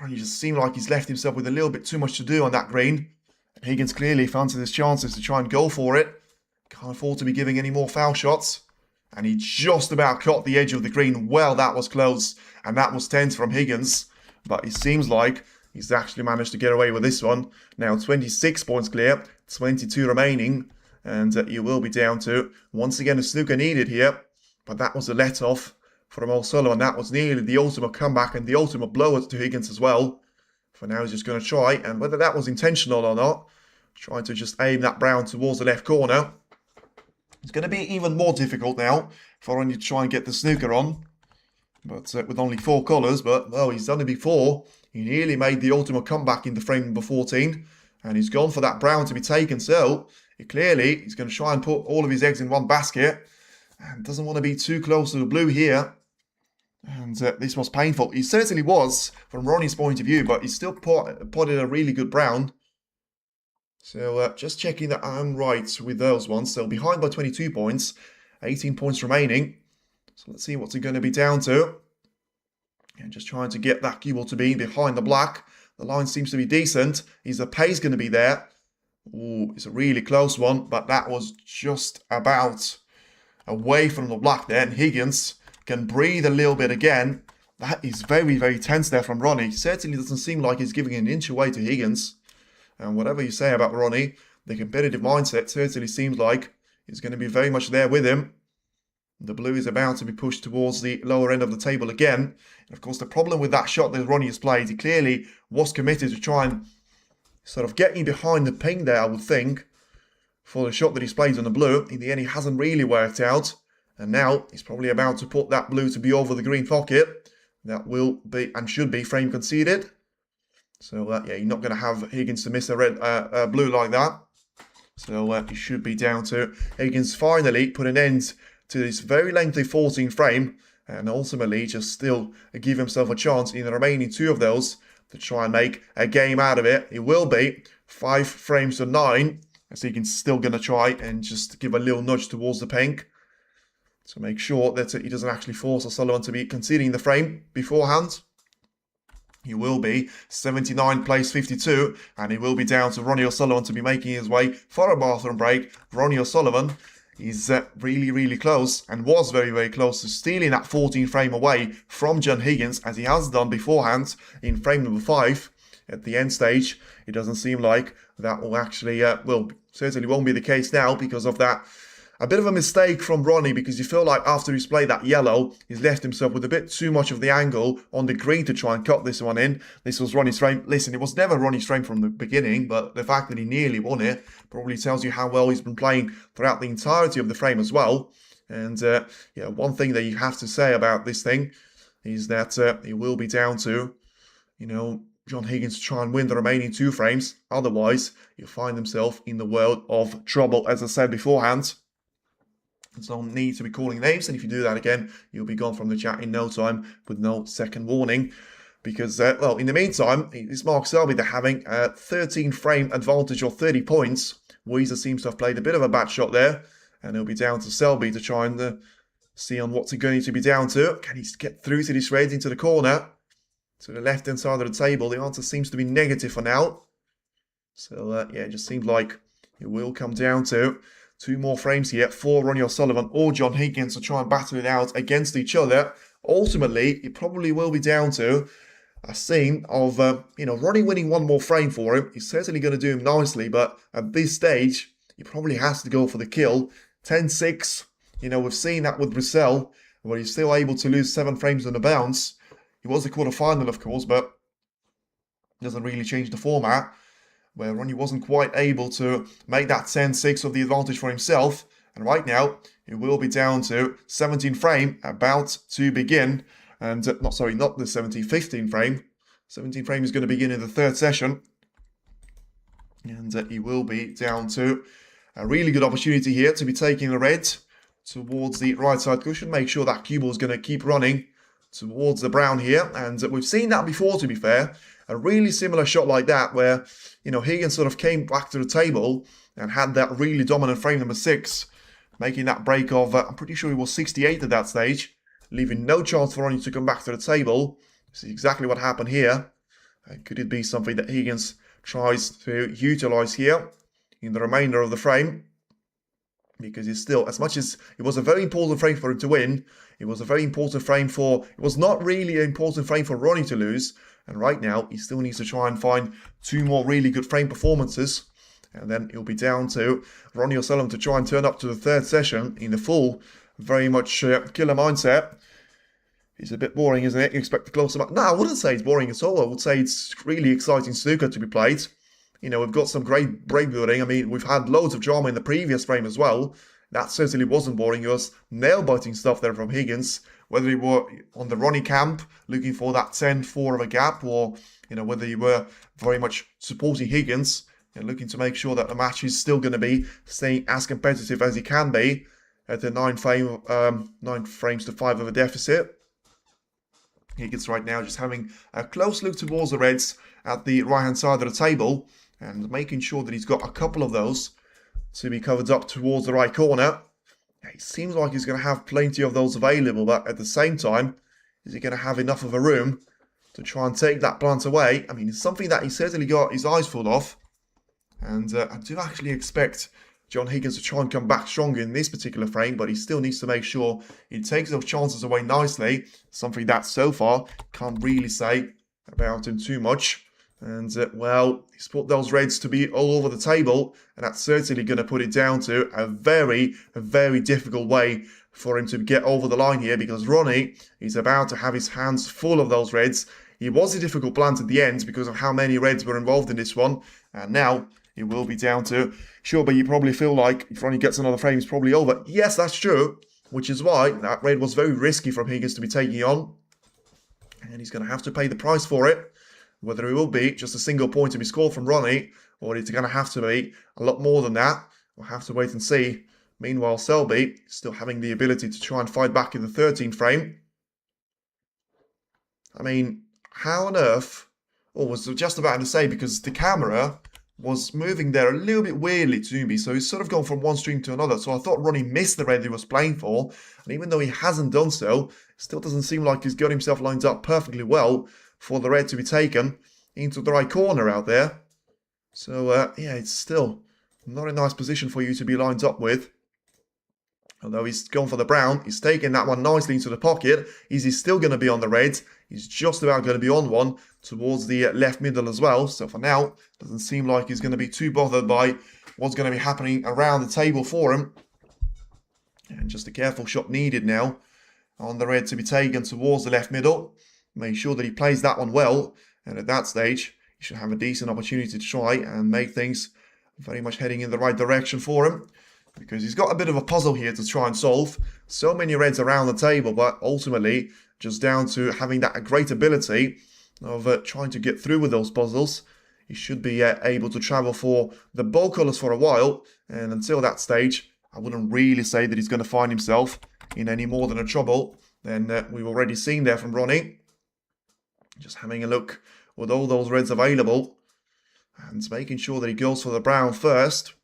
He just seemed like he's left himself with a little bit too much to do on that green. And Higgins clearly fancies his chances to try and go for it. Can't afford to be giving any more foul shots. And he just about caught the edge of the green. Well, that was close. And that was tense from Higgins. But it seems like he's actually managed to get away with this one. Now 26 points clear, 22 remaining. And he will be down to, once again, a snooker needed here. But that was a let-off from O'Sullivan. That was nearly the ultimate comeback and the ultimate blow to Higgins as well. For now, he's just going to try. And whether that was intentional or not, trying to just aim that brown towards the left corner. It's going to be even more difficult now for Ronnie to try and get the snooker on. But with only 4 colours, but, well, he's done it before. He nearly made the ultimate comeback in the frame number 14. And he's gone for that brown to be taken. So, clearly, he's going to try and put all of his eggs in one basket. And doesn't want to be too close to the blue here. And this was painful. He certainly was, from Ronnie's point of view, but he still potted a really good brown. So just checking that I'm right with those ones. So behind by 22 points, 18 points remaining. So let's see what's it going to be down to. And just trying to get that cue ball to be behind the black. The line seems to be decent. Is the pace going to be there? Ooh, it's a really close one, but that was just about away from the black there. And Higgins can breathe a little bit again. That is very, very tense there from Ronnie. Certainly doesn't seem like he's giving an inch away to Higgins. And whatever you say about Ronnie, the competitive mindset certainly seems like is going to be very much there with him. The blue is about to be pushed towards the lower end of the table again. And of course, the problem with that shot that Ronnie has played, he clearly was committed to try and sort of get in behind the ping there, I would think, for the shot that he's played on the blue. In the end, he hasn't really worked out. And now he's probably about to put that blue to be over the green pocket. That will be and should be frame conceded. So, yeah, you're not going to have Higgins to miss a red, blue like that. So, he should be down to Higgins finally put an end to this very lengthy 14 frame. And ultimately just still give himself a chance in the remaining 2 of those to try and make a game out of it. It will be 5 frames to 9. So Higgins still going to try and just give a little nudge towards the pink. To make sure that he doesn't actually force O'Sullivan to be conceding the frame beforehand. He will be 79 plays 52, and he will be down to Ronnie O'Sullivan to be making his way for a bathroom break. Ronnie O'Sullivan is really, really close, and was very, very close to stealing that 14 frame away from John Higgins, as he has done beforehand in frame number 5. At the end stage, it doesn't seem like that will actually, well, certainly won't be the case now because of that. A bit of a mistake from Ronnie, because you feel like after he's played that yellow, he's left himself with a bit too much of the angle on the green to try and cut this one in. This was Ronnie's frame. Listen, it was never Ronnie's frame from the beginning, but the fact that he nearly won it probably tells you how well he's been playing throughout the entirety of the frame as well. And yeah, one thing that you have to say about this thing is that it will be down to, you know, John Higgins to try and win the remaining 2 frames. Otherwise, you'll find himself in the world of trouble, as I said beforehand. There's no need to be calling names, and if you do that again, you'll be gone from the chat in no time with no second warning. Because, well, in the meantime, it's Mark Selby they're having a 13 frame advantage of 30 points. Weezer seems to have played a bit of a bad shot there, and it'll be down to Selby to try and see on what's it going to be down to. Can he get through to this raid into the corner? To the left-hand side of the table, the answer seems to be negative for now. So, yeah, it just seems like it will come down to 2 more frames here for Ronnie O'Sullivan or John Higgins to try and battle it out against each other. Ultimately, it probably will be down to a scene of, you know, Ronnie winning 1 more frame for him. He's certainly going to do him nicely, but at this stage, he probably has to go for the kill. 10-6, you know, we've seen that with Brissell, where he's still able to lose 7 frames on the bounce. He was the quarterfinal, of course, but it doesn't really change the format, where Ronnie wasn't quite able to make that 10-6 of the advantage for himself. And right now, it will be down to 17 frame about to begin. And, not the 15 frame. 17 frame is going to begin in the 3rd session. And he will be down to a really good opportunity here to be taking the red towards the right side cushion. Make sure that cue ball is going to keep running towards the brown here. And we've seen that before, to be fair. a really similar shot like that where, Higgins sort of came back to the table and had that really dominant frame number 6, making that break of, I'm pretty sure he was 68 at that stage, leaving no chance for Ronnie to come back to the table. This is exactly what happened here. Could it be something that Higgins tries to utilize here in the remainder of the frame? Because it's still, as much as it was a very important frame for him to win, it was a very important frame it was not really an important frame for Ronnie to lose. And right now, he still needs to try and find 2 more really good frame performances. And then it'll be down to Ronnie O'Sullivan to try and turn up to the 3rd session in the full, very much killer mindset. It's a bit boring, isn't it? You expect to close them up. No, I wouldn't say it's boring at all. I would say it's really exciting snooker to be played. We've got some great break building. I mean, we've had loads of drama in the previous frame as well. That certainly wasn't boring. It was nail-biting stuff there from Higgins. Whether you were on the Ronnie camp, looking for that 10-4 of a gap, or, whether you were very much supporting Higgins, looking to make sure that the match is still going to be staying as competitive as it can be at the 9 frames to 5 of a deficit. Higgins right now just having a close look towards the reds at the right-hand side of the table and making sure that he's got a couple of those to be covered up towards the right corner. It seems like he's going to have plenty of those available, but at the same time, is he going to have enough of a room to try and take that blunt away? I mean, it's something that he certainly got his eyes full of. And I do actually expect John Higgins to try and come back stronger in this particular frame, but he still needs to make sure he takes those chances away nicely. Something that so far can't really say about him too much. And, well, he's put those reds to be all over the table, and that's certainly going to put it down to a very difficult way for him to get over the line here, because Ronnie is about to have his hands full of those reds. He was a difficult blunt at the end because of how many reds were involved in this one, and now it will be down to, sure, but you probably feel like if Ronnie gets another frame, it's probably over. Yes, that's true, which is why that red was very risky from Higgins to be taking on, and he's going to have to pay the price for it. Whether it will be just a single point to be scored from Ronnie, or it's going to have to be a lot more than that, we'll have to wait and see. Meanwhile, Selby still having the ability to try and fight back in the 13th frame. I mean, how on earth, or was just about to say, because the camera was moving there a little bit weirdly to me, so he's sort of gone from one string to another, so I thought Ronnie missed the red he was playing for, and even though he hasn't done so, it still doesn't seem like he's got himself lined up perfectly well for the red to be taken into the right corner out there. So, yeah, it's still not a nice position for you to be lined up with. Although he's gone for the brown, he's taken that one nicely into the pocket. Is he still going to be on the red? He's just about going to be on one towards the left middle as well. So for now, doesn't seem like he's going to be too bothered by what's going to be happening around the table for him. And just a careful shot needed now on the red to be taken towards the left middle. Make sure that he plays that one well, and at that stage, he should have a decent opportunity to try and make things very much heading in the right direction for him, because he's got a bit of a puzzle here to try and solve. So many reds around the table, but ultimately just down to having that great ability of trying to get through with those puzzles. He should be able to travel for the ball colours for a while, and until that stage, I wouldn't really say that he's going to find himself in any more than a trouble than we've already seen there from Ronnie. Just having a look with all those reds available and making sure that he goes for the brown first.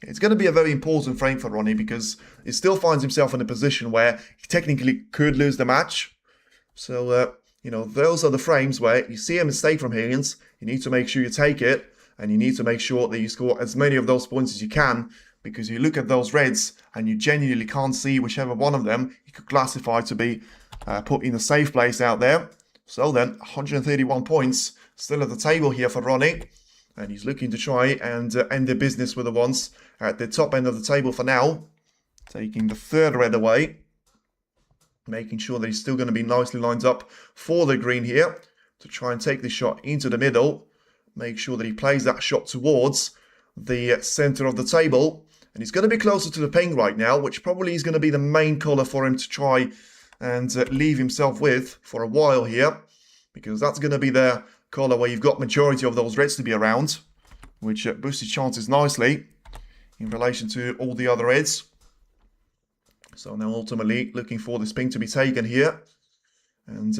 It's going to be a very important frame for Ronnie because he still finds himself in a position where he technically could lose the match. So, those are the frames where you see a mistake from Higgins, you need to make sure you take it, and you need to make sure that you score as many of those points as you can, because you look at those reds and you genuinely can't see whichever one of them you could classify to be put in a safe place out there. So then, 131 points still at the table here for Ronnie. And he's looking to try and end the business with the ones at the top end of the table for now. Taking the third red away. Making sure that he's still going to be nicely lined up for the green here. To try and take the shot into the middle. Make sure that he plays that shot towards the center of the table. And he's going to be closer to the pink right now, which probably is going to be the main colour for him to try and leave himself with for a while here, because that's going to be the colour where you've got majority of those reds to be around, which boosts his chances nicely in relation to all the other reds. So now ultimately looking for this pink to be taken here, and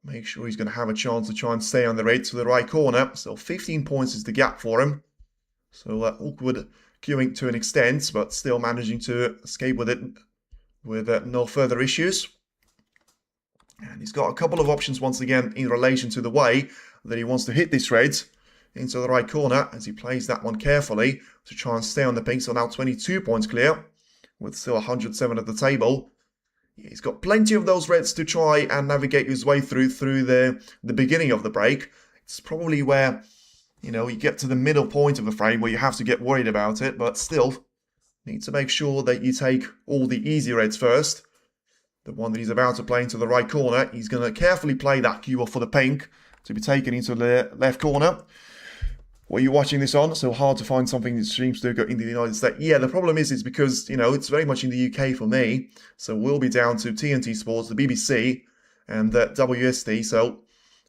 make sure he's going to have a chance to try and stay on the red to the right corner. So 15 points is the gap for him. So awkward queuing to an extent, but still managing to escape with it with no further issues. And he's got a couple of options once again in relation to the way that he wants to hit this red into the right corner as he plays that one carefully to try and stay on the pink. So now 22 points clear with still 107 at the table. He's got plenty of those reds to try and navigate his way through the beginning of the break. It's probably where, you know, you get to the middle point of the frame where you have to get worried about it, but still need to make sure that you take all the easy reds first. The one that he's about to play into the right corner, he's going to carefully play that cue off for the pink to be taken into the left corner. What are you watching this on? So hard to find something that streams to go into the United States. Yeah, the problem is it's because, you know, it's very much in the UK for me. So we'll be down to TNT Sports, the BBC, and WST. So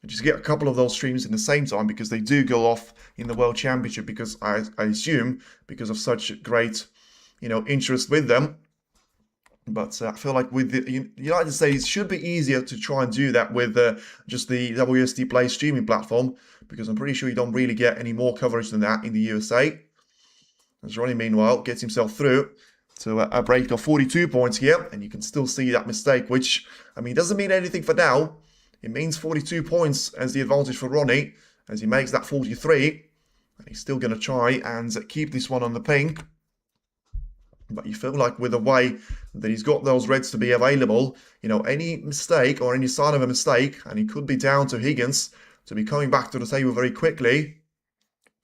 I just get a couple of those streams in the same time because they do go off in the World Championship because I assume because of such great, you know, interest with them. But I feel like with the United States, it should be easier to try and do that with just the WST Play streaming platform, because I'm pretty sure you don't really get any more coverage than that in the USA. As Ronnie, meanwhile, gets himself through to a break of 42 points here, and you can still see that mistake, which, I mean, doesn't mean anything for now. It means 42 points as the advantage for Ronnie, as he makes that 43, and he's still going to try and keep this one on the pink. But you feel like with the way that he's got those reds to be available, you know, any mistake or any sign of a mistake, and he could be down to Higgins to be coming back to the table very quickly.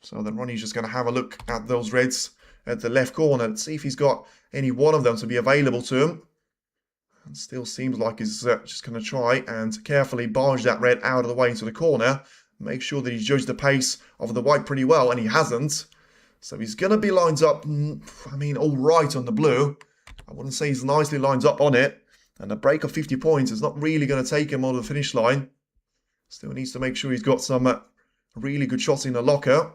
So then Ronnie's just going to have a look at those reds at the left corner and see if he's got any one of them to be available to him. And still seems like he's just going to try and carefully barge that red out of the way into the corner. Make sure that he's judged the pace of the white pretty well, and he hasn't. So he's going to be lined up, I mean, all right on the blue. I wouldn't say he's nicely lined up on it. And a break of 50 points is not really going to take him on the finish line. Still needs to make sure he's got some really good shots in the locker.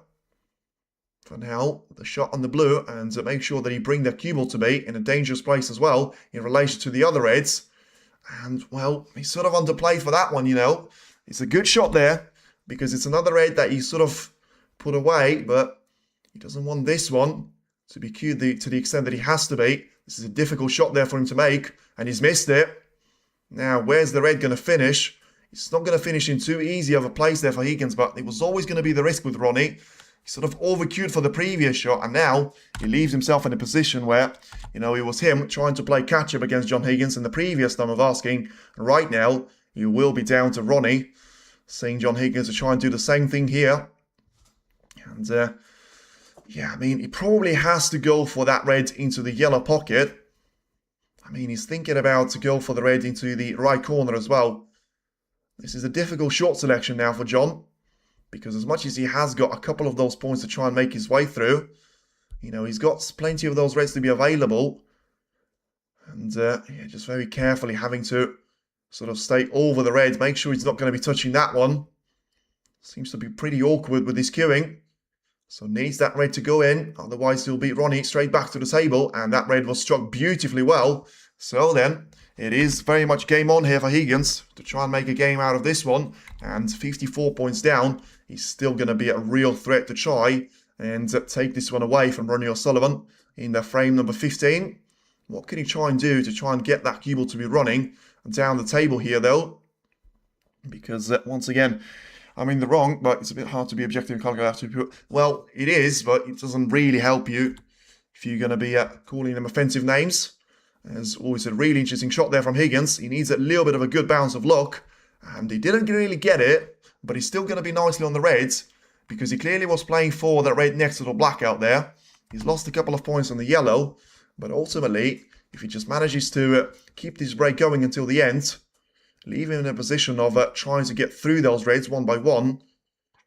For now, the shot on the blue, and make sure that he bring the cue ball to be in a dangerous place as well in relation to the other reds. And, well, he's sort of underplayed for that one, you know. It's a good shot there because it's another red that he sort of put away, but he doesn't want this one to be cued to the extent that he has to be. This is a difficult shot there for him to make, and he's missed it. Now, where's the red going to finish? It's not going to finish in too easy of a place there for Higgins, but it was always going to be the risk with Ronnie. He sort of over-cued for the previous shot, and now he leaves himself in a position where, you know, it was him trying to play catch-up against John Higgins in the previous time of asking. Right now, you will be down to Ronnie, seeing John Higgins to try and do the same thing here. And, yeah, I mean, he probably has to go for that red into the yellow pocket. I mean, he's thinking about to go for the red into the right corner as well. This is a difficult shot selection now for John, because as much as he has got a couple of those points to try and make his way through, you know, he's got plenty of those reds to be available. And, yeah, just very carefully having to sort of stay over the red, make sure he's not going to be touching that one. Seems to be pretty awkward with this queuing. So needs that red to go in, otherwise he'll beat Ronnie straight back to the table, and that red was struck beautifully well. So then, it is very much game on here for Higgins to try and make a game out of this one, and 54 points down, he's still going to be a real threat to try and take this one away from Ronnie O'Sullivan in the frame number 15. What can he try and do to try and get that cue ball to be running down the table here though? Because once again, I'm in the wrong, but it's a bit hard to be objective and can't go after people. Well, it is, but it doesn't really help you if you're going to be calling them offensive names. There's always a really interesting shot there from Higgins. He needs a little bit of a good bounce of luck, and he didn't really get it, but he's still going to be nicely on the reds because he clearly was playing for that red next to the black out there. He's lost a couple of points on the yellow, but ultimately, if he just manages to keep this break going until the end, leave him in a position of trying to get through those reds one by one,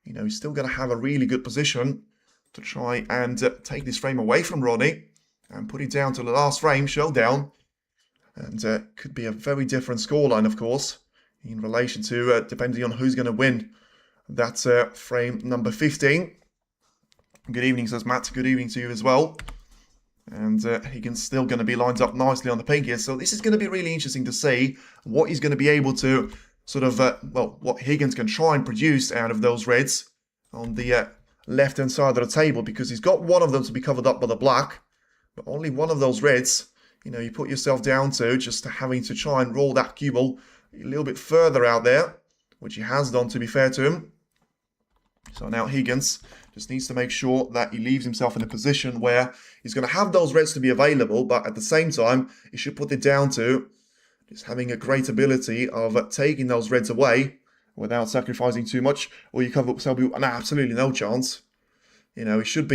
you know, he's still going to have a really good position to try and take this frame away from Ronnie and put it down to the last frame, showdown. And could be a very different scoreline, of course, in relation to depending on who's going to win that frame number 15. Good evening, says Matt. Good evening to you as well. And Higgins still going to be lined up nicely on the pink here. So this is going to be really interesting to see what he's going to be able to sort of, well, what Higgins can try and produce out of those reds on the left-hand side of the table, because he's got one of them to be covered up by the black, but only one of those reds, you know, you put yourself down to just having to try and roll that cue ball a little bit further out there, which he has done, to be fair to him. So now Higgins just needs to make sure that he leaves himself in a position where he's going to have those reds to be available, but at the same time, he should put it down to just having a great ability of taking those reds away without sacrificing too much, or you cover up Selby. No, absolutely no chance. You know, it shouldn't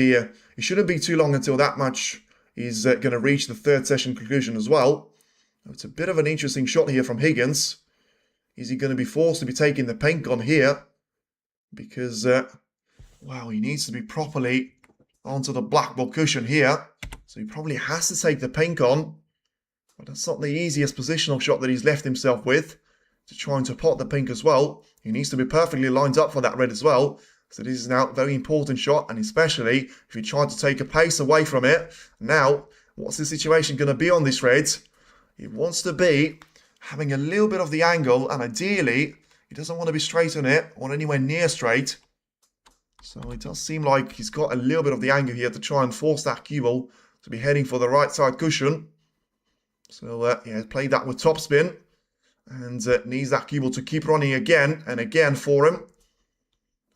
be too long until that match is going to reach the third session conclusion as well. It's a bit of an interesting shot here from Higgins. Is he going to be forced to be taking the paint gun here? Because, wow, he needs to be properly onto the black ball cushion here. So he probably has to take the paint on. But that's not the easiest positional shot that he's left himself with, to trying to pot the pink as well. He needs to be perfectly lined up for that red as well. So this is now a very important shot, and especially if you try to take a pace away from it. Now, what's the situation going to be on this red? He wants to be having a little bit of the angle, and ideally, he doesn't want to be straight on it, or anywhere near straight. So it does seem like he's got a little bit of the angle here to try and force that cue ball to be heading for the right side cushion. So yeah, played that with topspin, and needs that cue ball to keep running again and again for him.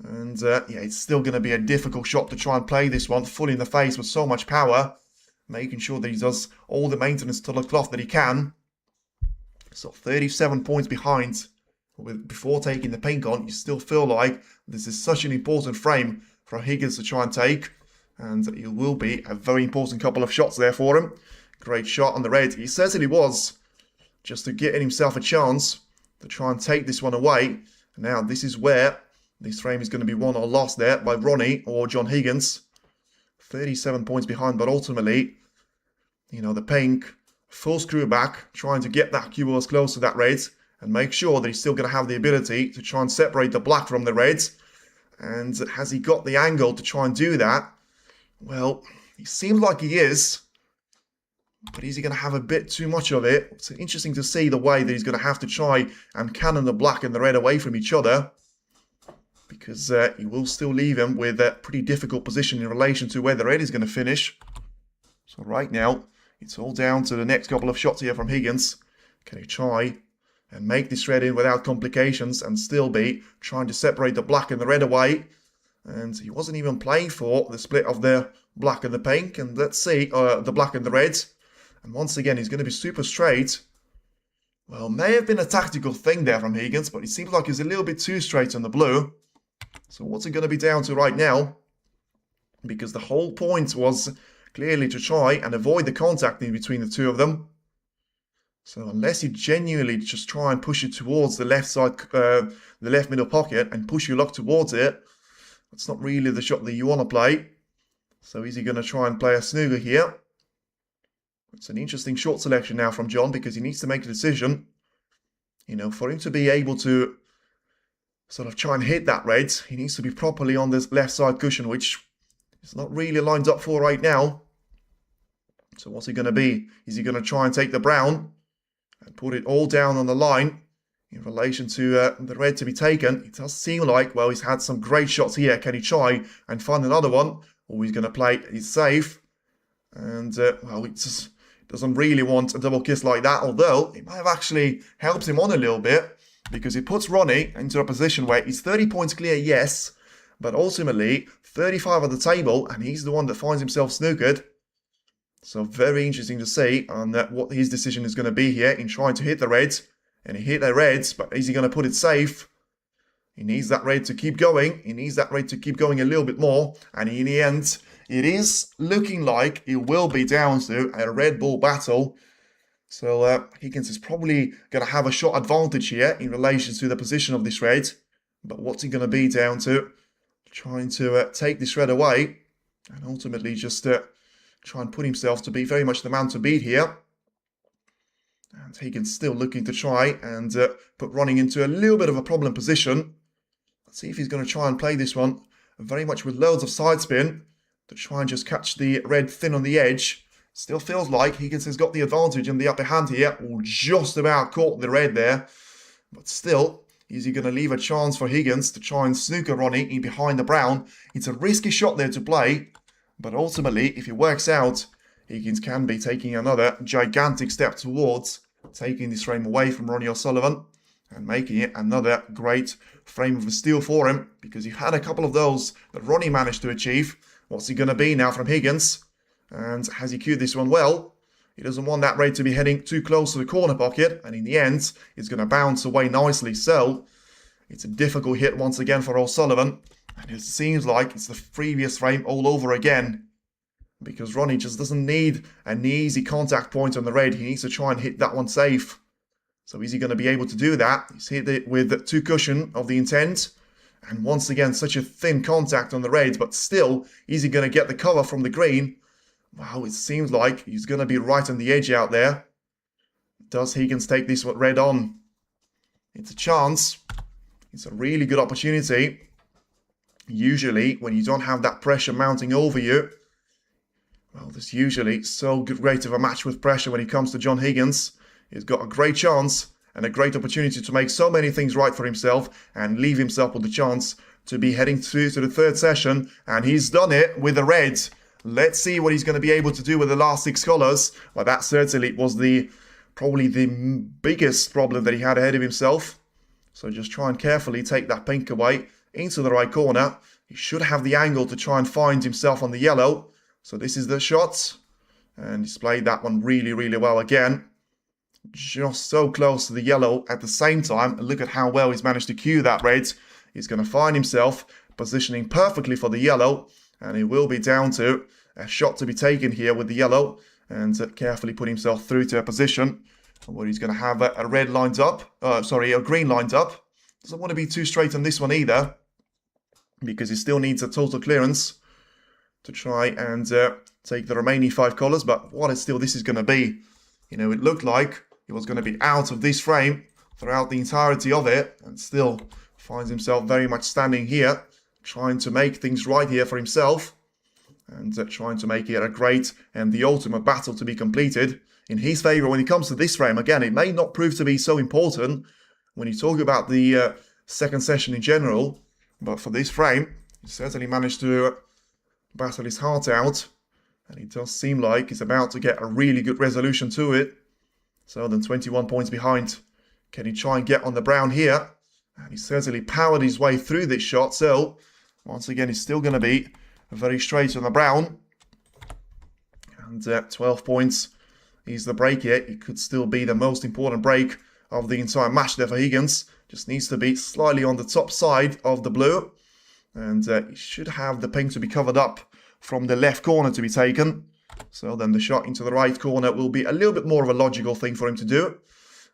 And yeah, it's still going to be a difficult shot to try and play this one full in the face with so much power, making sure that he does all the maintenance to the cloth that he can. So 37 points behind before taking the paint on. You still feel like this is such an important frame for Higgins to try and take, and it will be a very important couple of shots there for him. Great shot on the red. He certainly was, just to get himself a chance to try and take this one away. Now this is where this frame is going to be won or lost there by Ronnie or John Higgins. 37 points behind, but ultimately, you know, the pink full screw back, trying to get that cue ball as close to that red and make sure that he's still going to have the ability to try and separate the black from the reds. And has he got the angle to try and do that? Well, he seems like he is, but is he going to have a bit too much of it? It's interesting to see the way that he's going to have to try and cannon the black and the red away from each other, because he will still leave him with a pretty difficult position in relation to where the red is going to finish. So right now, it's all down to the next couple of shots here from Higgins. Can he try and make this red in without complications and still be trying to separate the black and the red away? And he wasn't even playing for the split of the black and the pink. And let's see, the black and the red. And once again, he's going to be super straight. Well, may have been a tactical thing there from Higgins, but it seems like he's a little bit too straight on the blue. So what's it going to be down to right now? Because the whole point was clearly to try and avoid the contact in between the two of them. So unless you genuinely just try and push it towards the left side, the left middle pocket, and push your luck towards it, that's not really the shot that you want to play. So is he going to try and play a snooker here? It's an interesting short selection now from John, because he needs to make a decision. You know, for him to be able to sort of try and hit that red, he needs to be properly on this left side cushion, which is not really lined up for right now. So what's he going to be? Is he going to try and take the brown and put it all down on the line in relation to the red to be taken? It does seem like, well, he's had some great shots here. Can he try and find another one? Or he's going to play it safe? And, well, it just doesn't really want a double kiss like that, although it might have actually helped him on a little bit, because it puts Ronnie into a position where he's 30 points clear, yes, but ultimately 35 at the table, and he's the one that finds himself snookered. So very interesting to see on what his decision is going to be here in trying to hit the reds. And he hit the reds, but is he going to put it safe? He needs that red to keep going. He needs that red to keep going a little bit more. And in the end, it is looking like it will be down to a red ball battle. So Higgins is probably going to have a shot advantage here in relation to the position of this red. But what's he going to be down to? Trying to take this red away and ultimately just try and put himself to be very much the man to beat here. And Higgins still looking to try and put Ronnie into a little bit of a problem position. Let's see if he's going to try and play this one very much with loads of side spin to try and just catch the red thin on the edge. Still feels like Higgins has got the advantage in the upper hand here, or just about caught the red there. But still, Is he going to leave a chance for Higgins to try and snooker Ronnie in behind the brown? It's a risky shot there to play, but ultimately, if it works out, Higgins can be taking another gigantic step towards taking this frame away from Ronnie O'Sullivan and making it another great frame of steel for him, because he had a couple of those that Ronnie managed to achieve. What's he going to be now from Higgins? And has he cued this one well? He doesn't want that raid to be heading too close to the corner pocket, and in the end, it's going to bounce away nicely. So, it's a difficult hit once again for O'Sullivan, and it seems like it's the previous frame all over again, because Ronnie just doesn't need an easy contact point on the raid. He needs to try and hit that one safe. So is he going to be able to do that? He's hit it with 2 cushion of the intent, and once again, such a thin contact on the raid, but still, is he going to get the cover from the green? Wow, it seems like he's going to be right on the edge out there. Does Higgins take this red on? It's a chance. It's a really good opportunity. Usually, when you don't have that pressure mounting over you, well, there's usually so great of a match with pressure when it comes to John Higgins. He's got a great chance and a great opportunity to make so many things right for himself and leave himself with the chance to be heading through to the 3rd session. And he's done it with the red. Let's see what he's going to be able to do with the last 6 colours. Well, that certainly was probably the biggest problem that he had ahead of himself. So just try and carefully take that pink away into the right corner. He should have the angle to try and find himself on the yellow. So this is the shot. And he's played that one really, really well again. Just so close to the yellow at the same time. And look at how well he's managed to cue that red. He's going to find himself positioning perfectly for the yellow. And it will be down to a shot to be taken here with the yellow, and carefully put himself through to a position where he's going to have a red lined up, a green lined up. Doesn't want to be too straight on this one either, because he still needs a total clearance to try and take the remaining 5 colours. But what is still this is going to be? You know, it looked like he was going to be out of this frame throughout the entirety of it, and still finds himself very much standing here, trying to make things right here for himself, and trying to make it a great and the ultimate battle to be completed in his favour when it comes to this frame. Again, it may not prove to be so important when you talk about the 2nd session in general, but for this frame, he certainly managed to battle his heart out, and it does seem like he's about to get a really good resolution to it. So then 21 points behind. Can he try and get on the brown here? And he certainly powered his way through this shot, so once again, he's still going to be very straight on the brown. And 12 points is the break here. It could still be the most important break of the entire match there for Higgins. Just needs to be slightly on the top side of the blue. And he should have the pink to be covered up from the left corner to be taken. So then the shot into the right corner will be a little bit more of a logical thing for him to do,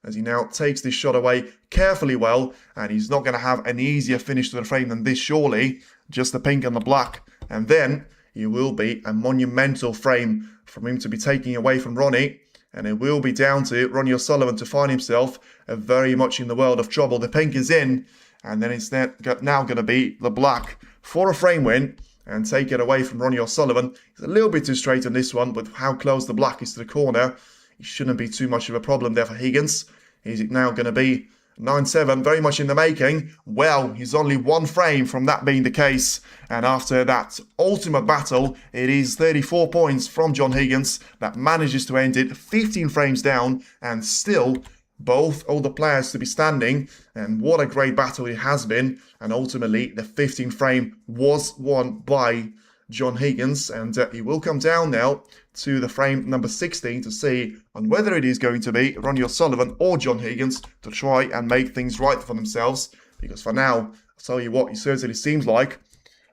as he now takes this shot away carefully well, and he's not going to have an easier finish to the frame than this, surely. Just the pink and the black, and then it will be a monumental frame from him to be taking away from Ronnie, and it will be down to Ronnie O'Sullivan to find himself very much in the world of trouble. The pink is in, and then it's now going to be the black for a frame win, and take it away from Ronnie O'Sullivan. He's a little bit too straight on this one, but how close the black is to the corner, it shouldn't be too much of a problem there for Higgins. Is it now going to be 9-7, very much in the making? Well, he's only 1 frame from that being the case. And after that ultimate battle, it is 34 points from John Higgins that manages to end it 15 frames down, and still both older players to be standing. And what a great battle it has been. And ultimately, the 15th frame was won by John Higgins, and he will come down now to the frame number 16 to see on whether it is going to be Ronnie O'Sullivan or John Higgins to try and make things right for themselves. Because for now, I'll tell you what, it certainly seems like,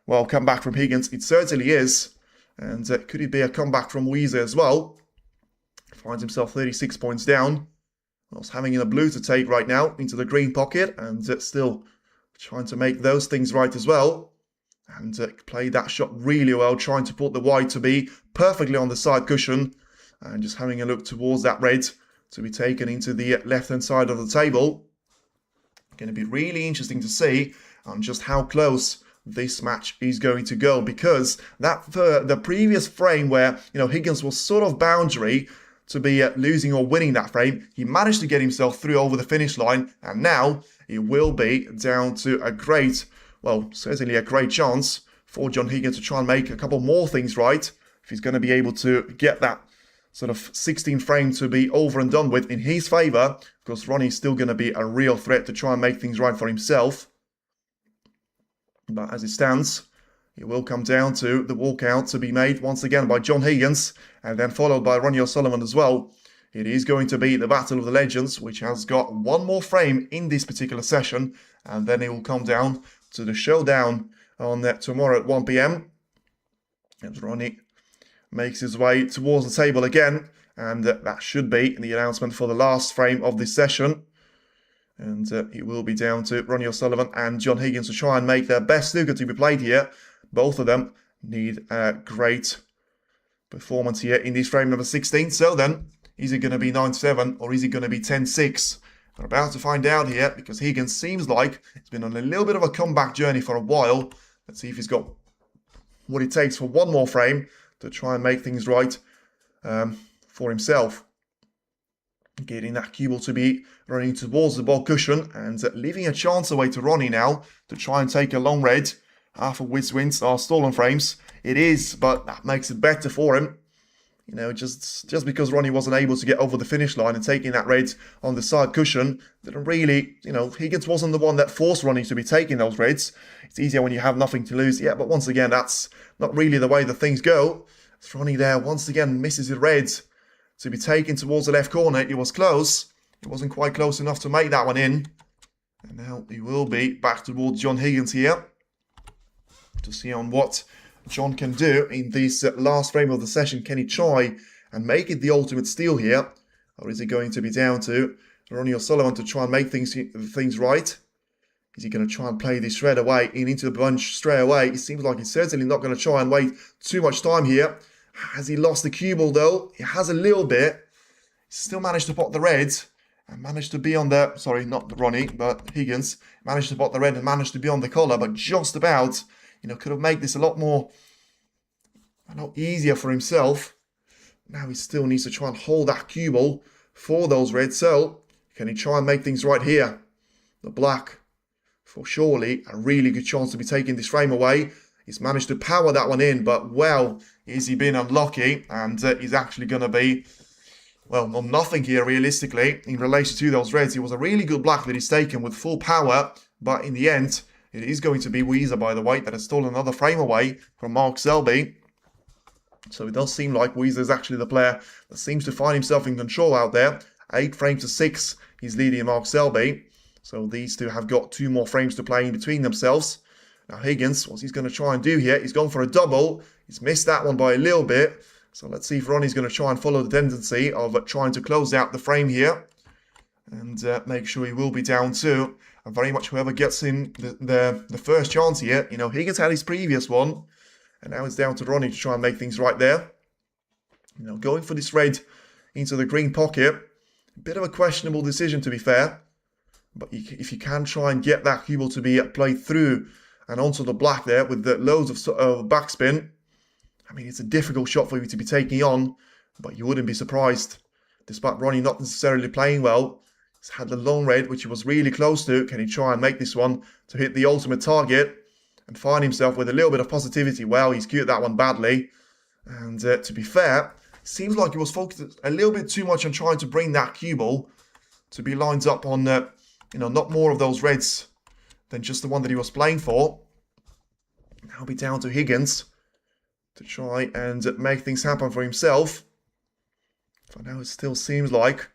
well, comeback from Higgins, it certainly is. And could it be a comeback from Weezer as well? Finds himself 36 points down. Whilst having a blue to take right now into the green pocket, and still trying to make those things right as well. And played that shot really well, trying to put the white to be perfectly on the side cushion. And just having a look towards that red to be taken into the left-hand side of the table. Going to be really interesting to see on just how close this match is going to go. Because that the previous frame where, Higgins was sort of boundary, to be losing or winning that frame. He managed to get himself through over the finish line, and now it will be down to a great, well, certainly a great chance for John Higgins to try and make a couple more things right if he's going to be able to get that sort of 16 frame to be over and done with in his favour, because Ronnie's still going to be a real threat to try and make things right for himself. But as it stands, it will come down to the walkout to be made once again by John Higgins, and then followed by Ronnie O'Sullivan as well. It is going to be the Battle of the Legends, which has got one more frame in this particular session, and then it will come down to the showdown on tomorrow at 1 PM. And Ronnie makes his way towards the table again, and that should be the announcement for the last frame of this session. And it will be down to Ronnie O'Sullivan and John Higgins to try and make their best snooker to be played here. Both of them need a great performance here in this frame number 16. So then, is it going to be 9-7 or is it going to be 10-6? We're about to find out here, because Higgins seems like he's been on a little bit of a comeback journey for a while. Let's see if he's got what it takes for one more frame to try and make things right for himself. Getting that cue ball to be running towards the ball cushion and leaving a chance away to Ronnie now to try and take a long red, half of which wins are stolen frames. It is, but that makes it better for him. You know, just because Ronnie wasn't able to get over the finish line and taking that red on the side cushion, didn't really, you know, Higgins wasn't the one that forced Ronnie to be taking those reds. It's easier when you have nothing to lose. Yeah, but once again, that's not really the way that things go. As Ronnie there once again misses his reds to be taken towards the left corner. It was close. It wasn't quite close enough to make that one in. And now he will be back towards John Higgins here to see on what John can do in this last frame of the session. Can he try and make it the ultimate steal here? Or is it going to be down to Ronnie O'Sullivan to try and make things right? Is he going to try and play this straight away into the bunch straight away? It seems like he's certainly not going to try and wait too much time here. Has he lost the cue ball though? He has a little bit. Still managed to pot the reds and managed to be on the, sorry, not Ronnie, but Higgins managed to pot the red and managed to be on the collar, but just about, you know, could have made this a lot easier for himself. Now he still needs to try and hold that cue ball for those reds. So can he try and make things right here? The black, for surely a really good chance to be taking this frame away. He's managed to power that one in, but well, is he been unlucky? And he's actually going to be, well, on nothing here realistically in relation to those reds. It was a really good black that he's taken with full power, but in the end, it is going to be Weezer, by the way, that has stolen another frame away from Mark Selby. So it does seem like Weezer is actually the player that seems to find himself in control out there. 8 frames to 6, he's leading Mark Selby. So these two have got 2 more frames to play in between themselves. Now Higgins, what's he's going to try and do here? He's gone for a double. He's missed that one by a little bit. So let's see if Ronnie's going to try and follow the tendency of trying to close out the frame here. And make sure he will be down to very much whoever gets in the first chance here. You know, Higgins had his previous one. And now it's down to Ronnie to try and make things right there. You know, going for this red into the green pocket. A bit of a questionable decision, to be fair. But if you can try and get that cue ball to be played through and onto the black there with the loads of backspin. I mean, it's a difficult shot for you to be taking on, but you wouldn't be surprised. Despite Ronnie not necessarily playing well, he's had the long red, which he was really close to. Can he try and make this one to hit the ultimate target and find himself with a little bit of positivity? Well, he's cued that one badly. And to be fair, it seems like he was focused a little bit too much on trying to bring that cue ball to be lined up on, you know, not more of those reds than just the one that he was playing for. Now be down to Higgins to try and make things happen for himself. For now, it still seems like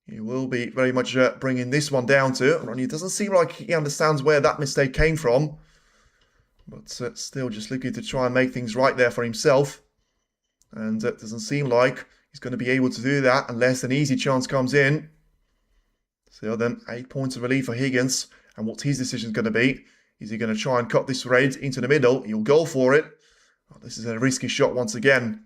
he will be very much bringing this one down to Ronnie. It doesn't seem like he understands where that mistake came from. But still just looking to try and make things right there for himself. And it doesn't seem like he's going to be able to do that unless an easy chance comes in. So then 8 points of relief for Higgins. And what's his decision going to be? Is he going to try and cut this red into the middle? He'll go for it. Oh, this is a risky shot once again.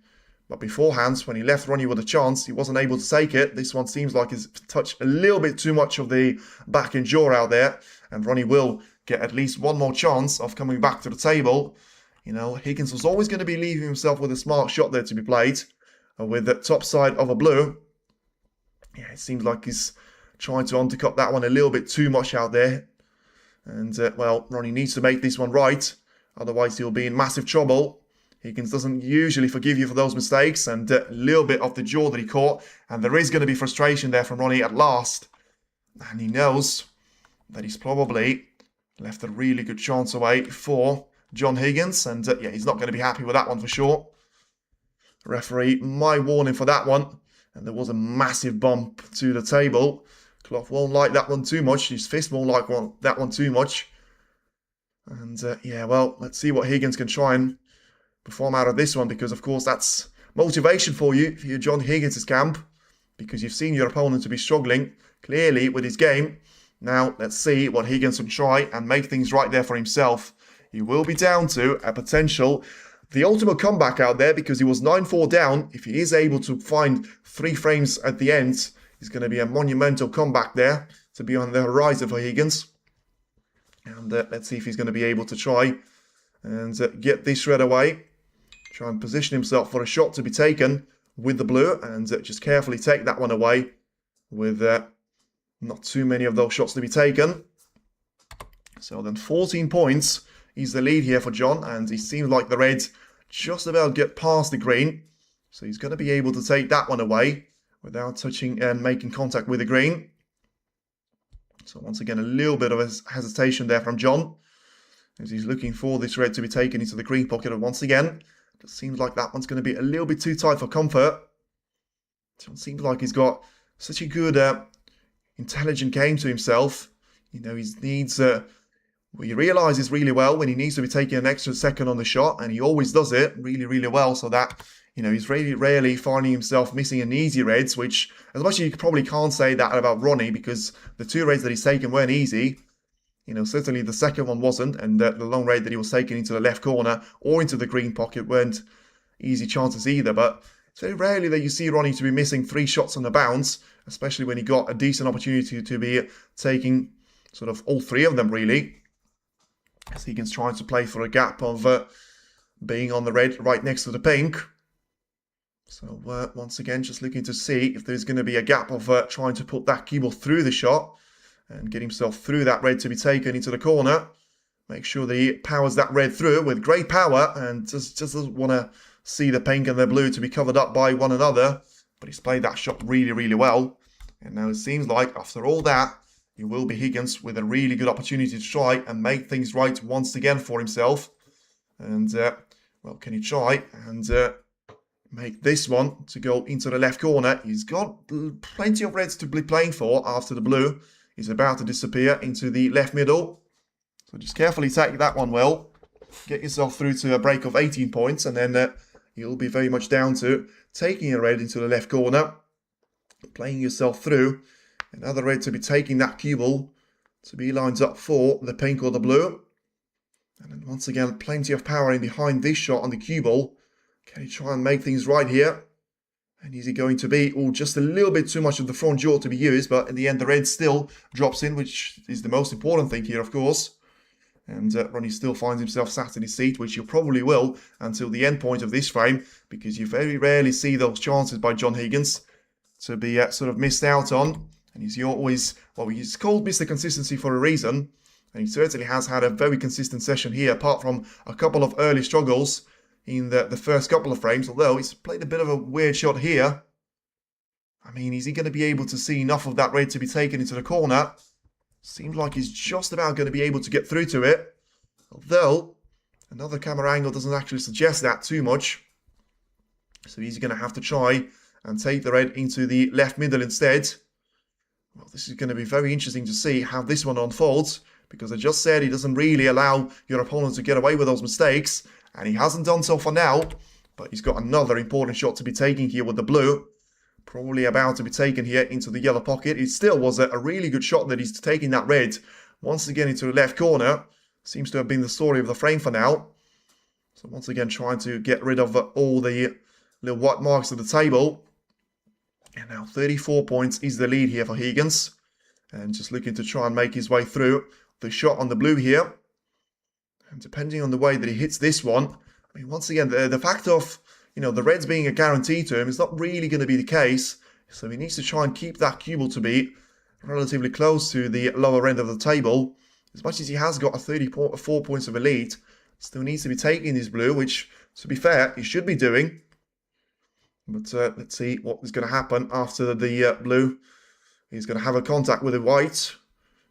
But beforehand, when he left Ronnie with a chance, he wasn't able to take it. This one seems like he's touched a little bit too much of the back and jaw out there. And Ronnie will get at least one more chance of coming back to the table. You know, Higgins was always going to be leaving himself with a smart shot there to be played. with the top side of a blue. Yeah, it seems like he's trying to undercut that one a little bit too much out there. And, well, Ronnie needs to make this one right. Otherwise, he'll be in massive trouble. Higgins doesn't usually forgive you for those mistakes. And a little bit off the jaw that he caught. And there is going to be frustration there from Ronnie at last. And he knows that he's probably left a really good chance away for John Higgins. And, yeah, he's not going to be happy with that one for sure. The referee, my warning for that one. And there was a massive bump to the table. Clough won't like that one too much. His fist won't like that one too much. And yeah, well, let's see what Higgins can try and perform out of this one. Because, of course, that's motivation for you if you're John Higgins' camp. Because you've seen your opponent to be struggling clearly with his game. Now, let's see what Higgins can try and make things right there for himself. He will be down to a potential, the ultimate comeback out there, because he was 9-4 down. If he is able to find 3 frames at the end, it's going to be a monumental comeback there to be on the horizon for Higgins. And let's see if he's going to be able to try and get this shred away. Try and position himself for a shot to be taken with the blue. And just carefully take that one away with not too many of those shots to be taken. So then 14 points is the lead here for John. And he seems like the Reds just about get past the green. So he's going to be able to take that one away without touching and making contact with the green. So once again, a little bit of hesitation there from John, as he's looking for this red to be taken into the green pocket. And once again, it seems like that one's going to be a little bit too tight for comfort. It seems like he's got such a good, intelligent game to himself. You know, he needs... he realises really well when he needs to be taking an extra second on the shot, and he always does it really, really well, so that, you know, he's really rarely finding himself missing an easy reds, which, as much as you probably can't say that about Ronnie, because the 2 reds that he's taken weren't easy. You know, certainly the second one wasn't, and the long raid that he was taking into the left corner or into the green pocket weren't easy chances either, but it's very rarely that you see Ronnie to be missing 3 shots on the bounce, especially when he got a decent opportunity to be taking sort of all 3 of them, really. As Higgins trying to play for a gap of being on the red right next to the pink. So once again, just looking to see if there's going to be a gap of trying to put that cue ball through the shot and get himself through that red to be taken into the corner. Make sure that he powers that red through with great power and just doesn't want to see the pink and the blue to be covered up by one another. But he's played that shot really, really well. And now it seems like after all that, it will be Higgins with a really good opportunity to try and make things right once again for himself. And, well, can he try and make this one to go into the left corner? He's got plenty of reds to be playing for after the blue is about to disappear into the left middle. So just carefully take that one well. Get yourself through to a break of 18 points, and then you'll be very much down to taking a red into the left corner, playing yourself through. Another red to be taking that cue ball to be lines up for the pink or the blue. And then once again, plenty of power in behind this shot on the cue ball. Can he try and make things right here? And is he going to be, just a little bit too much of the front jaw to be used, but in the end the red still drops in, which is the most important thing here, of course. And Ronnie still finds himself sat in his seat, which he probably will until the end point of this frame, because you very rarely see those chances by John Higgins to be sort of missed out on. And he's always, well, he's called Mr. Consistency for a reason. And he certainly has had a very consistent session here, apart from a couple of early struggles in the first couple of frames. Although he's played a bit of a weird shot here. I mean, is he going to be able to see enough of that red to be taken into the corner? Seems like he's just about going to be able to get through to it. Although, another camera angle doesn't actually suggest that too much. So he's going to have to try and take the red into the left middle instead. Well, this is going to be very interesting to see how this one unfolds, because I just said he doesn't really allow your opponent to get away with those mistakes, and he hasn't done so for now, but he's got another important shot to be taking here with the blue, probably about to be taken here into the yellow pocket. It still was a really good shot that he's taking that red once again into the left corner. Seems to have been the story of the frame for now. So once again trying to get rid of all the little white marks of the table. And now 34 points is the lead here for Higgins. And just looking to try and make his way through the shot on the blue here. And depending on the way that he hits this one, I mean, once again, the fact of, the reds being a guarantee to him is not really going to be the case. So he needs to try and keep that cue ball to be relatively close to the lower end of the table. As much as he has got a 34 points of a lead, still needs to be taking his blue, which, to be fair, he should be doing. But let's see what is going to happen after the blue. He's going to have a contact with the white.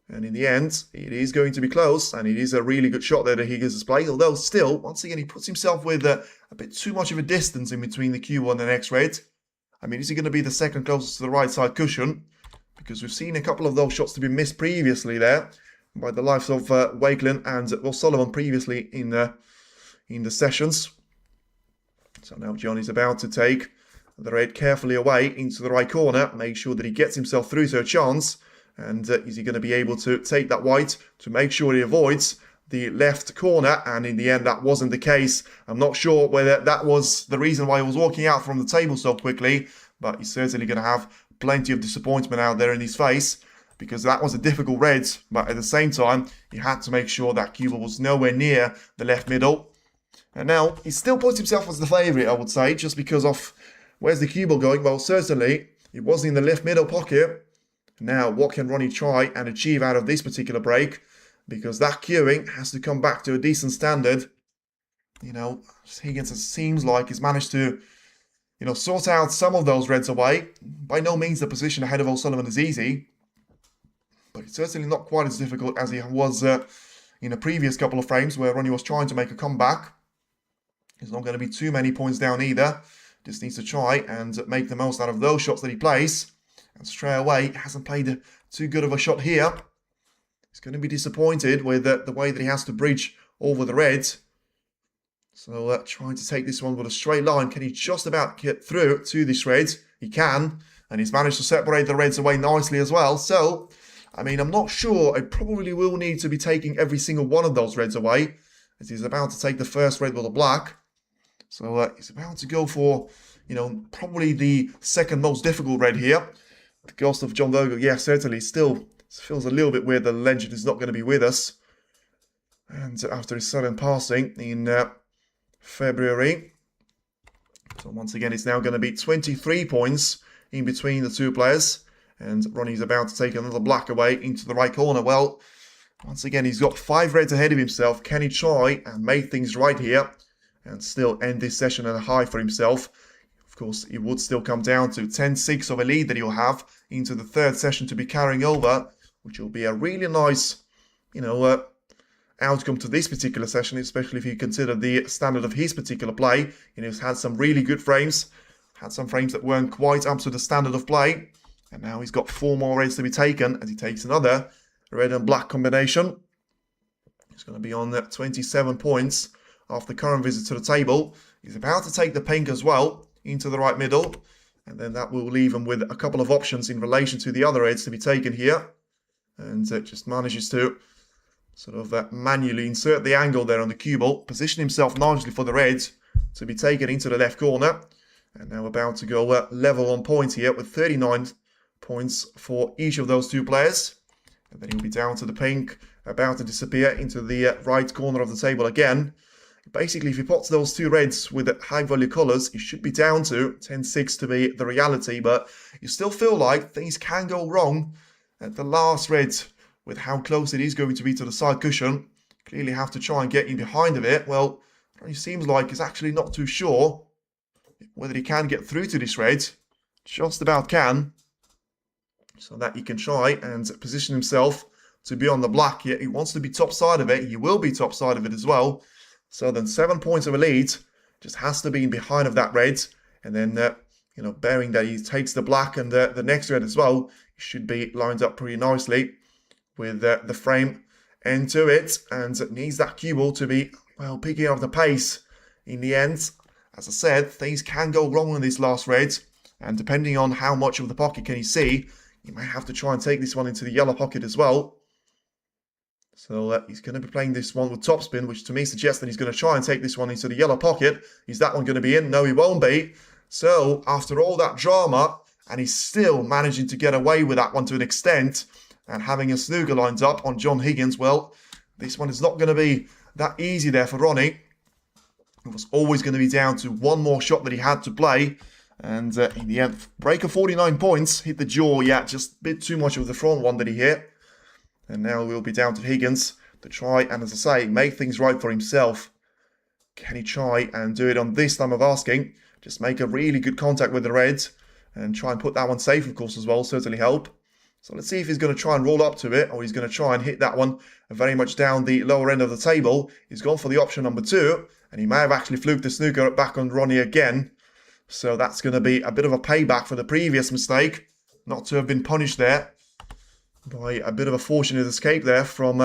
And in the end, it is going to be close. And it is a really good shot there that Higgins has played. Although still, once again, he puts himself with a bit too much of a distance in between the cue and the next red. I mean, is he going to be the second closest to the right side cushion? Because we've seen a couple of those shots to be missed previously there by the likes of Wakelin and Watchalong previously in the sessions. So now John is about to take the red carefully away into the right corner, make sure that he gets himself through to a chance. And is he going to be able to take that white to make sure he avoids the left corner? And in the end, that wasn't the case. I'm not sure whether that was the reason why he was walking out from the table so quickly, but he's certainly going to have plenty of disappointment out there in his face, because that was a difficult red, but at the same time, he had to make sure that cue ball was nowhere near the left middle. And now, he still puts himself as the favourite, I would say, just because of where's the cue ball going? Well, certainly, it was in the left middle pocket. Now, what can Ronnie try and achieve out of this particular break? Because that queuing has to come back to a decent standard. Higgins, it seems like, has managed to, sort out some of those reds away. By no means the position ahead of O'Sullivan is easy. But it's certainly not quite as difficult as he was in a previous couple of frames where Ronnie was trying to make a comeback. There's not going to be too many points down either. Just needs to try and make the most out of those shots that he plays. And straight away, he hasn't played too good of a shot here. He's going to be disappointed with the way that he has to bridge over the reds. So trying to take this one with a straight line. Can he just about get through to this red? He can. And he's managed to separate the reds away nicely as well. So, I mean, I'm not sure. I probably will need to be taking every single one of those reds away, as he's about to take the first red with a black. So he's about to go for, probably the second most difficult red here. The ghost of John Vogel, yeah, certainly. Still feels a little bit weird that the legend is not going to be with us. And after his sudden passing in February. So once again, it's now going to be 23 points in between the two players. And Ronnie's about to take another black away into the right corner. Well, once again, he's got 5 reds ahead of himself. Can he try and make things right here and still end this session at a high for himself? Of course, it would still come down to 10-6 of a lead that he'll have into the third session to be carrying over, which will be a really nice, outcome to this particular session, especially if you consider the standard of his particular play. He's had some really good frames, had some frames that weren't quite up to the standard of play, and now he's got 4 more reds to be taken as he takes another red and black combination. He's going to be on 27 points after the current visit to the table. He's about to take the pink as well into the right middle, and then that will leave him with a couple of options in relation to the other reds to be taken here, and just manages to sort of manually insert the angle there on the cue ball, position himself nicely for the reds to be taken into the left corner, and now about to go level on points here with 39 points for each of those two players. And then he'll be down to the pink, about to disappear into the right corner of the table again. Basically, if he pots those two reds with high value colours, he should be down to 10-6 to be the reality, but you still feel like things can go wrong at the last red with how close it is going to be to the side cushion. Clearly have to try and get in behind of it. Well, it seems like he's actually not too sure whether he can get through to this red. Just about can. So that he can try and position himself to be on the black here. He wants to be top side of it. He will be top side of it as well. So then 7 points of a lead. Just has to be in behind of that red. And then, bearing that he takes the black and the next red as well, he should be lined up pretty nicely with the frame end to it. And it needs that cue ball to be, well, picking up the pace in the end. As I said, things can go wrong on this last red. And depending on how much of the pocket can he see, he may have to try and take this one into the yellow pocket as well. So he's going to be playing this one with topspin, which to me suggests that he's going to try and take this one into the yellow pocket. Is that one going to be in? No, he won't be. So after all that drama, and he's still managing to get away with that one to an extent, and having a snooker lined up on John Higgins, well, this one is not going to be that easy there for Ronnie. It was always going to be down to one more shot that he had to play. And in the end, breaker 49 points, hit the jaw, yeah, just a bit too much of the front one that he hit. And now we'll be down to Higgins to try and, as I say, make things right for himself. Can he try and do it on this time of asking? Just make a really good contact with the reds and try and put that one safe, of course, as well, certainly help. So let's see if he's going to try and roll up to it, or he's going to try and hit that one very much down the lower end of the table. He's gone for the option number 2, and he may have actually fluked the snooker back on Ronnie again. So that's going to be a bit of a payback for the previous mistake, not to have been punished there by a bit of a fortunate escape there from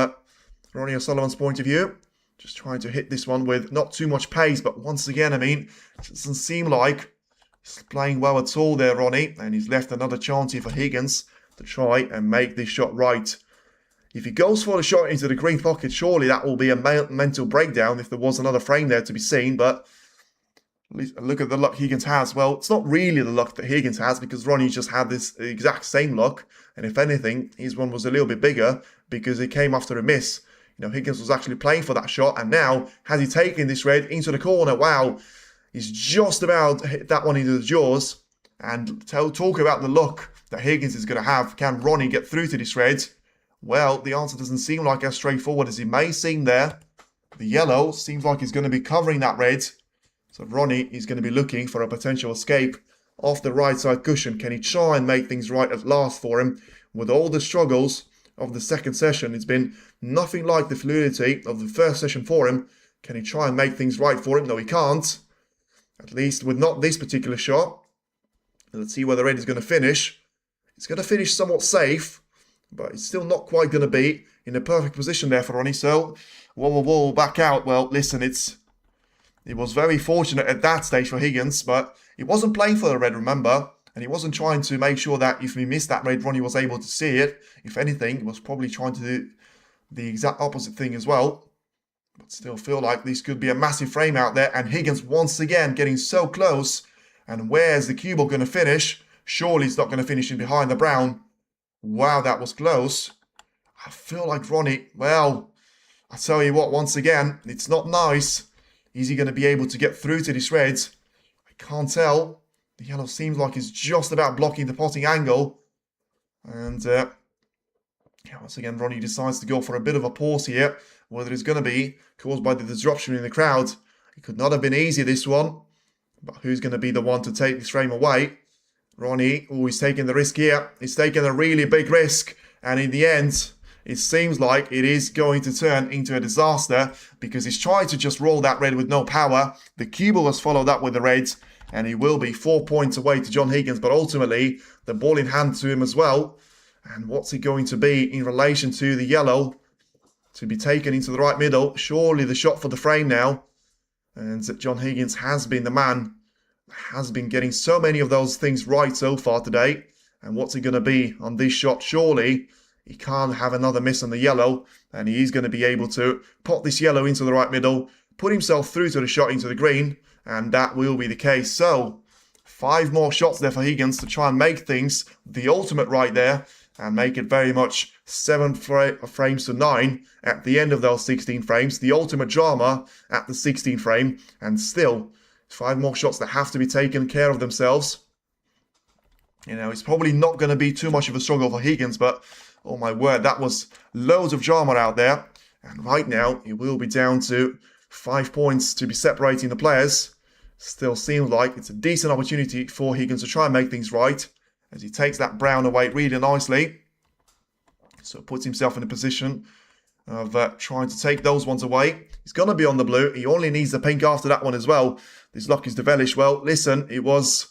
Ronnie O'Sullivan's point of view. Just trying to hit this one with not too much pace, but once again, I mean, it doesn't seem like he's playing well at all there, Ronnie, and he's left another chance here for Higgins to try and make this shot right. If he goes for the shot into the green pocket, surely that will be a mental breakdown if there was another frame there to be seen, but look at the luck Higgins has. Well, it's not really the luck that Higgins has, because Ronnie just had this exact same luck, and if anything, his one was a little bit bigger because it came after a miss. You know, Higgins was actually playing for that shot, and now has he taken this red into the corner? Wow, he's just about hit that one into the jaws. And talk about the luck that Higgins is going to have. Can Ronnie get through to this red? Well, the answer doesn't seem like as straightforward as it may seem there. The yellow seems like he's going to be covering that red. So Ronnie is going to be looking for a potential escape off the right side cushion. Can he try and make things right at last for him? With all the struggles of the second session, it's been nothing like the fluidity of the first session for him. Can he try and make things right for him? No, he can't. At least with not this particular shot. Let's see where the red is going to finish. It's going to finish somewhat safe, but it's still not quite going to be in the perfect position there for Ronnie. So, whoa, back out. Well, listen, it was very fortunate at that stage for Higgins, but he wasn't playing for the red, remember? And he wasn't trying to make sure that if he missed that red, Ronnie was able to see it. If anything, he was probably trying to do the exact opposite thing as well. But still feel like this could be a massive frame out there. And Higgins once again getting so close. And where's the cue ball going to finish? Surely it's not going to finish in behind the brown. Wow, that was close. I feel like Ronnie, well, I tell you what, once again, it's not nice. Is he going to be able to get through to this red? I can't tell. The yellow seems like it's just about blocking the potting angle. And once again, Ronnie decides to go for a bit of a pause here. Whether it's going to be caused by the disruption in the crowd. It could not have been easy, this one. But who's going to be the one to take this frame away? Ronnie, he's taking the risk here. He's taking a really big risk. And in the end, it seems like it is going to turn into a disaster because he's trying to just roll that red with no power. The cue ball has followed up with the reds, and he will be 4 points away to John Higgins. But ultimately, the ball in hand to him as well. And what's it going to be in relation to the yellow? To be taken into the right middle. Surely the shot for the frame now. And John Higgins has been the man, has been getting so many of those things right so far today. And what's it going to be on this shot? Surely he can't have another miss on the yellow. And he is going to be able to pop this yellow into the right middle, put himself through to the shot into the green. And that will be the case. So 5 more shots there for Higgins to try and make things the ultimate right there. And make it very much 7 frames to 9 at the end of those 16 frames. The ultimate drama at the 16th frame. And still, 5 more shots that have to be taken care of themselves. You know, it's probably not going to be too much of a struggle for Higgins. But, oh my word, that was loads of drama out there. And right now, it will be down to 5 points to be separating the players. Still seems like it's a decent opportunity for Higgins to try and make things right. As he takes that brown away really nicely. So puts himself in a position of trying to take those ones away. He's going to be on the blue. He only needs the pink after that one as well. This luck is devilish. Well, listen, it was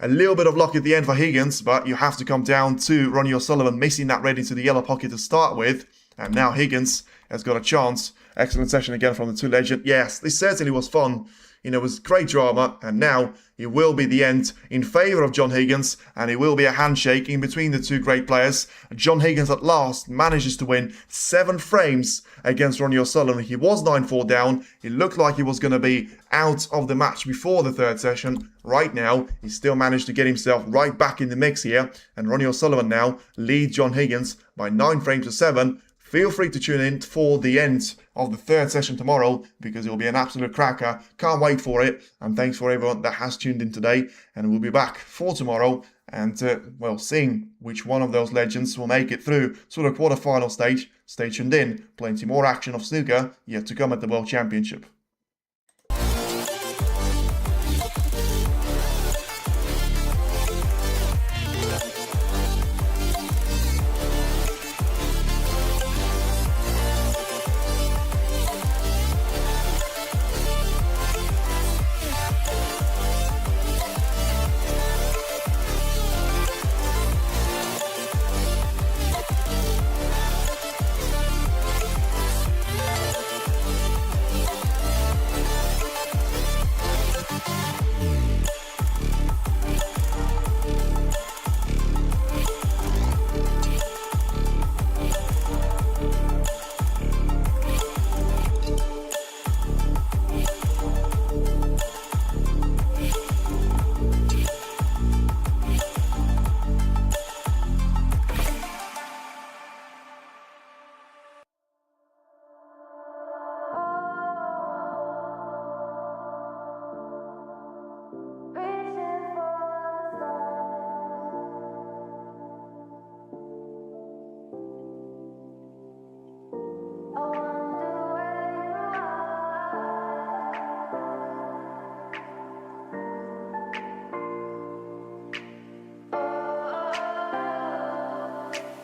a little bit of luck at the end for Higgins, but you have to come down to Ronnie O'Sullivan missing that red into the yellow pocket to start with. And now Higgins has got a chance. Excellent session again from the two legends. Yes, this certainly was fun. You know, it was great drama, and now it will be the end in favour of John Higgins, and it will be a handshake in between the two great players. John Higgins at last manages to win 7 frames against Ronnie O'Sullivan. He was 9-4 down. It looked like he was going to be out of the match before the third session. Right now, he still managed to get himself right back in the mix here, and Ronnie O'Sullivan now leads John Higgins by 9 frames to 7. Feel free to tune in for the end of the third session tomorrow, because it will be an absolute cracker. Can't wait for it. And thanks for everyone that has tuned in today. And we'll be back for tomorrow and, well, seeing which one of those legends will make it through to the quarterfinal stage. Stay tuned in. Plenty more action of snooker yet to come at the World Championship.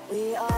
We are